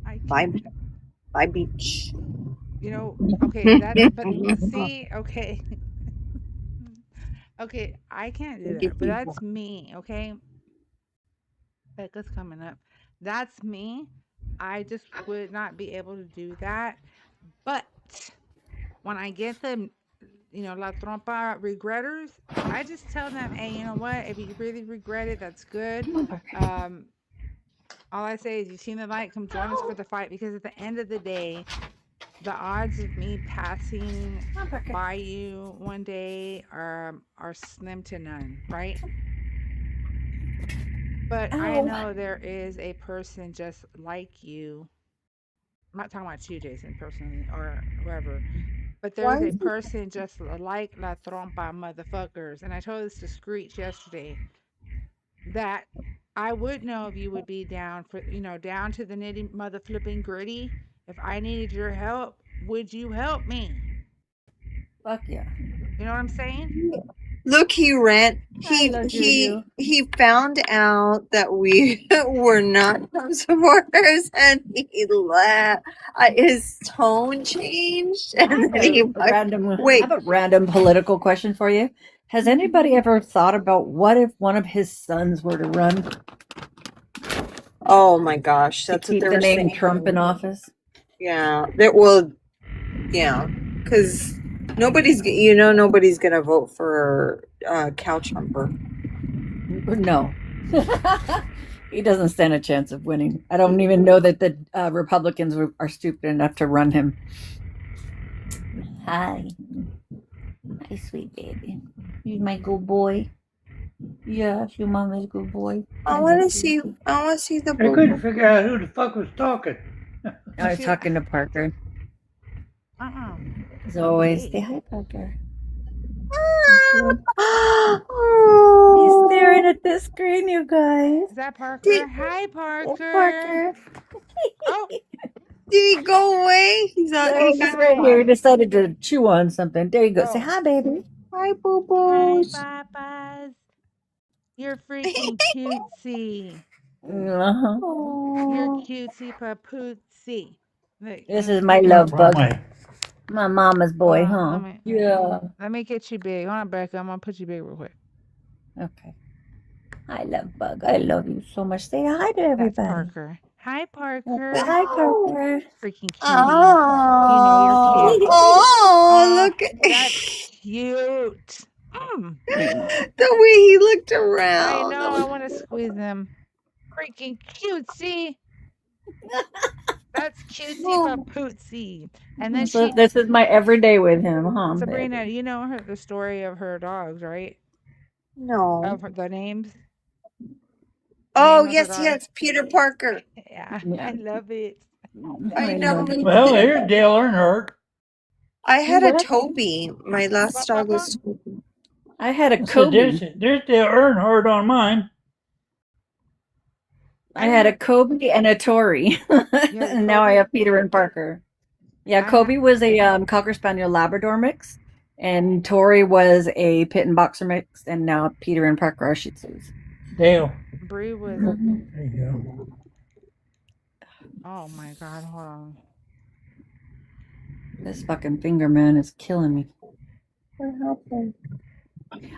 I bye, can't. bye, beach. Okay, but see, okay. Okay, I can't do that, but that's me, okay? Becca's coming up. That's me. I just would not be able to do that. But when I get them, La Trompa regretters, I just tell them, hey, you know what? If you really regret it, that's good. All I say is, you've seen the light, come join us for the fight, because at the end of the day, the odds of me passing by you one day are slim to none, right? But I know there is a person just like you. I'm not talking about you, Jason, personally, or whoever. But Why there's a is it? person just like La Trompa motherfuckers. And I told this to Screech yesterday, that I would know if you would be down for, down to the nitty mother flipping gritty. If I needed your help, would you help me? Fuck yeah. You know what I'm saying? Look, he ran. Hello, Juju. He found out that we were not Trump supporters, and he laughed. His tone changed, I and have then he I wait. have a random political question for you. Has anybody ever thought about what if one of his sons were to run Oh my gosh, to that's what keep they the were name saying. Trump in office? Yeah, yeah, because nobody's gonna vote for Cow Trumper. No. He doesn't stand a chance of winning. I don't even know that the Republicans are stupid enough to run him. Hi. Hi, sweet baby. You're my good boy. Yes, your mama's good boy. I want to see the I couldn't boo. figure out who the fuck was talking. I was talking to Parker. As always, say hi, Parker. He's staring at the screen, you guys. Is that Parker? Hi, Parker. Parker. Oh, Did he go away? He's He's right here. He decided to chew on something. There you go. Say hi, baby. Hi, boo hi, boos. Papas. You're freaking cutesy. Uh-huh. You're cutesy papoosy. This is my love bug. My mama's boy, huh? Yeah. Let me get you big. Hold on, Becca. I'm gonna put you big real quick. Okay. Hi, love bug. I love you so much. Say hi to everybody. That's Parker. Hi, Parker. Hi, Parker. Freaking cutie. Oh, You know you're cute. look at That's cute. the way he looked around. I know. I want to squeeze him. Freaking cutesy. That's cutesy papoosy. And then So this is my everyday with him, huh? Sabrina, you know the story of her dogs, right? No. Of the names. Oh, yes, Peter Parker. Yeah, I love it. I know. Well, here's Dale Earnhardt. I had a Toby. My last dog was Toby. I had a So Kobe. there's Dale Earnhardt on mine. I had a Kobe and a Tory. And now I have Peter and Parker. Yeah, Kobe was a Cocker Spaniel Labrador mix, and Tory was a Pit and Boxer mix, and now Peter and Parker are Shih Tzus. Dale. Bree was. There you go. Oh my God! Hold on. This fucking finger, man, is killing me. What happened?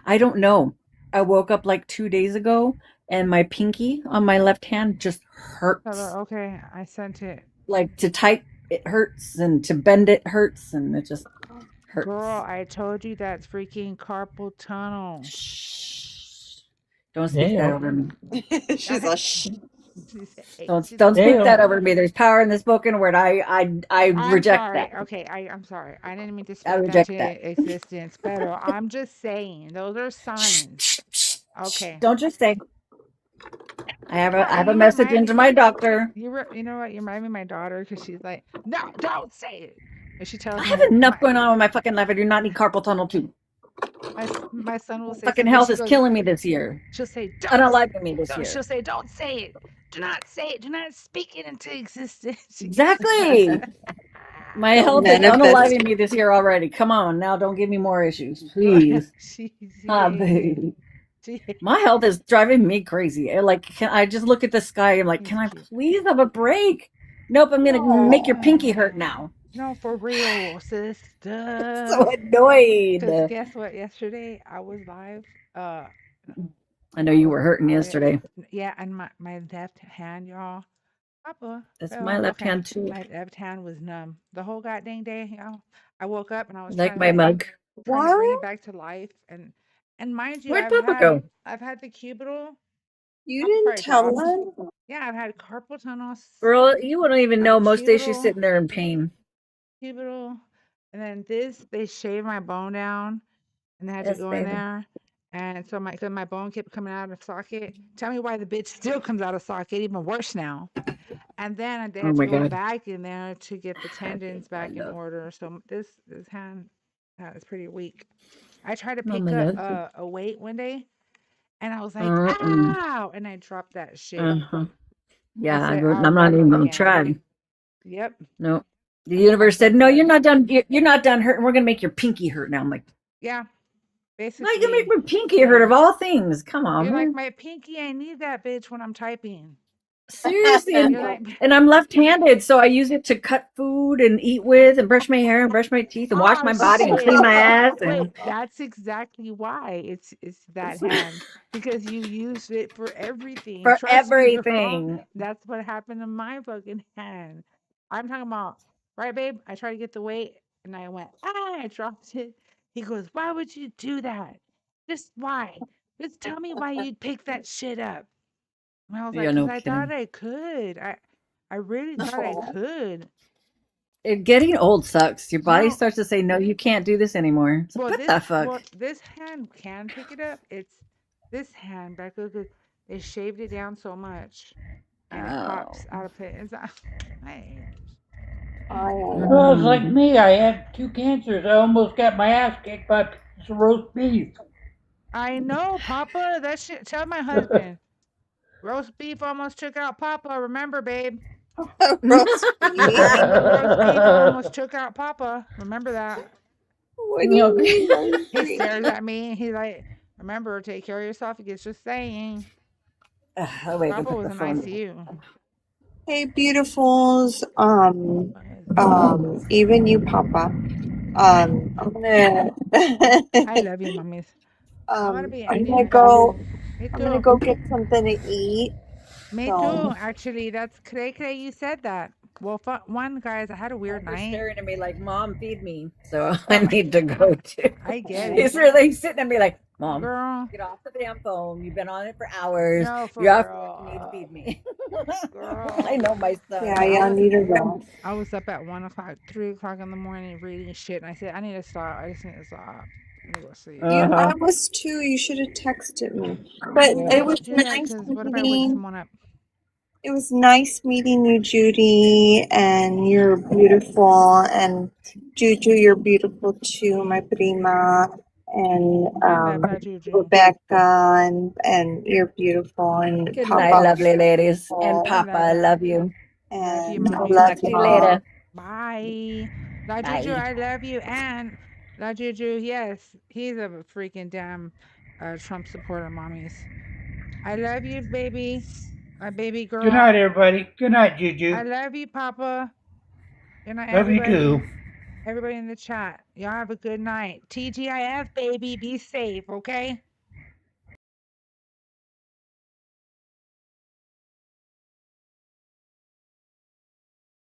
I don't know. I woke up like 2 days ago, and my pinky on my left hand just hurts. Okay, I sent it. Like to type, it hurts, and to bend it hurts, and it just hurts. Girl, I told you that's freaking carpal tunnel. Don't speak that over me. She's a shh. Don't speak that over me. There's power in the spoken word. I reject sorry. that. Okay, I'm sorry. I didn't mean to I speak that reject to that. existence, but I'm just saying those are signs. Okay. Don't just say. I have a message into my doctor. You know what? You remind me of my daughter because she's like, no, don't say it. And she tells I me have enough going on with my fucking life. I do not need carpal tunnel too. My son will say fucking health is killing me this year. She'll say, I don't like me this year. She'll say, don't say it. Do not say it. Do not speak it into existence. Exactly. My health is unaliving me this year already. Come on, now don't give me more issues, please. Baby. My health is driving me crazy. Like, can I just look at the sky? I'm like, can I please have a break? Nope, I'm gonna make your pinky hurt now. No, for real, sister. So annoyed. Because guess what? Yesterday I was live. I know you were hurting yesterday. Yeah, and my left hand, y'all. Papa. That's my left hand too. My left hand was numb the whole goddamn day. Y'all. I woke up and I was like my mug. Trying to bring it back to life, and mind you, where'd Papa go? I've had the cubital. You didn't tell them? Yeah, I've had carpal tunnel. Girl, you wouldn't even know. Most days she's sitting there in pain. Cubital, and then they shaved my bone down, and they had to go in there, and so my bone kept coming out of socket. Tell me why the bitch still comes out of socket, even worse now. And then they had to go back in there to get the tendons back in order. So this hand is pretty weak. I tried to pick up a weight one day, and I was like, ow, and I dropped that shit. Yeah, I'm not even gonna try. Yep. No. The universe said, "No, you're not done. You're not done hurting. We're gonna make your pinky hurt now." I'm like, "Yeah, basically." Why you gonna make my pinky hurt of all things? Come on. You're like my pinky. I need that bitch when I'm typing. Seriously, and I'm left-handed, so I use it to cut food and eat with, and brush my hair and brush my teeth and wash my body and clean my ass. And that's exactly why it's that hand, because you use it for everything. For everything. That's what happened to my fucking hand. I'm talking about. Right, babe? I tried to get the weight, and I went, I dropped it. He goes, why would you do that? Just why? Just tell me why you'd pick that shit up. I was Yeah, like, no because I thought kidding. I could. I really thought I could. Getting old sucks. Your body No, starts to say, no, you can't do this anymore. It's like, what the fuck? this hand can pick it up. It's this hand, Becca, 'cause they shaved it down so much, and it pops out of it. It's Well, it's like me. I had 2 cancers. I almost got my ass kicked by a piece of roast beef. I know, Papa. That shit. Tell my husband. Roast beef almost took out Papa. Remember, babe. Roast beef. Roast beef almost took out Papa. Remember that. What do you mean? He stares at me and he's like, "Remember, take care of yourself." He gets just saying. I'll wait and Papa put was the in phone. ICU. Hey, beautifuls. Even you, Papa. I'm gonna. I love you, mummies. I'm gonna be I'm ending gonna this. go. Me I'm gonna too. go get something to eat. Me too. Actually, that's cray. You said that. Well, one, guys, I had a weird They're night. staring at me like, Mom, feed me. So I need to go too. I get He's it. really sitting at me like, Mom, Girl. get off the damn phone. You've been on it for hours. No, for You're off real. work. You need to feed me. Girl. I know my son. Yeah, y'all need to go. I was up at 1 o'clock, 3 o'clock in the morning reading shit, and I said, I need to stop. I just need to stop. I need to go sleep. Yeah, I was too. You should have texted me. But it was Do that, nice 'cause what if I wake meeting. someone up? It was nice meeting you, Judy, and you're beautiful, and Juju, you're beautiful too, my prima, and I love that, Juju. Rebecca, and you're beautiful, and Good Papa. night, lovely ladies. And beautiful, Papa, I love you. Love you, and I mommy. love Talk to you y'all. later. Bye. La Bye. Juju, I love you. And La Juju, yes, he's a freaking damn Trump supporter, mommies. I love you, baby. My baby girl. Good night, everybody. Good night, Juju. I love you, Papa. Good night, Love you everybody. too. Everybody in the chat. Y'all have a good night. TGIF, baby. Be safe, okay?